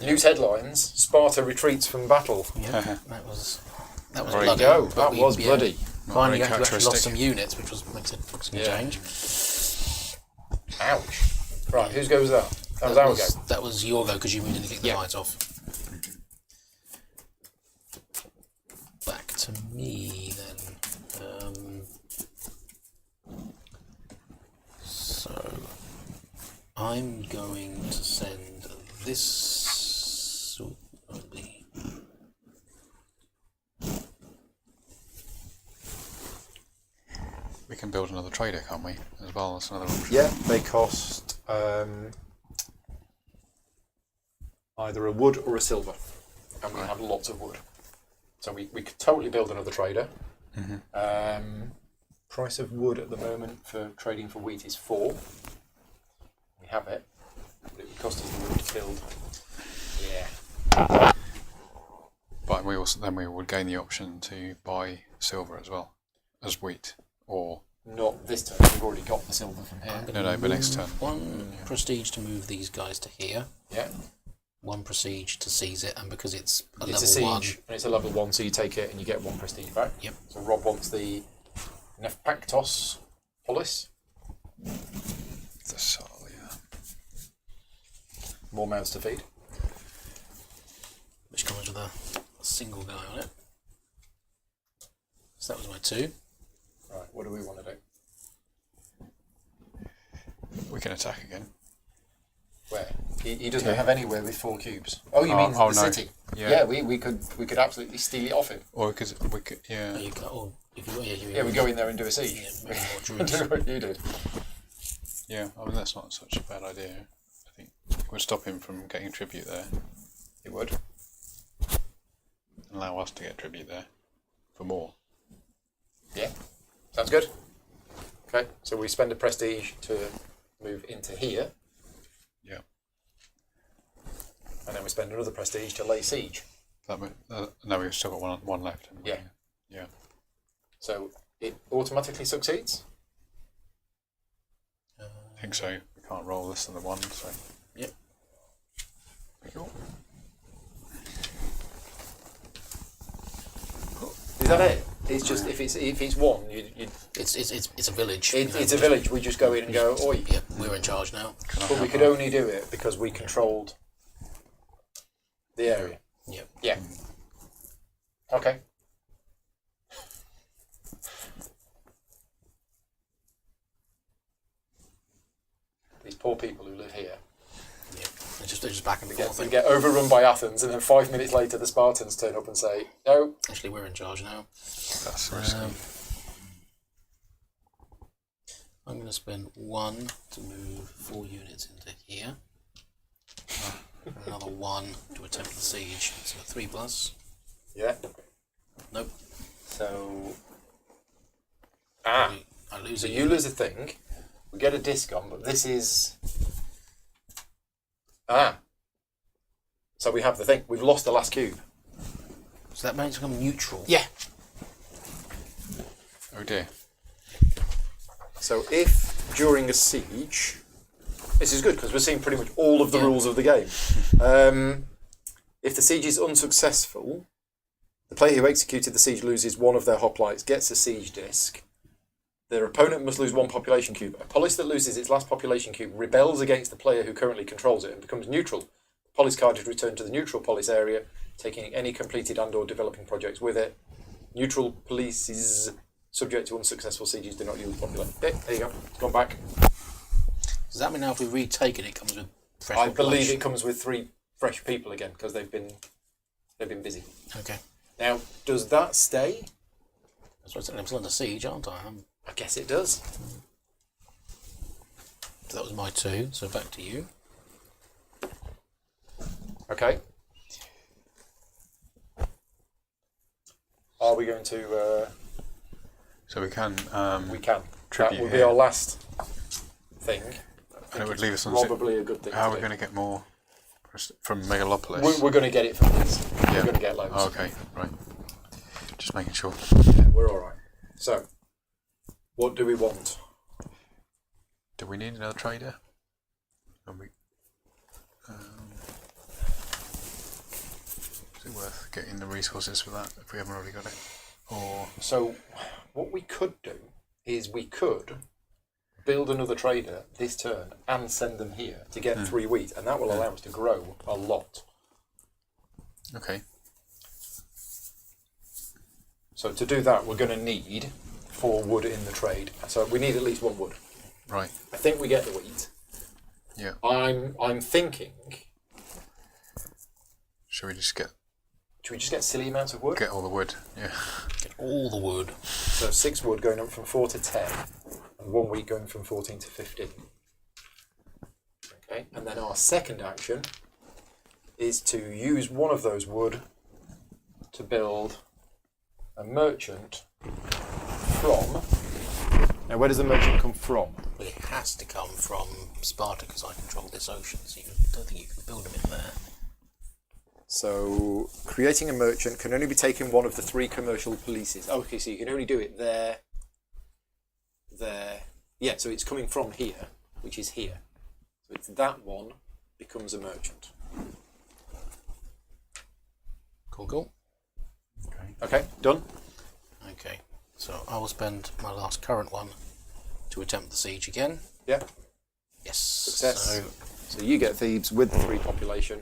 News headlines: Sparta retreats from battle. Yeah, that was There you bloody. Go. but That we- was yeah, bloody. Finally, Very you actually lost characteristic. some units, which makes a Yeah. change. Ouch. Right, whose goes that? That was our go. That was your go because you needed to kick the lights off. Back to me then. So I'm going to send this. We can build another trader, can't we? As well, that's another option. Yeah, they cost either a wood or a silver, and we have lots of wood, so we could totally build another trader. Price of wood at the moment for trading for wheat is 4. We have it, but it would cost us the wood to build. Yeah. But we also then we would gain the option to buy silver as well as wheat, or Not this turn. We've already got the silver from here. no, but next turn. 1 prestige to move these guys to here. Yeah. 1 prestige to seize it, and because it's a It's level a siege, 1. and it's a level 1, so you take it and you get 1 prestige back. Yep. So Rob wants the Nefpactos Polis. The Salia. More mouths to feed. Which comes with a single guy on it. So that was my 2. Right, what do we want to do? We can attack again. Where? He doesn't have anywhere with 4 cubes. Oh, you mean the no. city? Yeah. we could absolutely steal it off him. Or because we could, Oh, you can, oh, if you, Yeah, we go in there and do a siege. Yeah, maybe more Do druids. what you did. yeah. I mean, that's not such a bad idea. I think we'd stop him from getting tribute there. It would. Allow us to get tribute there for more. Yeah. Sounds good. Okay, so we spend a prestige to move into here, Yeah. and then we spend another prestige to lay siege. No, we've still got one left. haven't we? Yeah. Yeah. So it automatically succeeds. I think so. We can't roll less than the 1, so. Yep. Cool. Is that it? It's just if it's 1, you It's a village. it's a village. We just go in and go, oi. Yeah, we're in charge now. But we could only do it because we controlled the area. Yep. Yeah. Okay. These poor people who live here. Yep. They're just back and They forth. get overrun by Athens, and then 5 minutes later the Spartans turn up and say, no. Actually, we're in charge now. That's risky. I'm going to spend 1 to move 4 units into here. And another 1 to attempt the siege. So 3+. Yeah. Nope. So... I lose So a you unit. lose a thing. We get a disc on, but this is... So we have the thing. We've lost the last cube. So that makes it become neutral. Yeah. Oh dear. So if during a siege... This is good because we're seeing pretty much all of the rules of the game. If the siege is unsuccessful, the player who executed the siege loses 1 of their hoplites, gets a siege disc. Their opponent must lose 1 population cube. A polis that loses its last population cube rebels against the player who currently controls it and becomes neutral. The polis card is returned to the neutral polis area, taking any completed and/or developing projects with it. Neutral polices subject to unsuccessful sieges do not use population. There you go. It's gone back. Does that mean now if we retake it, it comes with fresh I believe population? it comes with 3 fresh people again because they've been busy. Okay. Now, does that stay? That's what I'm still under siege, aren't I? I guess it does. So that was my 2, so back to you. Okay. Are we going to? So we can. We can. Tribute That will be here. our last thing. And it would leave us on. Probably a good thing. How are to we do. going to get more from Megalopolis? We're going to get it from these. Yeah. We're going to get loads. Oh, okay, right. Just making sure. Yeah, we're all right. So, what do we want? Do we need another trader? Are we, is it worth getting the resources for that if we haven't already got it? Or So, what we could do is we could build another trader this turn and send them here to get 3 wheat, and that will allow us to grow a lot. Okay. So to do that, we're going to need 4 wood in the trade. So we need at least 1 wood. Right. I think we get the wheat. Yeah. I'm thinking. Should we just get silly amounts of wood? all the wood? Yeah. Get all the wood. So 6 wood going up from 4 to 10, and 1 wheat going from 14 to 15. Okay, and then our second action is to use one of those wood to build a merchant from. Now, where does the merchant come from? Well, it has to come from Sparta because I control this ocean, so I don't think you can build them in there. So, creating a merchant can only be taken one of the 3 commercial polices. Okay, so you can only do it there. Yeah, so it's coming from here, which is here. So it's that one becomes a merchant. Cool. Okay, done? Okay, so I will spend my last current one to attempt the siege again. Yeah. Yes. Success. So you get Thebes with the 3 population.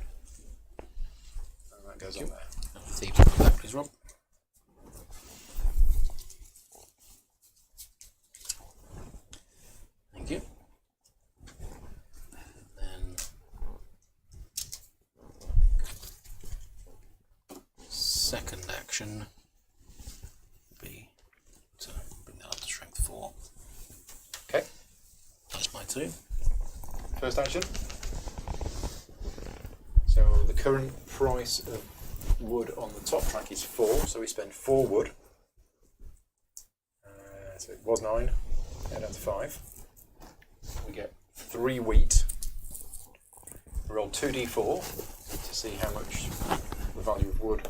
And that goes on there. The thieves come back, please, Rob. Thank you. Then second action would be to bring that up to strength 4. Okay. That's my 2. First action. So the current price of wood on the top track is 4, so we spend 4 wood. So it was 9, now down to 5. We get 3 wheat. We roll 2d4 to see how much the value of wood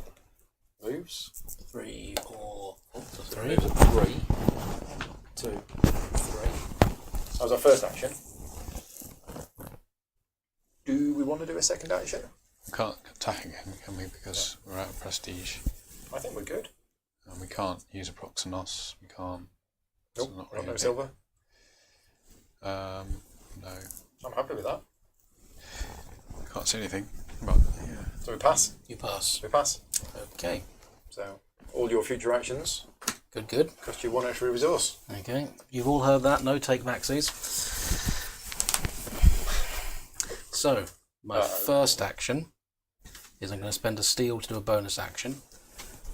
moves. 3 or So 3. it moves at 3, 2, 3. That was our first action. Do we want to do a second action? We can't attack again, can we? Because we're out of prestige. I think we're good. And we can't use a Proxenos. We can't. Nope, So not got no really silver. No. I'm happy with that. Can't see anything. But yeah. So we pass. You pass. We pass. Okay. So all your future actions Good. cost you 1 extra resource. Okay. You've all heard that. No take backsies. So, my first action is I'm going to spend a steel to do a bonus action.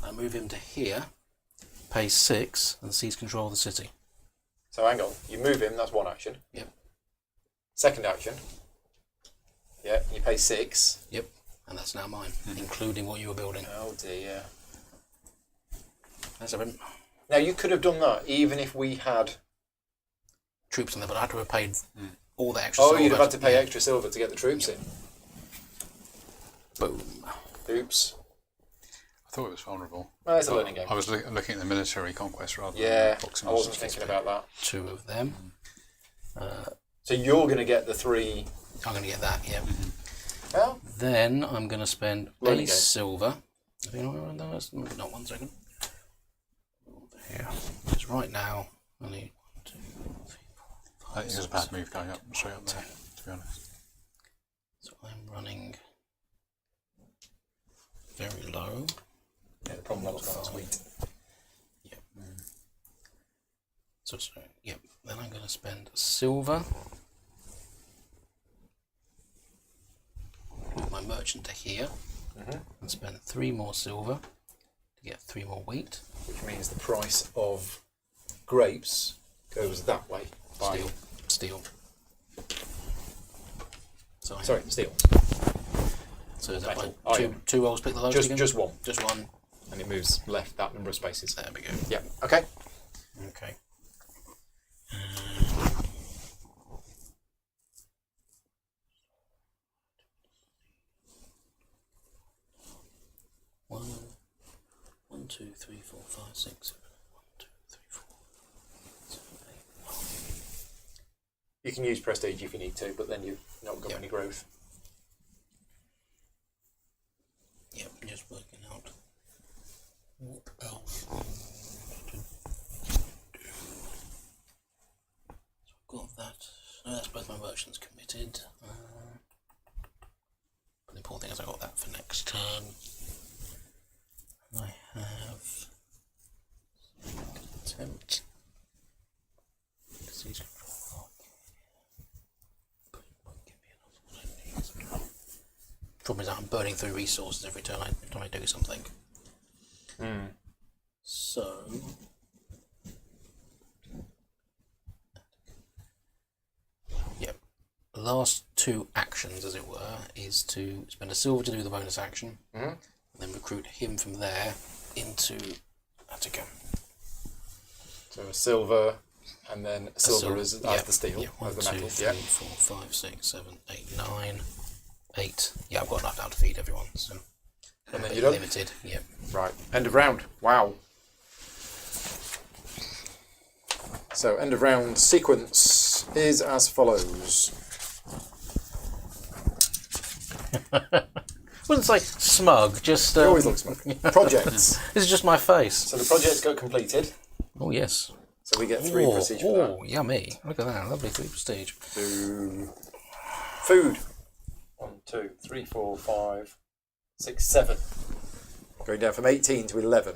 I move him to here, pay 6, and seize control of the city. So hang on, you move him, that's 1 action. Yep. Second action. Yeah, you pay 6. Yep. And that's now mine, including what you were building. Oh dear. That's everything. Now you could have done that even if we had... Troops in there, but I had to have paid all the extra Oh, silver. you'd have had to pay extra silver to get the troops in. Boom. Oops. I thought it was vulnerable. Well, it's a But learning game. I was looking at the military conquest rather Yeah, than Proxenos. I wasn't thinking about that. 2 of them. So you're going to get the 3... I'm going to get that, yeah. Well, Then I'm going to spend Learning a game. silver. No, that's not 1 second. Over here. Because right now, I need 1, 2, 3, 4, 5, I think it was a 6, bad move going up straight up there, to be honest. So I'm running very low. yeah, the problem level's not sweet. Yep. So, yep. Then I'm going to spend silver. Move my merchant to here. And spend 3 more silver to get 3 more wheat. Which means the price of grapes goes that way. By Steel. So Sorry, steel. So is that Metal. like Iron. two rolls pick the lowest again? Just 1. Just 1. And it moves left that number of spaces. There we go. Yeah, okay. Okay. One, 2, 3, 4, 5, 6, 7. 1, 2, 3, 4, 7, 8, 9. You can use prestige if you need to, but then you've not got any growth. Yep, just working out what else. So I've got limited. The important thing is I got that for next turn. I have attempt. Siege control. Problem is I'm burning through resources every time I do something. So yep. The last two actions, as it were, is to spend a silver to do the bonus action, and then recruit him from there into Attica. So a silver, and then a silver as the steel, One, as the two, metal. three, 4, 5, 6, 7, 8, 9, 8. Yeah, I've got enough now to feed everyone. So And then you're done? limited. Yep. Right. End of round. Wow. So end of round sequence is as follows. Wouldn't say smug, just. You always look smug. Projects. This is just my face. So the projects got completed. Oh yes. So we get 3 prestige for that. Oh, yummy! Look at that, lovely 3 prestige. To food. 1, 2, 3, 4, 5, 6, 7. Going down from 18 to 11.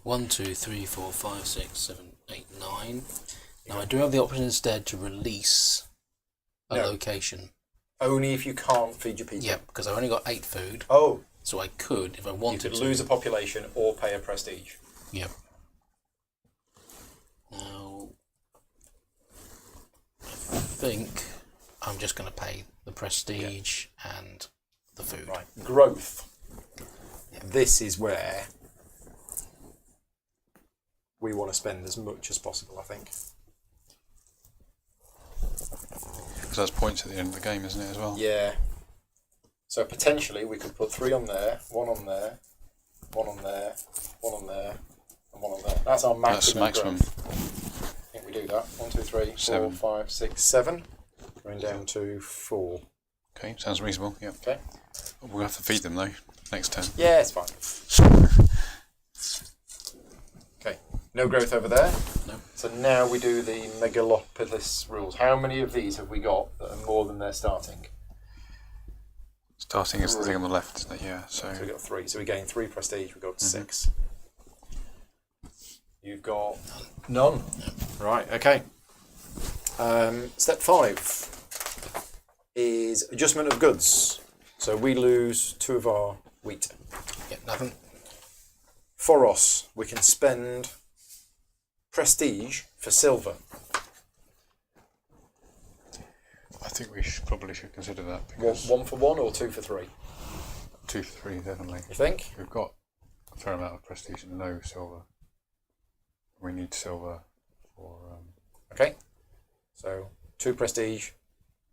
1, 2, 3, 4, 5, 6, 7, 8, 9. Now I do have the option instead to release a location. Only if you can't feed your people. Yep, because I've only got 8 food. Oh. So I could, if I You wanted could to. lose a population or pay a prestige. Yep. Now, I think I'm just going to pay the prestige and the food. Right. Growth. This is where we want to spend as much as possible, I think. Because that's points at the end of the game, isn't it, as well? Yeah. So potentially we could put 3 on there, 1 on there, 1 on there, 1 on there, and 1 on there. That's our maximum. That's maximum. Growth. I think we do that. 1, 2, 3, 4, 7. 5, 6, 7. Going down to 4. Okay, sounds reasonable, yep. Okay. We'll have to feed them, though, next turn. Yeah, it's fine. Okay. No growth over there. No. So now we do the Megalopolis rules. How many of these have we got that are more than their starting? Starting is the thing on the left, isn't it? Yeah, so... So we got 3. So we gain 3 prestige. We got 6. You've got none. Right. Okay. Step 5 is adjustment of goods. So we lose 2 of our wheat. Yep, nothing. Foros, we can spend prestige for silver. I think we probably should consider that. One, Because 1 for 1 or 2 for 3? 2 for 3, definitely. You think? We've got a fair amount of prestige and no silver. We need silver for... Okay. So 2 prestige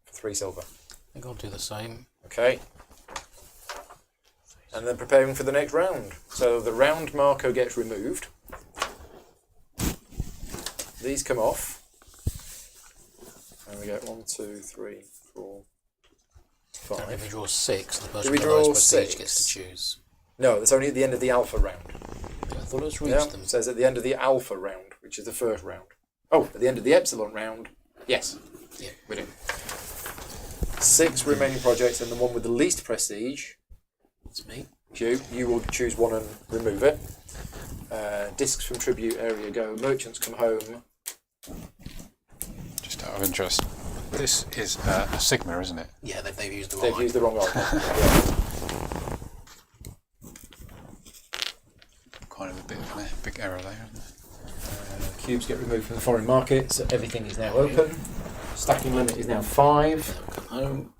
for 3 silver. I think I'll do the same. Okay. And then preparing for the next round. So the round marker gets removed. These come off. And we get 1, 2, 3, 4, And if 5. we draw 6, the Do person we with the draw lowest prestige 6? gets to choose. No, that's only at the end of the alpha round. I thought it was reached Yeah, them. it says at the end of the alpha round, which is the first round. Oh, at the end of the epsilon round. Yes. Yeah. We do. 6 remaining projects, and the one with the least prestige, It's me. you will choose one and remove it. Discs from tribute area go. Merchants come home. just out of interest. This is a Sigma, isn't it? Yeah, they've used the wrong They've one. used the wrong icon. Yeah. Kind of a bit of a big error there, isn't it? Cubes get removed from the foreign market, so everything is now open. Stacking limit is now 5. They'll come home.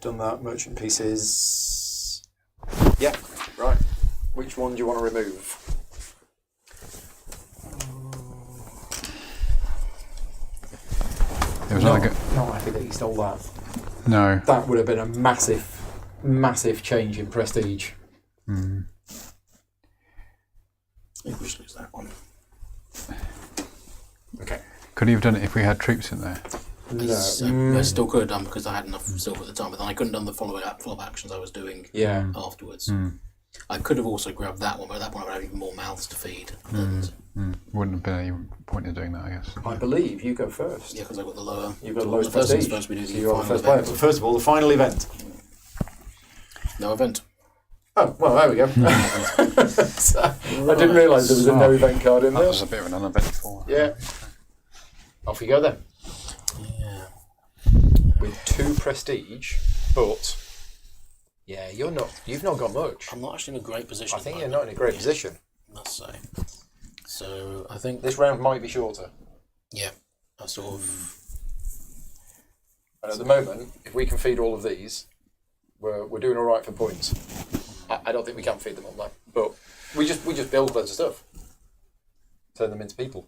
Done that. Merchant pieces. Yeah, right. Which one do you want to remove? There was another Not happy that he stole that. No. That would have been a massive, massive change in prestige. Mm. I think we should lose that one. Okay. Could he have done it if we had troops in there? No. I still could have done because I had enough silver at the time, but then I couldn't have done the follow-up actions I was doing Yeah. afterwards. Mm. I could have also grabbed that one, but at that point I would have even more mouths to feed. Wouldn't have been any point in doing that, I guess. I believe you go first. Yeah, because I've got the lower. You've got the the lowest first things prestige. first. We do So the you're the final first player. event. But first of all, the final event. No event. Oh, well, there we go. So, I didn't realise there was a no event card in That there. was a bit of an uneventful. Yeah. Off you go then. Yeah. With 2 prestige, but yeah, you've not got much. I'm not actually in a great position. I think you're not in a great position. I must say. So I think This round might be shorter. yeah, I sort of And at the moment, if we can feed all of these, we're doing all right for points. I don't think we can feed them all, though. But we just build loads of stuff, turn them into people.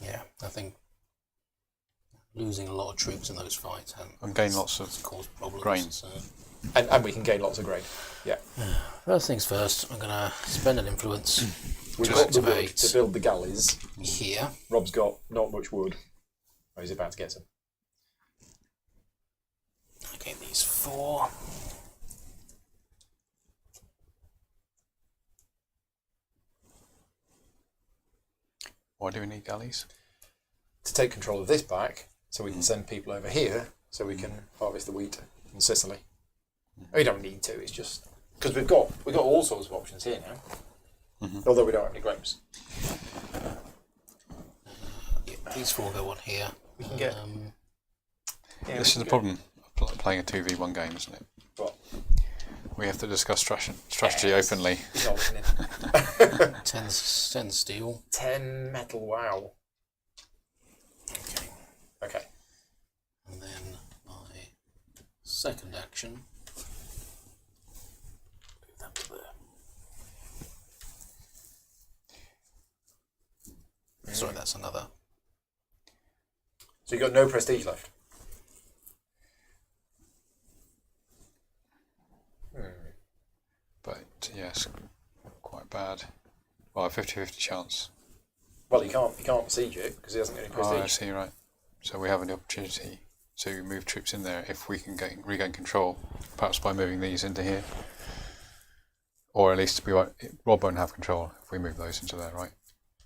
yeah, I think losing a lot of troops in those fights And gain lots of caused problems. grain. So. And we can gain lots of grain. Yeah. First things first, I'm gonna spend an influence We've to got the wood activate to build the galleys. here. Rob's got not much wood. Oh, he's about to get some. Okay, these 4. Why do we need galleys? To take control of this back, so we can send people over here, so we can harvest the wheat in Sicily. We don't need to. It's just because we've got all sorts of options here now. Although we don't have any grapes. Yeah, these 4 go on here. We can get. Yeah, This is the problem of playing a 2v1 game, isn't it? What? We have to discuss strategy openly. He's not listening. 10 steel. 10 metal. Wow. Okay, Okay. and then my second action. Move that to there. Sorry, that's another. So you got no prestige left. But yes, quite bad. Well, a 50-50 chance. Well, he can't siege it because he hasn't got any prestige. Oh, I see, right. So we have an opportunity to move troops in there if we can regain control, perhaps by moving these into here. Or at least Rob won't have control if we move those into there, right?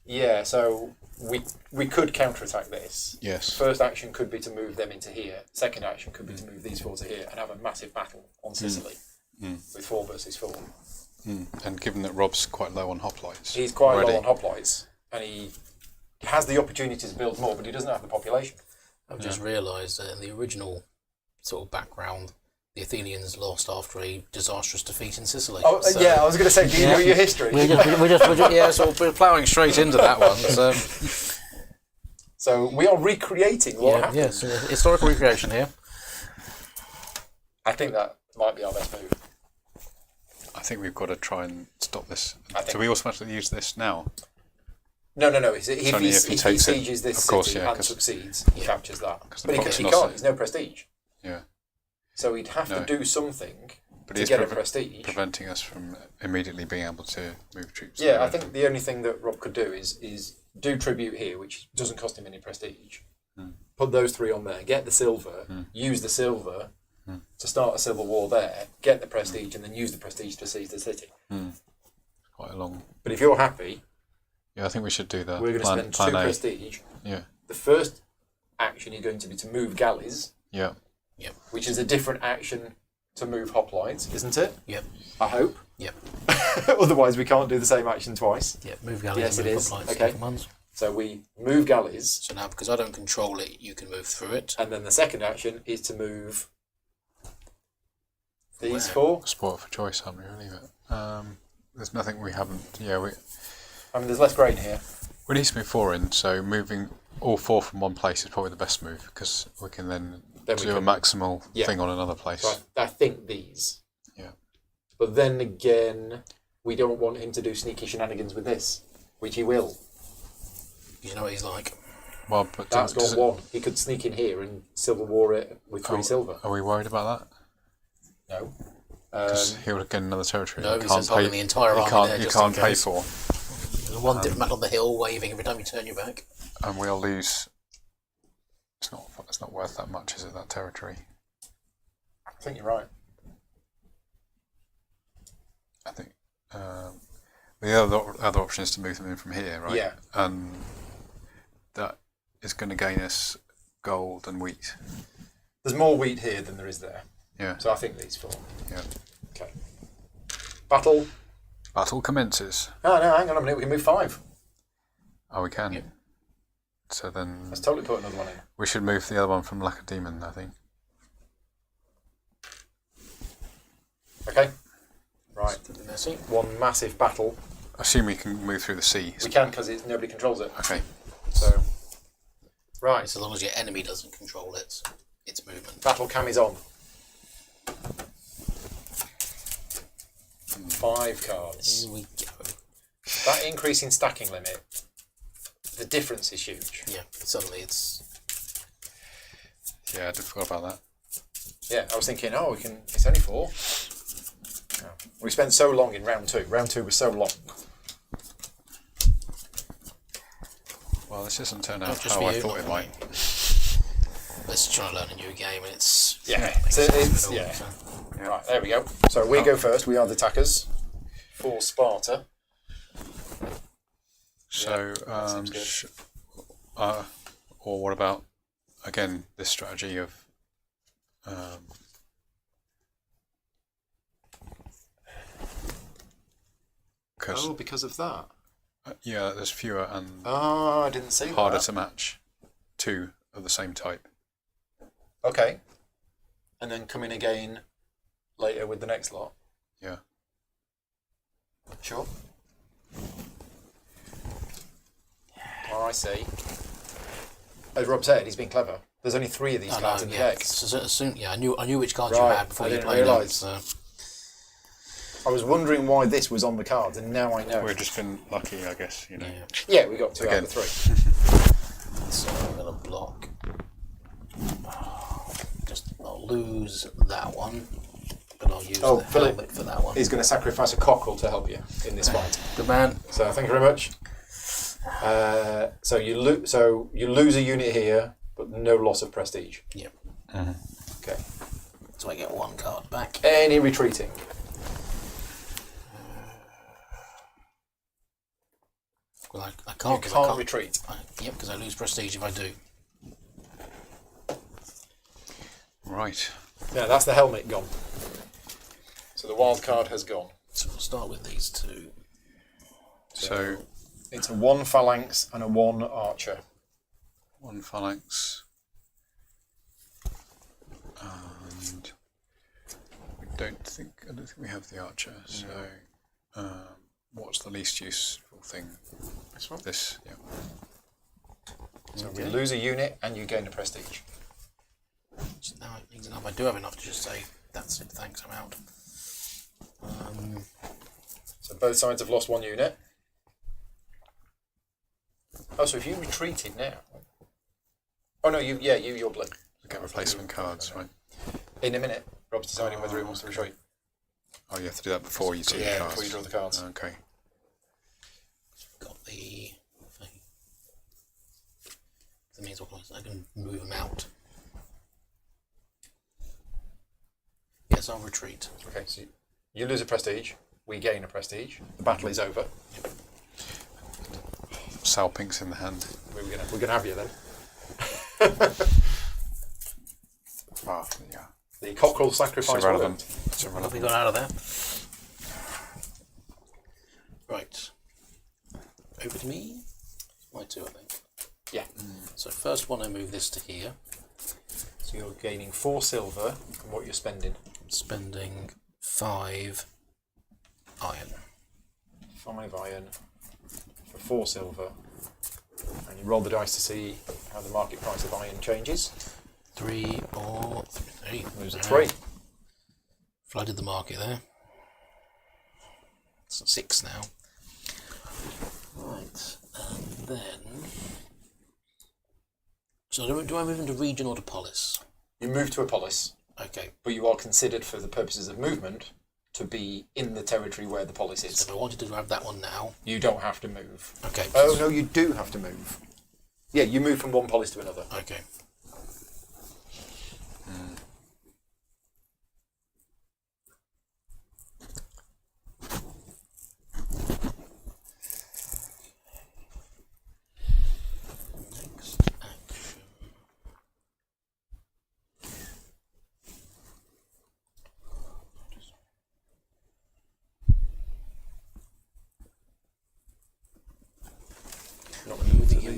Yeah, so we could counterattack this. Yes. First action could be to move them into here. Second action could be to move these 4 to here and have a massive battle on Sicily with 4 versus 4. And given that Rob's quite low on hoplites, He's quite already, low on hoplites, and he has the opportunity to build more, but he doesn't have the population. I've just realised that in the original sort of background, the Athenians lost after a disastrous defeat in Sicily. Oh, So- yeah, I was going to say, do you know your history? We're just yeah, so we're ploughing straight into that one. So So we are recreating what happened. yes, historical recreation here. I think that might be our best move. I think we've got to try and stop this. I think- Do we automatically use this now? No. If only he if he takes it. sieges this Of course, city yeah, and 'cause- succeeds, he captures that. the But he Polis can't. lost it. He's no prestige. Yeah. So he'd have to No. do something But to he's get a prestige. preventing us from immediately being able to move troops. Yeah, there. I think the only thing that Rob could do is do tribute here, which doesn't cost him any prestige. Put those 3 on there, get the silver, use the silver to start a civil war there, get the prestige, and then use the prestige to seize the city. Quite a long. But if you're happy, Yeah, I think we should do that. we're going to spend 2 plan A. prestige. Yeah. The first action is going to be to move galleys, Yeah. which is a different action to move hoplites, isn't it? Yep. I hope. Yep. Otherwise, we can't do the same action twice. Yep. Move galleys. Yes, and it move is. hoplites, Okay. different ones. So we move galleys, So now, because I don't control it, you can move through it. and then the second action is to move these Where? 4. Sport for choice, haven't we? Really, but there's nothing we haven't. Yeah, we There's less grain here. need to move 4 in. So moving all 4 from one place is probably the best move because we can then Then we do a can- maximal Yeah. thing on another place. So I think these. Yeah. But then again, we don't want him to do sneaky shenanigans with this, which he will. You know what he's like. Well, but That's does got 1. He could sneak in here and Civil War it with 3 silver. Are we worried about that? No. Because he would gain another territory. No, you he can't says holding the entire you army can't, there you just can't in pay case. for, There's one diplomat on the hill waving every time you turn your back. and we'll lose. It's not worth that much, is it? That territory. I think you're right. I think The other option is to move them in from here, right? Yeah. And that is going to gain us gold and wheat. There's more wheat here than there is there. Yeah. So I think these 4. Yeah. Okay. Battle. Battle commences. Oh, no, hang on a minute. We can move 5. Oh, we can. Yep. So then Let's totally put another one in. we should move the other one from Lacedaemon, I think. Okay. Right. Messy. One massive battle. Assume we can move through the sea. We can because nobody controls it. Okay. So. Right. So long as your enemy doesn't control its movement. Battle cam is on. 5 cards. Here we go. That increase in stacking limit, the difference is huge. Yeah, suddenly it's... Yeah, I did forget about that. Yeah, I was thinking, oh, it's only 4. No. We spent so long in round 2. Round 2 was so long. Well, this doesn't turn Not out just how for I you, thought not it for might. me. Let's try to learn a new game, and it's... Yeah, makes so it it's, difficult, yeah. so. Right, there we go. So we go first. We are the attackers for Sparta. So, seems good. or what about, again, this strategy of Oh, because of that. yeah, there's fewer and Oh, I didn't see harder that. to match 2 of the same type. Okay. And then come in again later with the next lot. Yeah. Sure. Oh, I see. As Rob said, he's been clever. There's only 3 of these cards in the yeah. deck. So soon, yeah, I knew which cards you Right, had before I you didn't played realise. them. So. I was wondering why this was on the cards, and now I know. We've just been lucky, I guess, you know. Yeah. Yeah, we got 2 out Again. of the 3. So I'm going to block. I'll lose that one, but I'll use the Philip helmet for that one. He's going to sacrifice a cockerel to help you in this fight. Good man. So thank you very much. So you lose a unit here, but no loss of prestige. Yep. Okay. So I get 1 card back. Any retreating? Well, I You can't. 'cause I can't can't retreat. Yep, because I lose prestige if I do. Right. Yeah, that's the helmet gone. So the wild card has gone. So we'll start with these 2. So, It's a 1 phalanx and a 1 archer. 1 phalanx. And I don't think we have the archer, so what's the least useful thing? This one. This, yeah. So we lose a unit and you gain a prestige. So now it means enough. I do have enough to just say, that's it, thanks, I'm out. So both sides have lost 1 unit. Oh, so if you retreated now. Oh no, you're blue. We get replacement cards, right? In a minute, Rob's deciding whether he wants to retreat. Oh, you have to do that before you see the Yeah, cards. before you draw the cards. Okay. Got the thing. That means I can move them out. Yes, I'll retreat. Okay, so you lose a prestige, we gain a prestige. The battle is over. Sal Pink's in the hand. We're gonna have you then. Ah, yeah. The cockerel It's sacrifice irrelevant. worked. It's What have we irrelevant. got out of there? Right. Over to me. My 2, I think. Yeah. So first one, I move this to here. So you're gaining 4 silver from what you're spending. I'm spending 5 iron. 5 iron for 4 silver. And you roll the dice to see how the market price of iron changes. 3 or 3. Lose a 3. Flooded the market there. It's 6 now. Right, and then... So do I move into region or to polis? You move to a polis, Okay, but you are considered for the purposes of movement to be in the territory where the polis so is. if I wanted to grab that one now... You don't have to move. Okay. Oh no, you do have to move. Yeah, you move from one polis to another. Okay.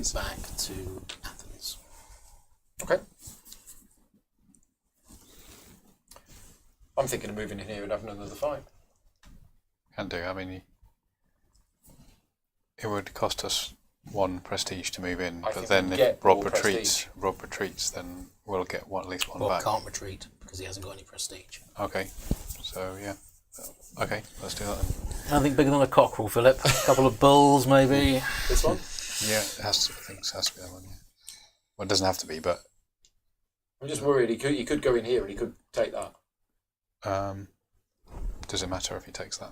please. Back to Athens. Okay. I'm thinking of moving in here and having another fight. Can do. I mean, it would cost us 1 prestige to move in, I but think then we if get Rob more retreats, then we'll get at least 1 Rob back. can't retreat because he hasn't got any prestige. Okay. So yeah. Okay, let's do that then. Anything bigger than a cockerel, Philip? A couple of bulls, maybe. This one? Yeah, it has to. I think it has to be that one. Yeah. Well, it doesn't have to be, but I'm just worried he could go in here and he could take that. does it matter if he takes that?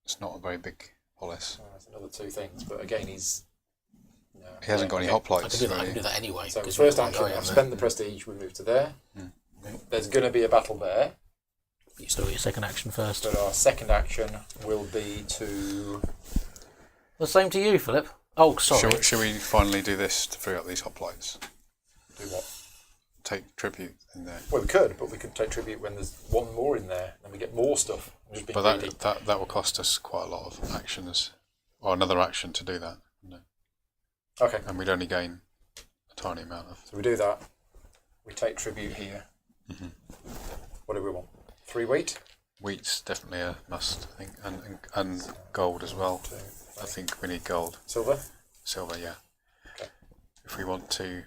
It's not a very big Polis. That's another 2 things, but again, he's... No. He hasn't got any Okay. hoplites. I can do that anyway. So 'cause first we're action, going I've on spent the prestige, we move to there. There's going to be a battle there, there. You still got your second action first. but our second action will be to... The same to you, Philip. Oh, sorry. Should we finally do this to free up these hoplites? Do what? Take tribute in there. Well, we could, but we could take tribute when there's 1 more in there, then we get more stuff. Just being But greedy. that will cost us quite a lot of actions, or another action to do that. No. Okay, And we'd only gain a tiny amount of. so we do that. We take tribute here. What do we want? 3 wheat? Wheat's definitely a must, I think, and gold as well. 2, I think we need gold. silver? Silver, yeah. Okay. If we want to,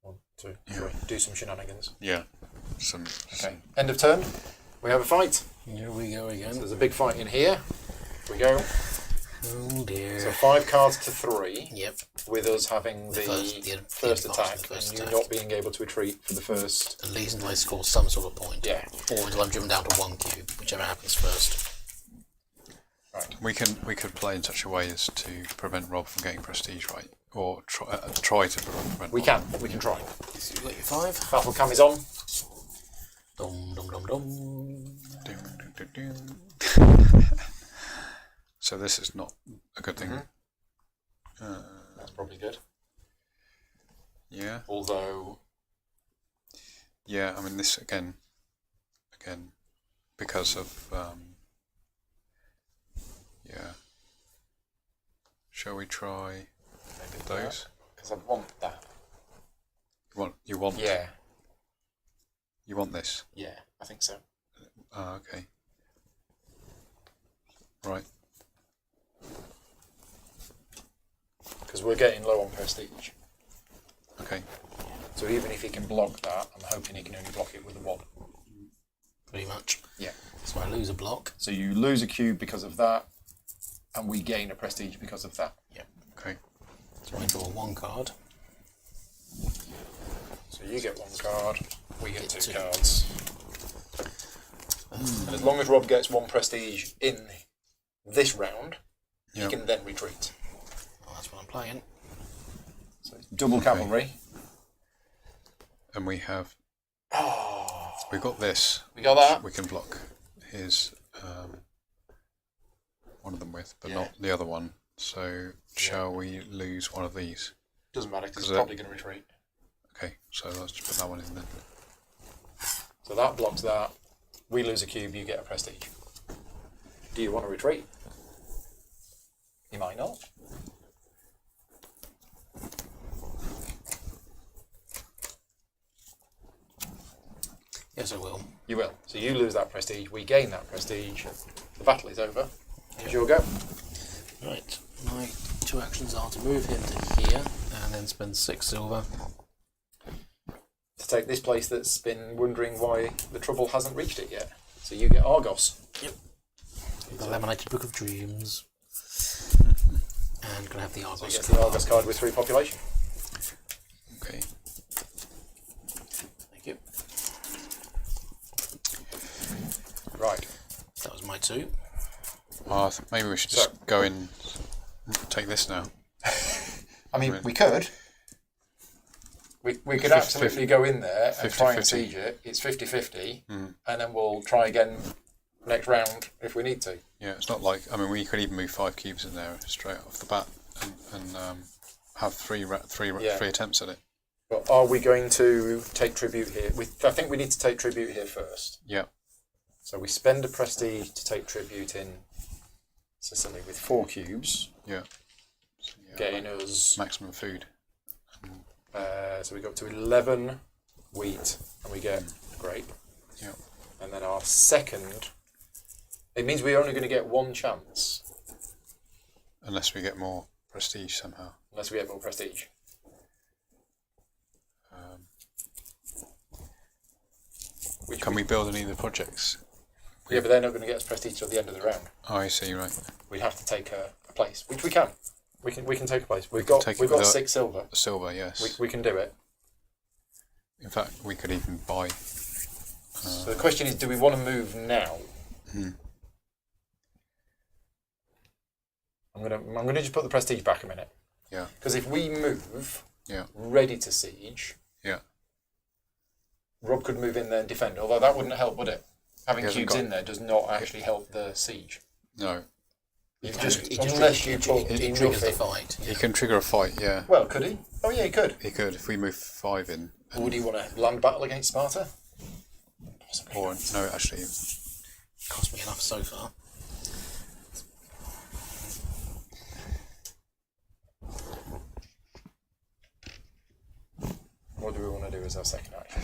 1, 2, 3. Do some shenanigans. yeah, some. Okay. End of turn. We have a fight. Here we go So again. there's a big fight in here. Here we go. Oh dear. So 5 cards to 3, Yep. with us having the advance first of attack, the first and you attack. not being able to retreat for the first. At least until I score some sort of point. Yeah. Or until I'm driven down to 1 cube, whichever happens first. Right. We could play in such a way as to prevent Rob from getting prestige, right? Or try to prevent. We Rob. can try. So you got your 5. Battle cam is on. Dum dum dum dum. Dun, dun, dun, dun. So this is not a good thing. That's probably good. Yeah. Although, Yeah, I mean this again, because of yeah. Shall we try maybe those? because I want that. You want Yeah. You want this? Yeah, I think so. Okay. Right. Because we're getting low on prestige. Okay. So even if he can block that, I'm hoping he can only block it with a 1. Pretty much. Yeah. So I lose a block. So you lose a cube because of that, and we gain a prestige because of that. Yep. Okay. So I draw 1 card. So you get 1 card, we get 2 2. cards. And as long as Rob gets 1 prestige in this round, Yeah. he can then retreat. Well, that's what I'm playing. So it's double cavalry. And we have Oh, we've got this. we got that. We can block his one of them with, but Yeah. not the other one. So shall we lose one of these? Doesn't matter because 'Cause he's probably going to retreat. Okay, so let's just put that one in then. So that blocks that. We lose a cube, you get a prestige. Do you want to retreat? You might not. Yes, I will. You will. So you lose that prestige, we gain that prestige. The battle is over. It's your go. Right. My 2 actions are to move him to here and then spend 6 silver. To take this place that's been wondering why the trouble hasn't reached it yet. So you get Argos. Yep. The Laminated Book of Dreams. And can I have the So Argos you get card. the Argos card with 3 population. Okay. Thank you. Right. That was my 2. Maybe we should just go in, take this now. I mean, Really? we could. We could 50, absolutely go in there and try and 50. siege it. It's 50-50. And then we'll try again next round if we need to. Yeah, it's not like, I mean, we could even move 5 cubes in there straight off the bat and have three attempts at it. But are we going to take tribute here? I think we need to take tribute here first. Yeah. So we spend a prestige to take tribute in Sicily with 4 cubes. Yeah. So, getting us. maximum food. So we go up to 11 wheat, and we get grape. Yeah. And then our second, it means we're only going to get one chance. Unless we get more prestige somehow. Unless we get more prestige. Can we build any of the projects? Yeah, but they're not going to get us prestige till the end of the round. Oh, I see, right. We'd have to take a place, which we can. We can take a place. We've got 6 silver. Silver, yes. We can do it. In fact, we could even buy. So the question is, do we want to move now? I'm gonna just put the prestige back a minute. Yeah. Because if we move, Yeah. ready to siege, Yeah. Rob could move in there and defend. Although that wouldn't help, would it? Having He hasn't cubes got- in there does not actually help the siege. No. Unless you put He enough triggers the in. fight. He can trigger a fight, yeah. Well, could he? Oh yeah, he could. He could, if we move 5 in. Or would he want to land battle against Sparta? Possibly. Or, no, actually, Cost me enough so far. What do we want to do as our second action?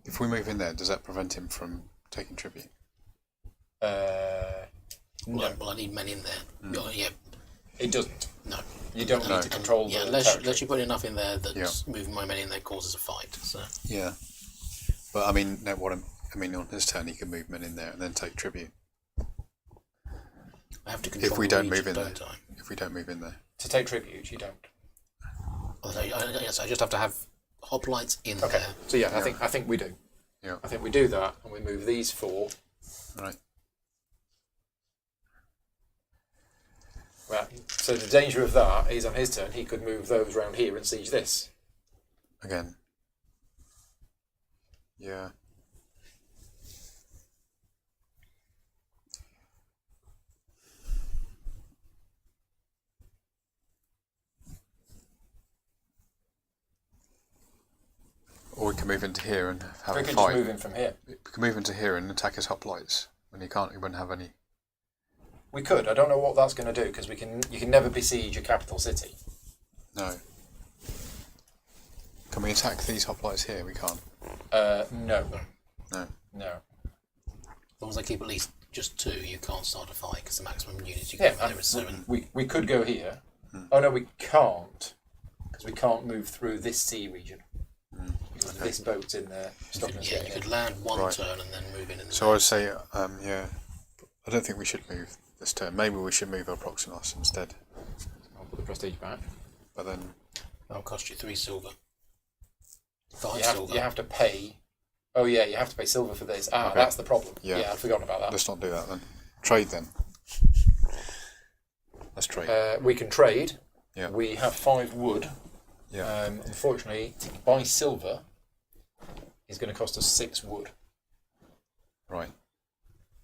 if we move in there, does that prevent him from taking tribute? No, Well, I need men in there. Yeah, it doesn't. no. You don't No. need to control Yeah, the unless territory. you put enough in there that Yeah. moving my men in there causes a fight. So Yeah. But I mean, no, on his turn, he can move men in there and then take tribute. I have to control If we the don't region, move in there. don't I? If we don't move in there. To take tribute, you don't. Yes, I just have to have hoplites in Okay. there. So yeah, I think we do. Yeah. I think we do that, and we move these 4. Right. Right. So the danger of that is on his turn, he could move those round here and siege this. Again. Yeah. Or we can move into here and have We a could fight. just move in from here. We can move into here and attack his hoplites when he wouldn't have any. We could. I don't know what that's going to do because you can never besiege a capital city. No. Can we attack these hoplites here? We can't. No. No. No. As long as I keep at least just 2, you can't start a fight because the maximum units you Yeah, can there is 7. we could go here. Oh no, we can't because we can't move through this sea region. Because this boat's in there. Stopping us Yeah, getting you in. could land one Right. turn and then move in. So I would say, yeah. I don't think we should move this turn. Maybe we should move our Proximus instead. I'll put the prestige back. But then, That'll cost you 3 silver. 5 You silver. have to pay. Oh yeah, you have to pay silver for this. Ah, Okay. that's the problem. Yeah. I'd forgotten about that. let's not do that then. Trade then. Let's trade. We can trade. Yeah. We have 5 wood. Yeah. Unfortunately, to buy silver is going to cost us 6 wood. Right.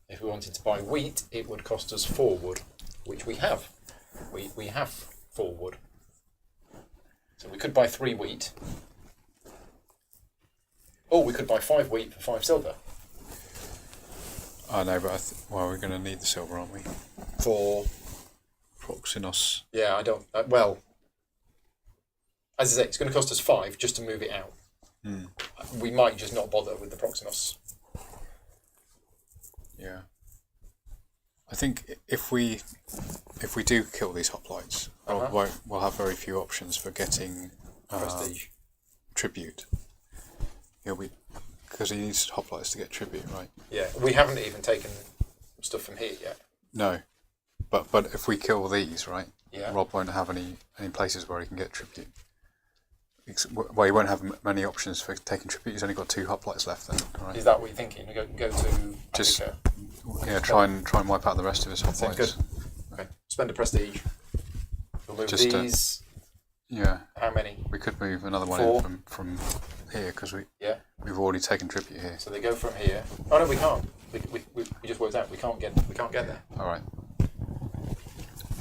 If we wanted to buy wheat, it would cost us 4 wood, which we have. We have 4 wood. So we could buy 3 wheat. Or we could buy 5 wheat for 5 silver. I know, but well, we're going to need the silver, aren't we? For Proximus. yeah, I don't. Well, as I say, it's going to cost us 5 just to move it out. We might just not bother with the Proximus. Yeah. I think if we do kill these hoplites, we'll have very few options for getting Prestige. tribute. Because he needs hoplites to get tribute, right? Yeah, we haven't even taken stuff from here yet. No, but if we kill these, right? Yeah. Rob won't have any places where he can get tribute. Well, he won't have many options for taking tribute. He's only got 2 hoplites left then, right? Is that what you're thinking? We go to Just- Africa. Yeah, try and wipe out the rest of his Sounds hoplites. good. Okay, spend a prestige. We'll move Just, these. Yeah, How many? we could move another one 4. in from here because Yeah. we've already taken tribute here. So they go from here. Oh no, we can't. We just worked out. We can't get there. All right.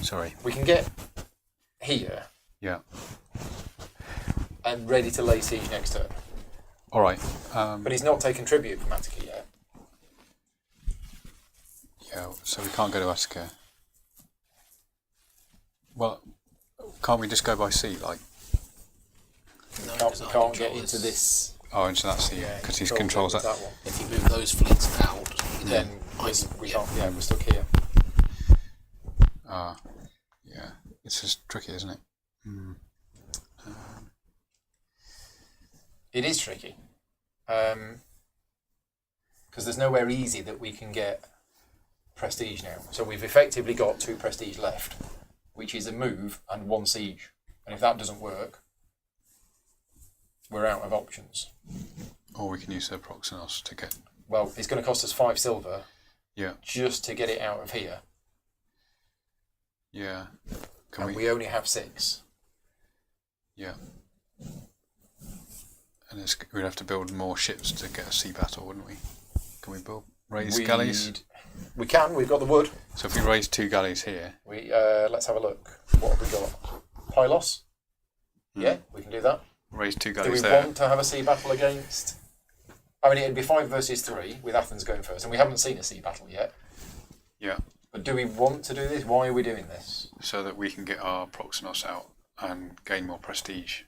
Sorry. We can get here Yeah. and ready to lay siege next turn. All right. But he's not taken tribute from Attica yet. Yeah. So we can't go to Attica. Well, can't we just go by sea? Like, No, We because can't our get control into is- this. oh, into that sea, because he controls that. one. If you move those fleets out, Then we can't. Yeah, we're stuck here. Yeah, it's just tricky, isn't it? It is tricky. Because there's nowhere easy that we can get prestige now. So we've effectively got 2 prestige left, which is a move and 1 siege. And if that doesn't work, we're out of options. Or we can use the Proxenos to get. Well, it's going to cost us 5 silver Yeah, just to get it out of here. yeah. Can And we? we only have 6. Yeah. And we'd have to build more ships to get a sea battle, wouldn't we? Can we raise galleys? We can. We've got the wood. So if we raise 2 galleys here, Let's have a look. What have we got? Polis? Yeah, we can do that. raise 2 Do we galleys there. want to have a sea battle against? I mean, it'd be 5 versus 3 with Athens going first, and we haven't seen a sea battle yet. Yeah. But do we want to do this? Why are we doing this? So that we can get our Proxenos out and gain more prestige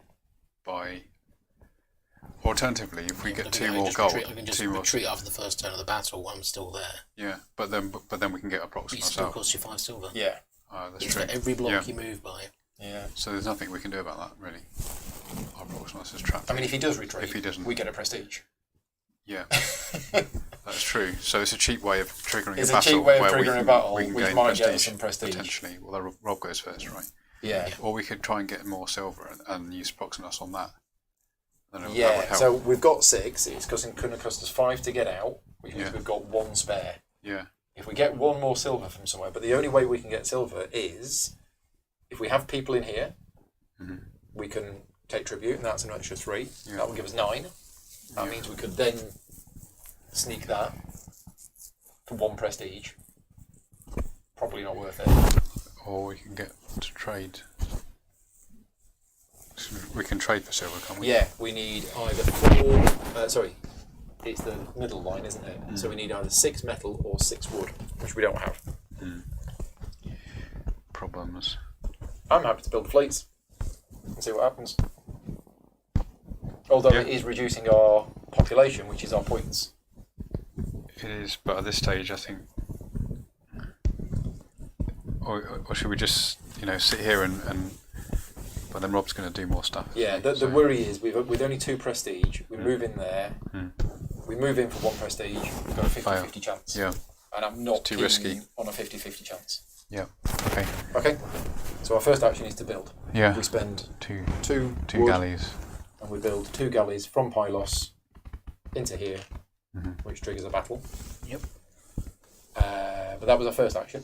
by. Alternatively, if we get 2 more gold, I can just 2 more. retreat after the first turn of the battle while I'm still there. Yeah, but then we can get a It Proxenos still out. costs you 5 silver. Yeah. That's It's true. for every block Yeah. you move by. Yeah. So there's nothing we can do about that, really. Our Proxenos is trapped. I mean, if he does retreat, If he doesn't. we get a prestige. Yeah, that's true. So it's a cheap way of triggering It's a a battle. cheap way of where we triggering a can- battle, we can which gain might get us some prestige. Potentially. Well, Rob goes first, right? Yeah. Or we could try and get more silver and use Proxenos on that. Then that would Yeah. help. So we've got 6. It's going to cost us 5 to get out, which means Yeah. we've got 1 spare. Yeah. If we get 1 more silver from somewhere, but the only way we can get silver is if we have people in here, we can take tribute, and that's an extra 3. Yeah. That will give us 9. That means we could then sneak that for 1 prestige. Probably not worth it. Or we can get to trade. So we can trade for silver, can't we? Yeah, we need either 4. Sorry, it's the middle line, isn't it? So we need either 6 metal or 6 wood, which we don't have. Problems. I'm happy to build fleets and see what happens. Although it is reducing our population, which is our points. It is, but at this stage, I think. Or should we just, sit here and. But then Rob's going to do more stuff. Yeah, the worry is with only 2 prestige, we move in there, we move in for 1 prestige, we've got a 50-50 chance. Yeah. And I'm not too keen risky. on a 50-50 chance. Yeah. Okay. Okay, so our first action is to build. Yeah. We spend Two wood, galleys. and we build 2 galleys from Pylos into here, which triggers a battle. Yep. But that was our first action.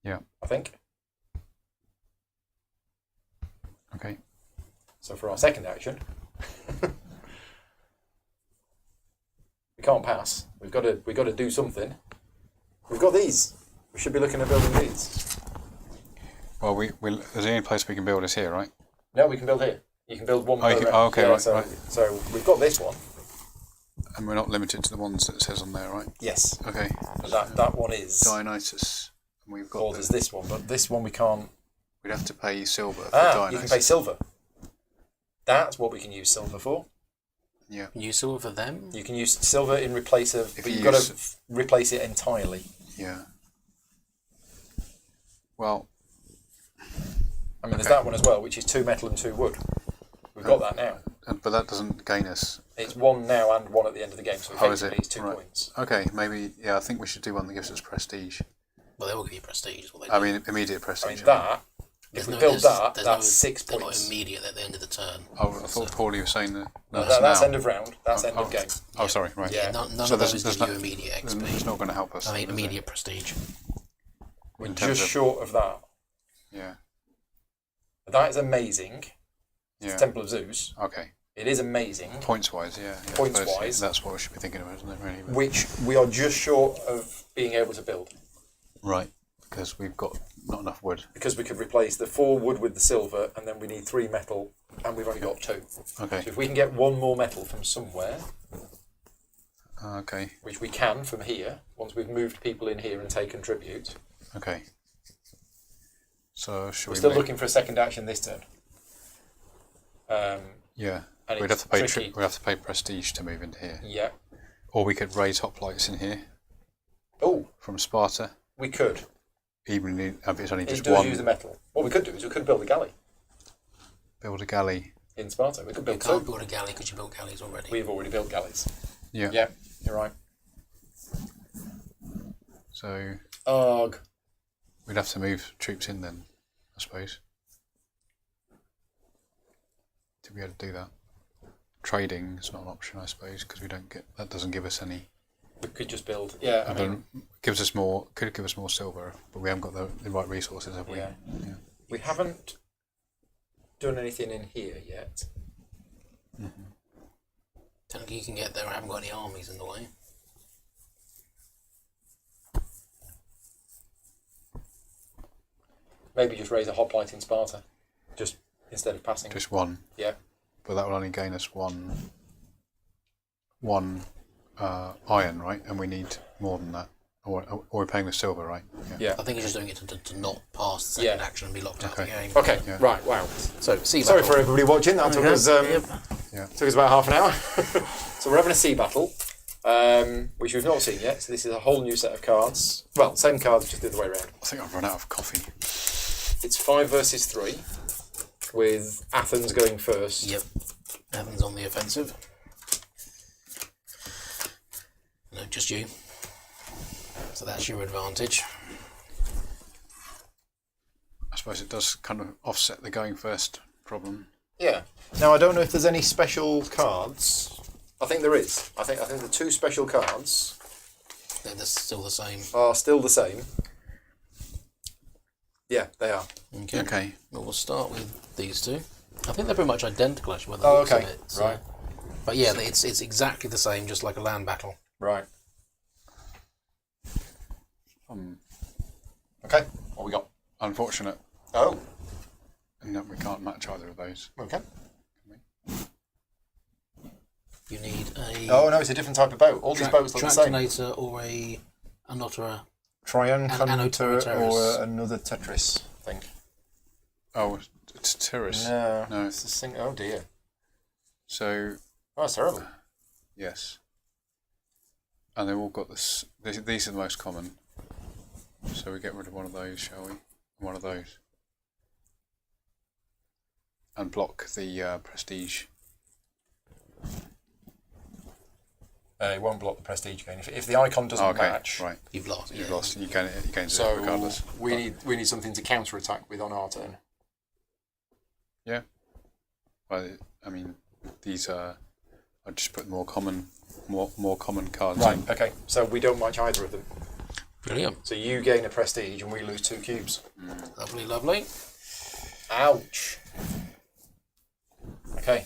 Yeah. I think. Okay. So for our second action, we can't pass. We've got to do something. We've got these. We should be looking at building these. Well, there's the only place we can build is here, right? No, we can build here. You can build 1 per round. okay, Yeah, right, so, right. So we've got this one. And we're not limited to the ones that it says on there, right? Yes. Okay. But that one is. Dionysus. And we've got. Or there's this one, but this one we can't. We'd have to pay silver for Dionysus. You can pay silver. That's what we can use silver for. Yeah. Can you use silver for them? You can use silver in replace of, If but you you've got to use- replace it entirely. Yeah. Well. I mean, there's that one as well, which is 2 metal and 2 wood. We've got that now. But that doesn't gain us. It's 1 now and 1 at the end of the game, so Oh, is effectively it? it's 2 Right. points. Okay, maybe. Yeah, I think we should do one that gives us prestige. Well, they will give you prestige. Is what they I do. mean, immediate I prestige. mean, that, if There's we no- build there's- that, there's that's no- 6 They're not points. immediate at the end of the turn. Oh, I thought Paulie was saying that. No, That's that's now. end of round. That's end of game. Oh, sorry, right. Yeah, none So of there's- those there's give you no- immediate It's XP. not going to help us. I mean, is it? immediate prestige. We're in terms just of- short of that. Yeah. But that is amazing. It's Yeah. Temple of Zeus. Okay. It is amazing, Points wise, yeah. Points Those- wise. That's what we should be thinking of, isn't it, really? But- which we are just short of being able to build. Right. Because we've got not enough wood. Because we could replace the 4 wood with the silver, and then we need 3 metal, and we've only got 2. Okay. So if we can get 1 more metal from somewhere, Okay. which we can from here, once we've moved people in here and taken tribute, Okay. So should We're we still make- looking for a second action this turn. Yeah. And We'd it's have to pay. tricky. We'd have to pay prestige to move into here, Yeah. or we could raise hoplites in here Oh, from Sparta. we could. Even if it's only It just does one. use the metal. What we could do is we could build a galley Build a galley. in Sparta. We could You build can't two. build a galley because you built galleys already. We've already built galleys. Yeah. Yeah, you're right. So Ugh. we'd have to move troops in then, I suppose, to be able to do that. Trading is not an option, I suppose, because we don't get that. Doesn't give us any. We could just build. Yeah, I mean, Gives us more. Could give us more silver, but we haven't got the right resources, have we? Yeah. Yeah. we haven't done anything in here yet. Technically, you can get there. I haven't got any armies in the way. Maybe just raise a hoplite in Sparta, just instead of passing. Just one, Yeah. but that will only gain us one iron, right? And we need more than that. Or we're paying with silver, right? Yeah. I think he's just doing it to not pass the second Yeah. action and be locked out of the Okay. game. Okay. Yeah. Right. Wow. So, sea Sorry battle. for everybody watching. That took us Yep. took us about half an hour. So we're having a sea battle, which we've not seen yet. So this is a whole new set of cards. Well, same cards, just the other way around. I think I've run out of coffee. It's 5 versus 3, with Athens going first. Yep. Evans on the offensive. No, just you. So that's your advantage. I suppose it does kind of offset the going first problem. Yeah. Now I don't know if there's any special cards. I think there is. I think the two special cards They're still the same. are still the same. Yeah, they are. Okay. Okay. Well, we'll start with these two. I think they're pretty much identical actually. By the Oh, looks of okay. it, so- Right. But yeah, it's exactly the same, just like a land battle. Right. Okay. What we got? Unfortunate. Oh. No, we can't match either of those. Okay. You need a Oh no, it's a different type of boat. All these boats look the same. Tractonator or a Anotra. Triuncunter Anoterus. or another Tetris, I think. Oh, it's Tyrus. No. No. It's the thing. Oh dear. So, Oh, that's terrible. yes. And they've all got this. These are the most common. So we get rid of one of those, shall we? One of those. And block the prestige. It won't block the prestige gain. If the icon doesn't Okay, match, right. You've lost. You've yeah. lost. You gain it so regardless. we need something to counter attack with on our turn. Yeah. Well, I mean, these are. I just put more common cards Right. in. Okay. So we don't match either of them. Brilliant. So you gain a prestige and we lose 2 cubes. Lovely, lovely. Ouch. Okay.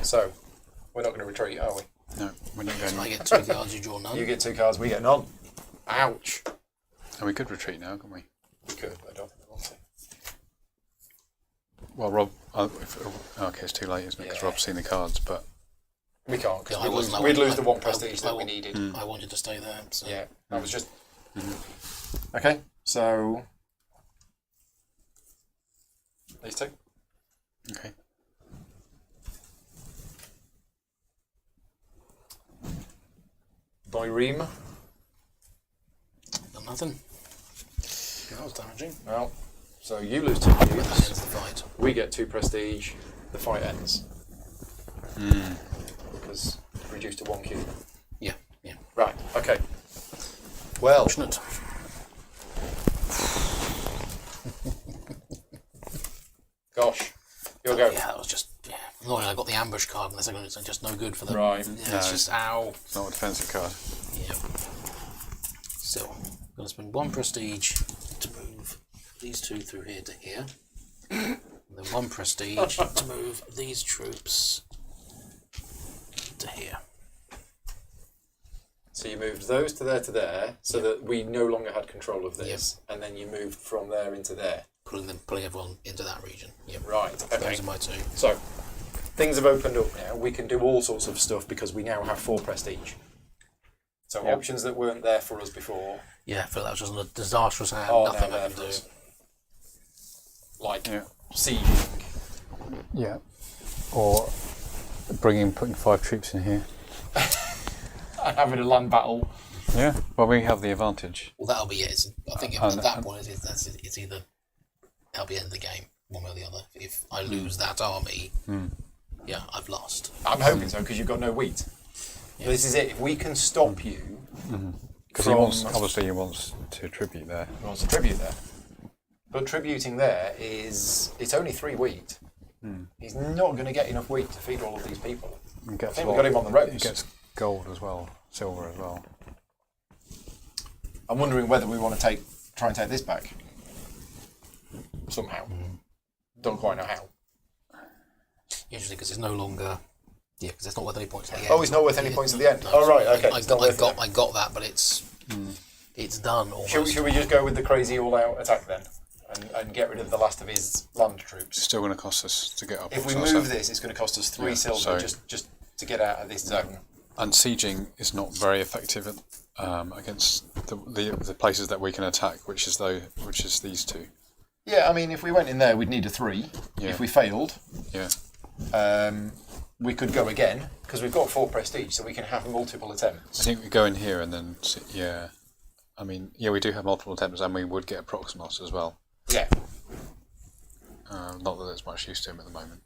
So we're not going to retreat, are we? No, we're not So I going. get 2 cards, you draw none. You get 2 cards, we get none. Ouch. And we could retreat now, couldn't we? We could, but I don't think we want to. Well, Rob. Okay, it's too late, isn't it? Because Yeah. Rob's seen the cards, but We can't, because Yeah, I wasn't- I we'd lose the I- 1 prestige that we I- needed. I wanted to stay there. So. Yeah, that was just. Okay, so. These 2. okay. By Ream. Done nothing. That was damaging. Well, so you lose 2 That cubes. ends the fight. We get 2 prestige. The fight ends. Because reduced to 1 cube. Yeah, yeah. Right, okay. Well, Fortunate. gosh. You'll go. Yeah, that was just annoying. I got the ambush card in the second. It's just no good for them. Right. Yeah, No. it's just ow. It's not a defensive card. Yeah. Still, I'm going to spend 1 prestige to move these 2 through here to here. And then 1 prestige to move these troops to here. So you moved those to there, so that we no longer had control of this, and then you moved from there into there. Pulling everyone into that region. Yep. Right, okay. Those are my 2. So, things have opened up now. We can do all sorts of stuff because we now have 4 prestige. So options that weren't there for us before Yeah, I feel that was just a disastrous hand. are Nothing now I there can for do. us. like Yeah. sieging. Yeah. Or putting 5 troops in here. And having a land battle. Yeah. Well, we have the advantage. Well, that'll be it. I think at that point, it's either that'll be the end of the game, one way or the other. If I lose that army, yeah, I've lost. I'm hoping so, because you've got no wheat. Yeah. This is it. If we can stop you, Because he wants to tribute there. he wants to tribute there. But tributing there it's only 3 wheat. He's not going to get enough wheat to feed all of these people. I think we've got him on the ropes. He gets gold as well, silver as well. I'm wondering whether we want to try and take this back somehow. Don't quite know how. Usually, because it's no longer. Yeah, because it's not worth any points at the end. Oh, it's not worth any points at the end. No, Oh, right, okay. I got that, but it's done almost. Should we just go with the crazy all-out attack then, and get rid of the last of his land troops? It's still going to cost us to get up. If we move this, it's going to cost us 3 silver just to get out of this zone. And sieging is not very effective against the places that we can attack, which is these 2. Yeah, I mean, if we went in there, we'd need a 3. Yeah. If we failed, Yeah. we could go again, because we've got 4 prestige, so we can have multiple attempts. I think we go in here and then I mean, we do have multiple attempts, and we would get a Proximos as well. Yeah. Not that there's much use to him at the moment.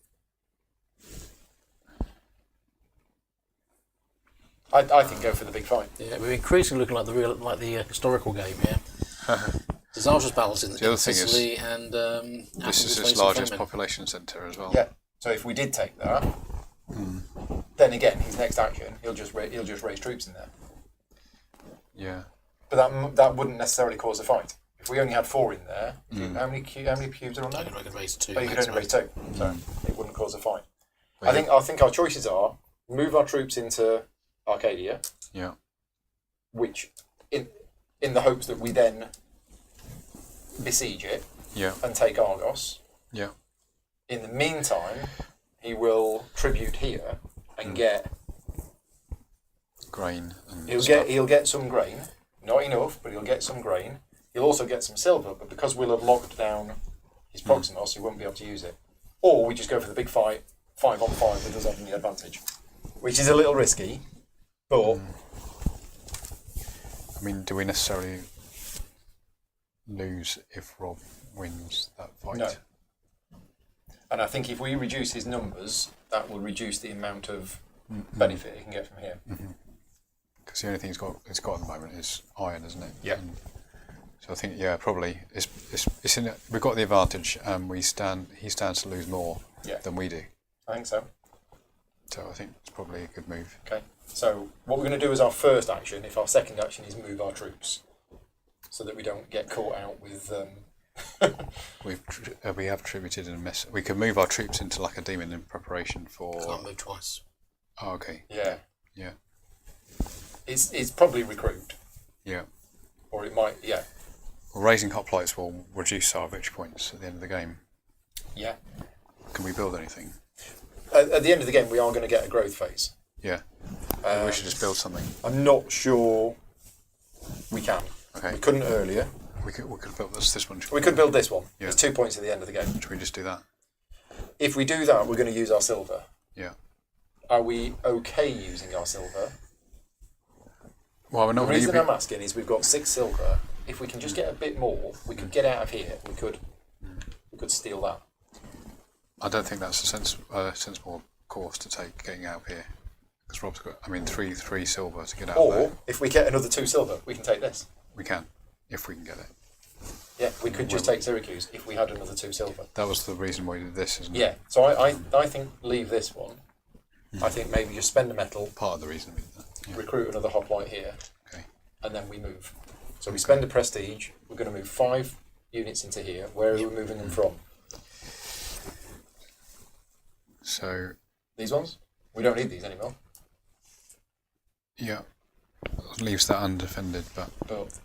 I think go for the big fight. Yeah, we're increasingly looking like the historical game here. Disastrous battles in Sicily and this is its largest population centre as well. Yeah. So if we did take that, then again, his next action, he'll just raise troops in there. Yeah. But that wouldn't necessarily cause a fight. If we only had 4 in there, how many cubes are on there? I could raise 2. Oh, you could only raise 2, so it wouldn't cause a fight. I think our choices are move our troops into Arcadia. Yeah. Which, in the hopes that we then besiege it. Yeah. And take Argos. Yeah. In the meantime, he will tribute here and get grain. And he'll get some grain, not enough, but he'll get some grain. He'll also get some silver, but because we'll have locked down his Proximos, he won't be able to use it. Or we just go for the big fight, 5 on 5 with us having the advantage, which is a little risky, but. I mean, do we necessarily lose if Rob wins that fight? No. And I think if we reduce his numbers, that will reduce the amount of benefit he can get from here. Because the only thing it's got at the moment is iron, isn't it? Yeah. So I think probably it's in it. We've got the advantage, and he stands to lose more than we do. I think so. So I think it's probably a good move. Okay. So what we're going to do as our first action, if our second action is move our troops, so that we don't get caught out with. We have tributed and mess. We can move our troops into like a demon in preparation for. Can't move twice. Oh, okay. Yeah. Yeah. It's probably recruit. Yeah. Or it might. Yeah. Well, raising hoplites will reduce our victory points at the end of the game. Yeah. Can we build anything? At the end of the game, we are going to get a growth phase. Yeah. We should just build something. I'm not sure we can. Okay. We couldn't earlier. We could build this one. We could build this one. Yeah. There's 2 points at the end of the game. Should we just do that? If we do that, we're going to use our silver. Yeah. Are we okay using our silver? Well, we're not The really. reason I'm asking is we've got 6 silver. If we can just get a bit more, we could get out of here. We could steal that. I don't think that's a sensible course to take getting out of here. Because Rob's got, three silver to get out of there. Or, if we get another 2 silver, we can take this. We can, if we can get it. Yeah, we could just take Syracuse if we had another 2 silver. That was the reason why we did this, isn't it? Yeah, so I think leave this one. I think maybe just spend a metal, Part of the reason we did that. Yeah. recruit another hoplite here, Okay. and then we move. So we spend a prestige, we're going to move 5 units into here. Where are we moving them from? So. These ones? We don't need these anymore. Yeah. Leaves that undefended, but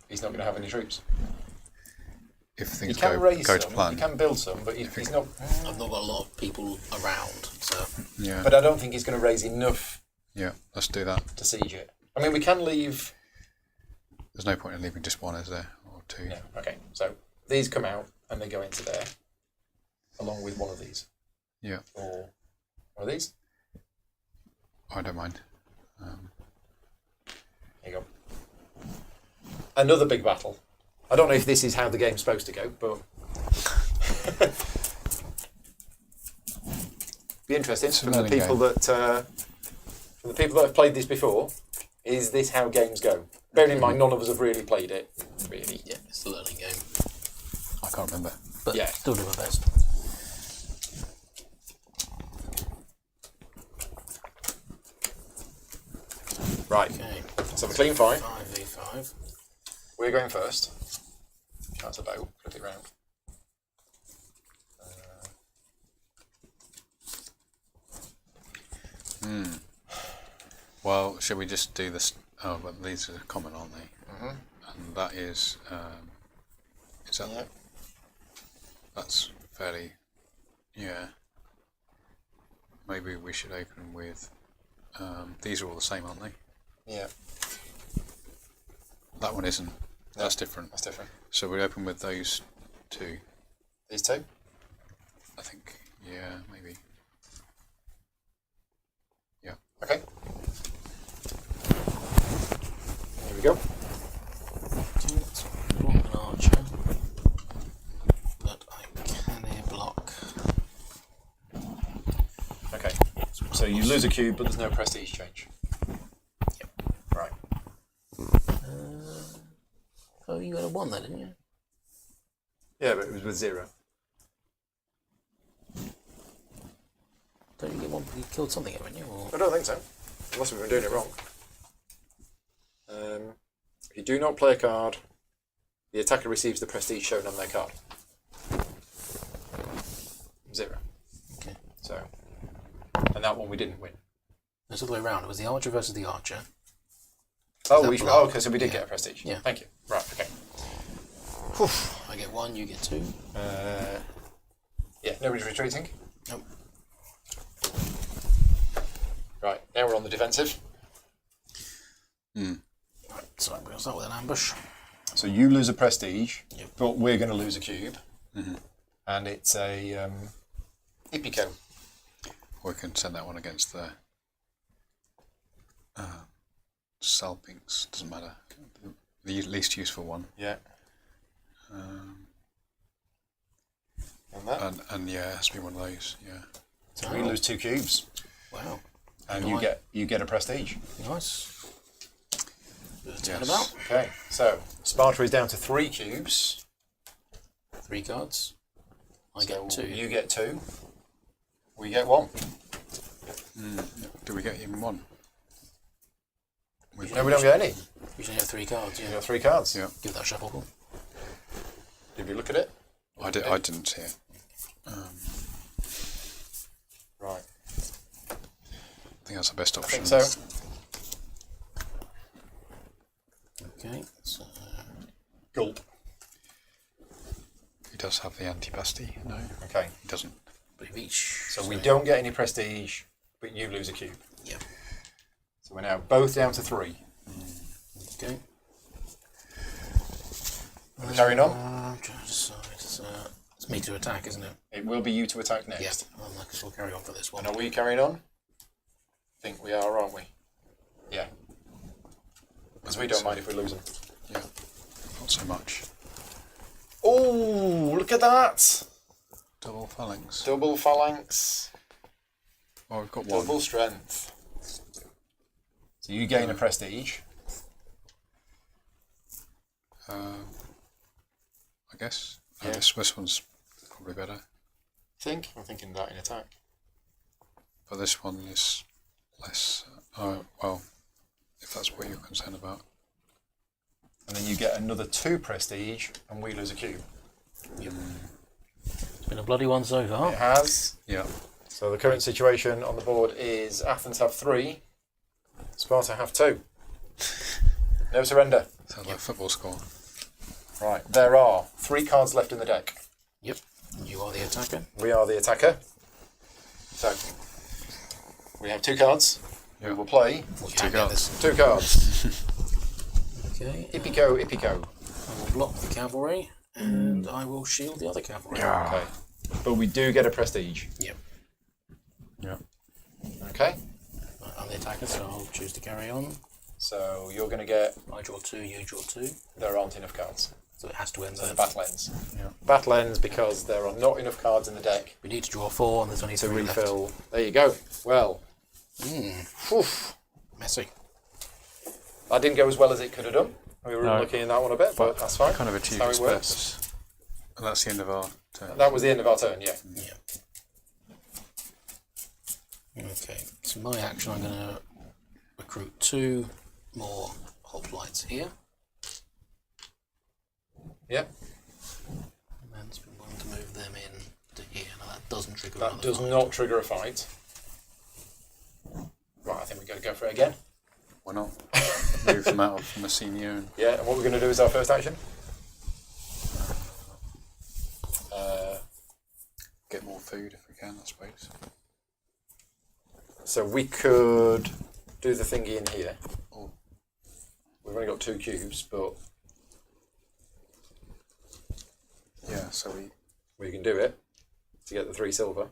he's not going to have any troops. if things You can go raise to some, plan. you can build some, but he's not. I've not got a lot of people around, so. Yeah. But I don't think he's going to raise enough Yeah. Let's do that. to siege it. I mean, we can leave. There's no point in leaving just one, is there, or 2? No, okay. So these come out and they go into there. along with one of these. Yeah. Or one of these. I don't mind. There you go. Another big battle. I don't know if this is how the game's supposed to go, but be interesting from the people that have played this before. Is this how games go? Bearing in mind, none of us have really played it. Really, Yeah, it's a learning game. I can't remember. But Yeah. still do my best. Right. Okay. So the clean 5. 5v5. We're going first. That's a bow. Flip it round. Well, should we just do this? Oh, but these are common, aren't they? Mhm. And that is that? Yeah. That's fairly. Yeah. Maybe we should open with. These are all the same, aren't they? Yeah. That one isn't. That's different. That's different. So we open with those two. These two. I think. Yeah, maybe. Yeah. Okay. Here we go. Okay, let's block an archer. But I can here block. Okay. So you lose a cube, but there's no prestige change. Yep. Right. Oh, you got a 1 then, didn't you? Yeah, but it was with 0. Don't you get 1 because you killed something, haven't you? Or... I don't think so. Unless we've been doing it wrong. If you do not play a card, the attacker receives the prestige shown on their card. 0. Okay. So, and that one we didn't win. It's all the way around. It was the archer versus the archer. Oh, that we block? okay, so we did Yeah. get a prestige. Yeah. Thank you. Right, okay. I get 1, you get 2. Yeah, nobody's retreating. Nope. Right, now we're on the defensive. Right, so I'm going to start with an ambush. So you lose a prestige, Yep. but we're going to lose a cube. And it's a Ipico. We can send that one against the Salpinks. Doesn't matter. The least useful one. Yeah. And that. And yeah, it has to be one of those. Yeah. So we lose 2 cubes. Wow. And Nice. you get a prestige. Nice. Turn Yes. about. Okay, so Sparta is down to 3 cubes. 3 cards. I So get 2. You get 2. We get 1. Do we get even one? No, we don't get any. You should have 3 cards, You yeah. got 3 cards. Yeah. Give that a shuffle. Did you look at it? I didn't see it. Right. I think that's the best I option. think so. Okay, so Gulp. He does have the anti-pasty. No, Okay. he doesn't. but of each. So we don't get any prestige, but you lose a cube. Yeah. So we're now both down to 3. Okay. Are we carrying on? I'm trying to decide. It's me to attack, isn't it? It will be you to attack Yeah. next. Well, I guess we'll carry on for this one. And are we carrying on? I think we are, aren't we? Yeah. Because we don't mind if we lose them. Yeah, not so much. Oh, look at that! Double phalanx. Double phalanx, Oh, we've got one. double strength. So you gain a prestige. I guess. Yeah. This one's probably better. I'm thinking that in attack. But this one is less. Well, if that's what you're concerned about. And then you get another 2 prestige, and we lose a cube. Yep. It's been a bloody one so far. It has. Yeah. So the current situation on the board is Athens have 3, Sparta have 2. No surrender. Sounds like a football score. Right, there are 3 cards left in the deck. Yep. You are the attacker. We are the attacker. So, we have 2 cards. Yeah. We will play You 2 can get cards. this. 2 cards. Okay. Ipico, Ipico. I will block the cavalry, and I will shield the other cavalry. Okay. but we do get a prestige. Yep. Yeah. Okay. Right, I'm the attacker, so I'll choose to carry on. So you're going to get. I draw 2, you draw 2. There aren't enough cards. So it has to end So the there. battle ends. Yeah. Battle ends because there are not enough cards in the deck We need to draw 4, and there's only to 3 refill. left. There you go. Well, whew, Messy. that didn't go as well as it could have done. We were No. unlucky in that one a bit, but that's fine. Kind of That's achieved how its it works. purpose. And that's the end of our turn. That was the end of our turn, yeah. Yeah. Okay, so my action, I'm going to recruit 2 more hoplites here. Yep. And then spend 1 to move them in to here. Now that doesn't trigger That another does fight. not trigger a fight. Right, I think we've got to go for it again. Why not? Move them out from the senior and Yeah, and what we're going to do is our first action. get more food if we can, I suppose. So we could do the thingy in here. Oh. We've only got 2 cubes, but Yeah, so we can do it to get the 3 silver.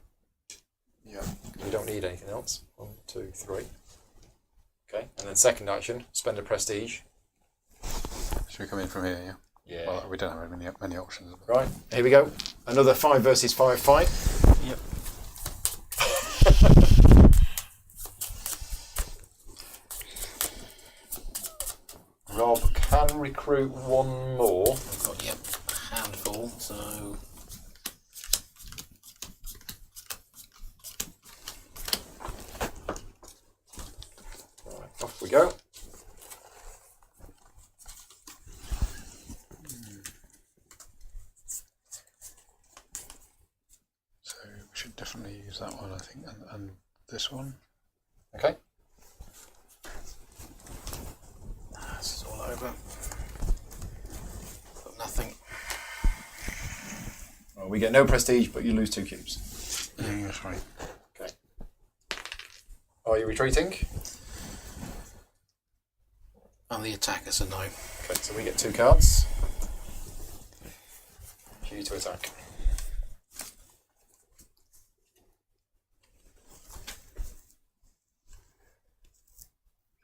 yeah. We don't need anything else. 1, 2, 3. Okay, and then second action, spend a prestige. Should we come in from here, yeah? Yeah. Well, we don't have many options. Right, here we go. Another 5 versus 5 fight. Yep. Rob can recruit 1 more. I've got, yep, a handful, so... Right, off we go. So we should definitely use that one, I think, and this one. Okay. This is all over. Got nothing. Well, we get no prestige, but you lose 2 cubes. Yeah, that's right. Okay. Are you retreating? I'm the attacker, so no. Okay, so we get 2 cards. For you to attack.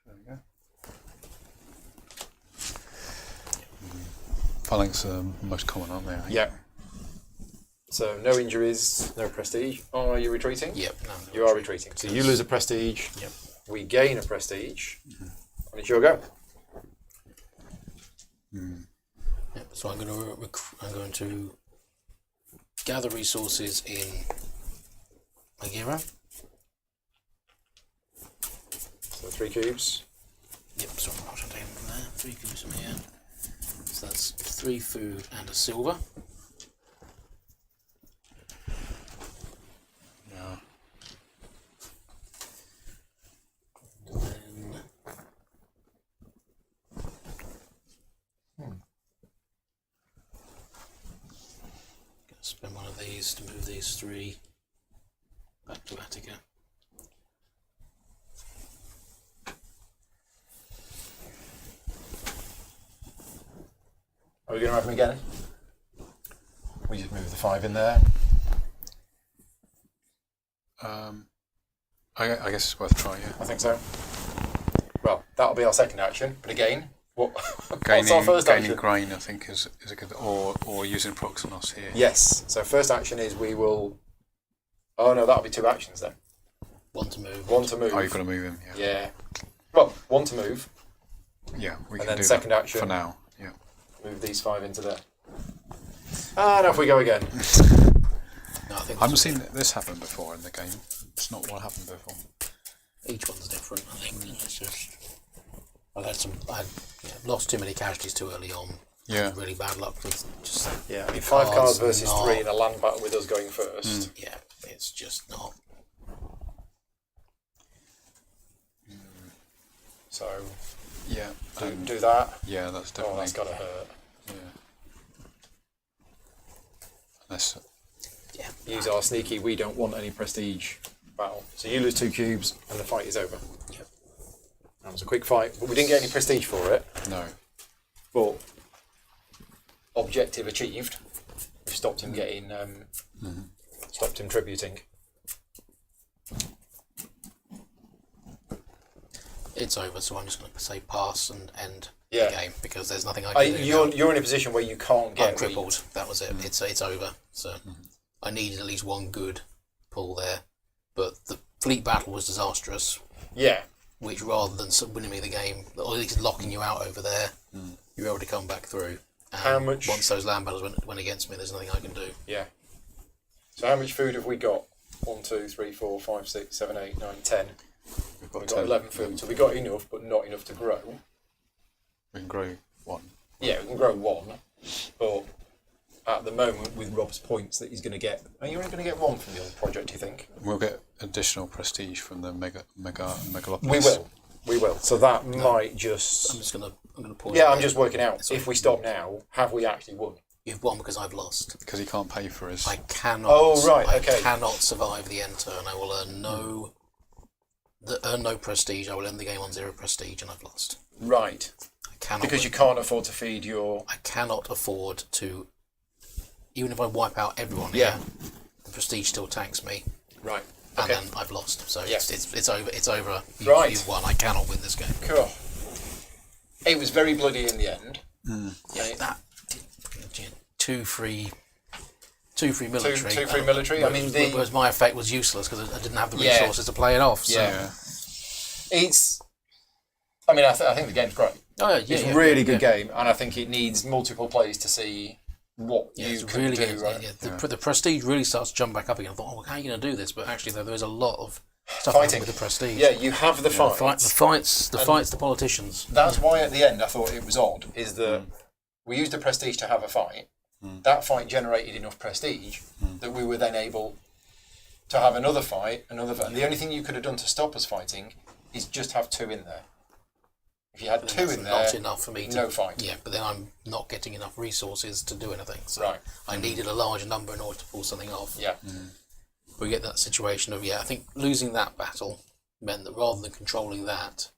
There we go. Phalanx are the most common, aren't they? I think? Yeah. So no injuries, no prestige. Are you retreating? Yep, no. You are retreating. So you lose a prestige. Yep. We gain a prestige. And it's your go. Yep. So I'm going to gather resources in Magira. So 3 cubes. Yep, sorry, I'll take them from there. 3 cubes from here. So that's 3 food and a silver. Yeah. Then gonna spend one of these to move these 3 back to Attica. Are we going to have them again? We just move the 5 in there. I guess it's worth trying, yeah. I think so. Well, that'll be our second action. But again, what's our Gaining, first gaining action? grain, I think, is a good... Or using Proxenos here. Yes. So first action is we will... Oh no, that'll be 2 actions then. 1 to move. 1 to move. Oh, you've got to move him, yeah. Yeah. Well, 1 to move. Yeah, we And can then do second that action. for now, yeah. Move these 5 into there. And off we go again. No, I think I haven't seen this happen before in the game. It's not what happened before. each one's different. I think it's just I had lost too many casualties too early on. Yeah. Really bad luck with just Yeah, I mean 5 cards cards versus not- 3 in a land battle with us going first. yeah, it's just not. So Yeah. do that. Yeah, that's Oh, definitely... that's got to hurt. Yeah. Unless... Yeah, Use our sneaky, we don't want any prestige battle. So you lose 2 cubes and the fight is over. Yep. That was a quick fight, but we didn't get any prestige for it. No. But objective achieved. We've stopped him getting stopped him tributing. It's over, so I'm just going to say pass and end Yeah. the game because there's nothing I can do. You're in a position where you can't get I'm crippled. That was it. It's over. So I needed at least one good pull there, but the fleet battle was disastrous. Yeah. Which rather than winning me the game, or at least locking you out over there, you were able to come back through. And How much? Once those land battles went against me, there's nothing I can do. Yeah. So how much food have we got? 1, 2, 3, 4, 5, 6, 7, 8, 9, 10. We've got We've 10. got 11 food, so we got enough, but not enough to grow. We can grow 1. Yeah, we can grow 1, but at the moment, with Rob's points that he's going to get, are you only going to get 1 from the old project? Do you think? We'll get additional prestige from the megalopolis. We will. So that might just. I'm gonna pause. Yeah, I'm just working out. If we stop now, have we actually won? You've won because I've lost. Because he can't pay for his. I cannot. Oh right, okay. I cannot survive the end turn. I will earn no prestige. I will end the game on 0 prestige, and I've lost. Right. I cannot. Because you can't afford to feed your. I cannot afford to. Even if I wipe out everyone Yeah. here, the prestige still tanks me, Right. and Okay. then I've lost. So Yeah. it's over. It's over. Right. You've won. I cannot win this game. Cool. It was very bloody in the end. Yeah, that 2-3 military. 2-3 military. I mean, whereas my effect was useless because I didn't have the Yeah. resources to play it off. So. Yeah. It's. I mean, I think the game's great. Oh, yeah, It's a really good game, and I think it needs multiple plays to see what Yeah, you it's can really do. good. Right? The prestige really starts to jump back up again. I thought, oh, how are you going to do this? But actually, there is a lot of stuff Fighting with the prestige. Yeah, you have the The fights. fights, the politicians. That's why at the end I thought it was odd, is that we used the prestige to have a fight. That fight generated enough prestige that we were then able to have another fight, and the only thing you could have done to stop us fighting is just have 2 in there. If you had 2 in there, Not enough for me to... no fight. Yeah, but then I'm not getting enough resources to do anything. So Right. I needed a larger number in order to pull something off. Yeah. We get that situation of, I think losing that battle meant that rather than controlling that,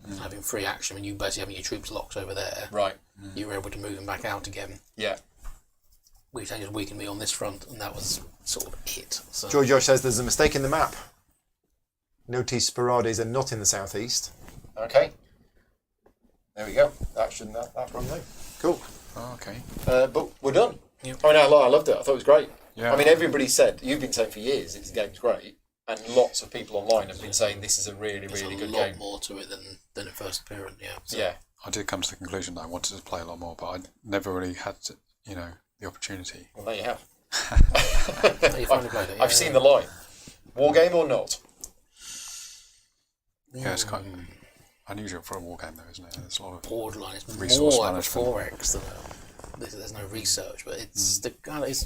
and having free action, and you basically having your troops locked over there, Right. you were able to move them back out again. Yeah. Which then just weakened me on this front, and that was sort of it. So Josh says there's a mistake in the map. Notice Sporades are not in the southeast. Okay. There we go. That's run now. Cool. Oh, okay. But we're done. Yep. I mean, I loved it. I thought it was great. Yeah. I mean, everybody said, you've been saying for years, this game's great. And lots of people online have been saying this is a really, really good a lot game. more to it than it first appeared, So. Yeah. I did come to the conclusion that I wanted to play a lot more, but I never really had, the opportunity. Well, there you have. You finally played it, I've seen the line. War game or not? Yeah, it's quite unusual for a war game, though, isn't it? There's a lot of borderline. It's resource more like a management. 4X than there's no research, but it's the kind of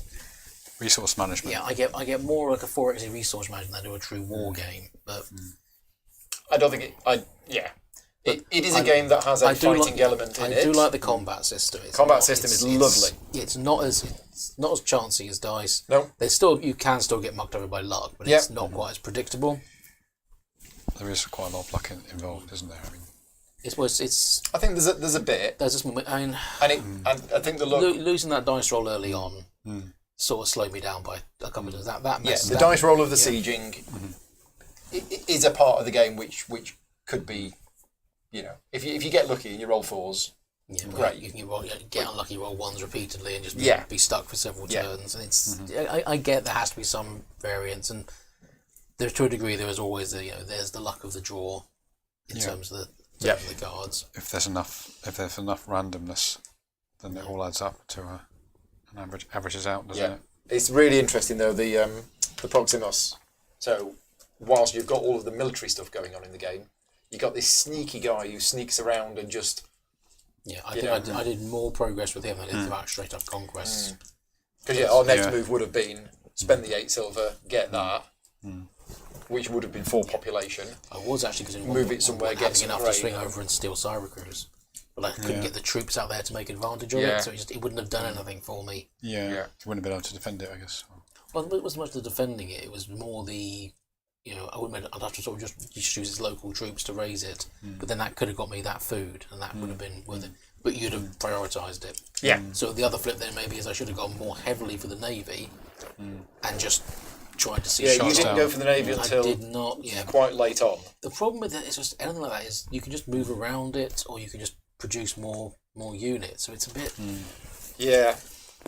resource management. I get more like a 4X in resource management than I do a true war game. But I don't think it... It is a game that has a fighting element in it. I do like the combat system. System is lovely. It's not as chancy as dice. No. You can still get mucked over by luck, but it's not quite as predictable. There is quite a lot of luck involved, isn't there? I mean, It's. I think there's a bit, There's this moment. I mean, and I think the luck. losing that dice roll early on sort of slowed me down by a couple of that. The dice roll of the sieging is a part of the game which could be, if you get lucky and you roll 4s, great. You can get unlucky, roll 1s repeatedly, and just be stuck for several Yeah. turns. And it's I get there has to be some variance, and there to a degree there is always there's the luck of the draw in terms of the cards. if there's enough randomness, then it all adds up to an average. Averages out, doesn't it? It's really interesting though, the Proximus. So whilst you've got all of the military stuff going on in the game, you got this sneaky guy who sneaks around and just I think I did more progress with him than I did throughout straight up conquests. because our next move would have been spend the 8 silver, get that, which would have been 4 population. I was actually because Move it somewhere, get some enough grain. to swing over and steal Cyracuse, but I couldn't get the troops out there to make advantage of Yeah. it, so it wouldn't have done anything for me. Yeah. You wouldn't have been able to defend it, I guess. Well, it wasn't much the defending it; it was more the I wouldn't. I'd have to sort of just use its local troops to raise it, but then that could have got me that food, and that would have been worth it. But you'd have prioritised it. Yeah. So the other flip then maybe is I should have gone more heavily for the navy, and just tried to see. Yeah, shots you didn't down. go for the navy I until did not. Yeah. quite late on. The problem with it is just anything like that is you can just move around it, or you can just produce more units. So it's a bit. Yeah.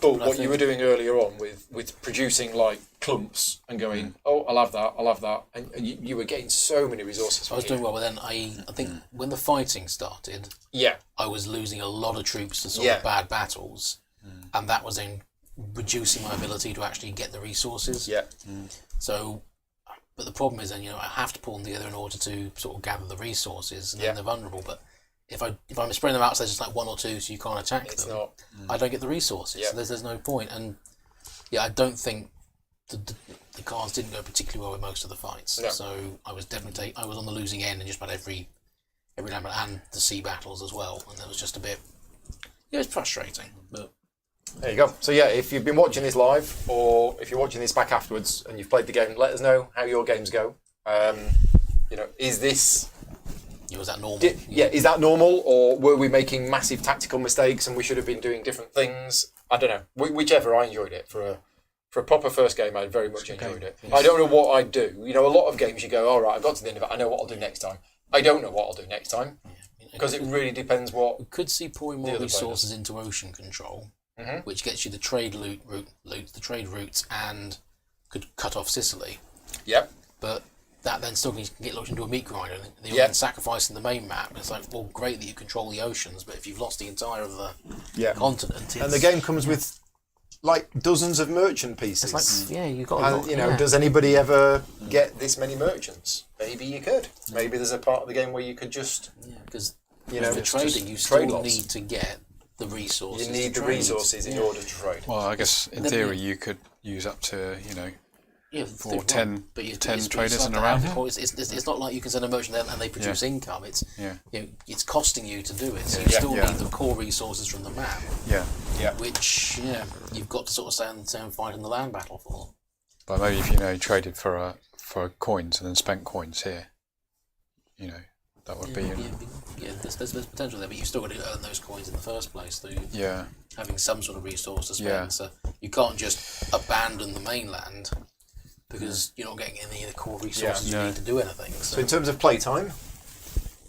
But I what you think- were doing earlier on with producing like clumps and going, oh, I'll have that, and you were getting so many resources. I was doing well, but then I think when the fighting started, Yeah. I was losing a lot of troops to sort Yeah. of bad battles, and that was then reducing my ability to actually get the resources. Yeah. So, but the problem is then I have to pull them together in order to sort of gather the resources, and Yeah. then they're vulnerable. But if I'm spreading them out, so there's just like one or two, so you can't attack It's them. not. I don't get the resources. Yeah. So there's no point. And yeah, I don't think the cards didn't go particularly well with most of the fights. No. So I was definitely I was on the losing end in just about every land, and the sea battles as well. And there was just a bit. It was frustrating, but There you go. So yeah, if you've been watching this live, or if you're watching this back afterwards and you've played the game, let us know how your games go. Is this? was that normal? Is that normal, or were we making massive tactical mistakes and we should have been doing different things? I don't know. Whichever, I enjoyed it for a proper first game. I very much enjoyed it. Yes. I don't know what I'd do. A lot of games you go, all right, I got to the end of it. I know what I'll do next time. I don't know what I'll do next time because it really depends what. We could see pouring the more other resources into ocean control, which gets you the trade the trade routes, and could cut off Sicily. Yep. But that then still can get locked into a meat grinder. And you're Yeah. then sacrificing the main map. And it's like, well, great that you control the oceans, but if you've lost the entire of the continent, And the game comes with like dozens of merchant pieces. it's like, you've got. And does anybody ever get this many merchants? Maybe you could. Maybe there's a part of the game where you could just because for for just trading, you trade still lots. need to get the resources. You need to the trade. resources in order to trade. Well, I guess in Then theory you could use up to For 10 traders in a round. It's not like you can send a merchant there and they produce income. It's Yeah. it's costing you to do it. So you Yeah. still Yeah. need the core resources from the map, Yeah. which you've got to sort of stay and fight in the land battle for. But maybe if you traded for coins and then spent coins here, that would be There's potential there, but you've still got to earn those coins in the first place through yeah. having some sort of resource to spend. Yeah. So you can't just abandon the mainland because you're not getting any of the core resources you No. need to do anything. So in terms of playtime,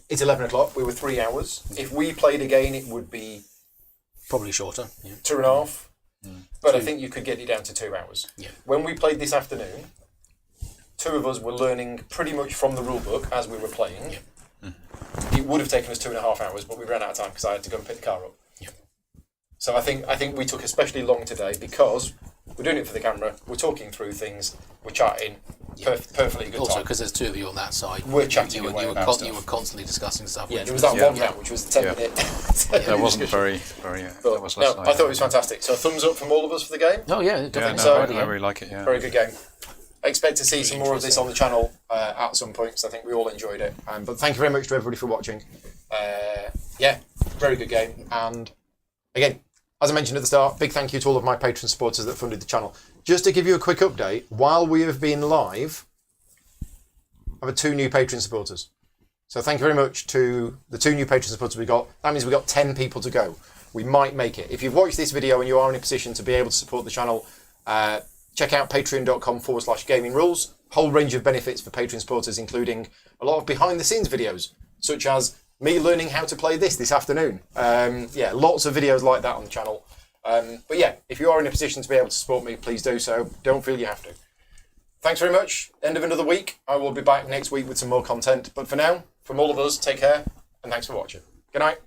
it's 11 o'clock. We were 3 hours. If we played again, it would be Probably shorter. Yeah. 2.5. But I 2. think you could get it down to 2 hours. Yeah. When we played this afternoon, 2 of us were learning pretty much from the rule book as we were playing. Yeah. It would have taken us 2.5 hours, but we ran out of time because I had to go and pick the car up. Yeah. So I think we took especially long today because we're doing it for the camera. We're talking through things. We're chatting. Perfectly good Also, time. because there's 2 of you on that side, We're chatting you away were, about you were stuff. constantly discussing stuff. Yeah, which there was was- that one round, which was the 10 Yeah. minute. That wasn't very. But, that was less no, I thought it was fantastic. So a thumbs up from all of us for the game. Oh yeah, Yeah, definitely. So- I really like it. Yeah. Very good game. I expect to see some more of this interesting. on the channel at some point because I think we all enjoyed it. But thank you very much to everybody for watching. Very good game. And again, as I mentioned at the start, big thank you to all of my patron supporters that funded the channel. Just to give you a quick update, while we have been live, I've had 2 new patron supporters. So thank you very much to the 2 new patron supporters we got. That means we've got 10 people to go. We might make it. If you've watched this video and you are in a position to be able to support the channel, check out patreon.com/gaming rules. Whole range of benefits for Patreon supporters, including a lot of behind the scenes videos, such as me learning how to play this afternoon. Lots of videos like that on the channel. But yeah, if you are in a position to be able to support me, please do so. Don't feel you have to. Thanks very much. End of another week. I will be back next week with some more content. But for now, from all of us, take care and thanks for watching. Good night.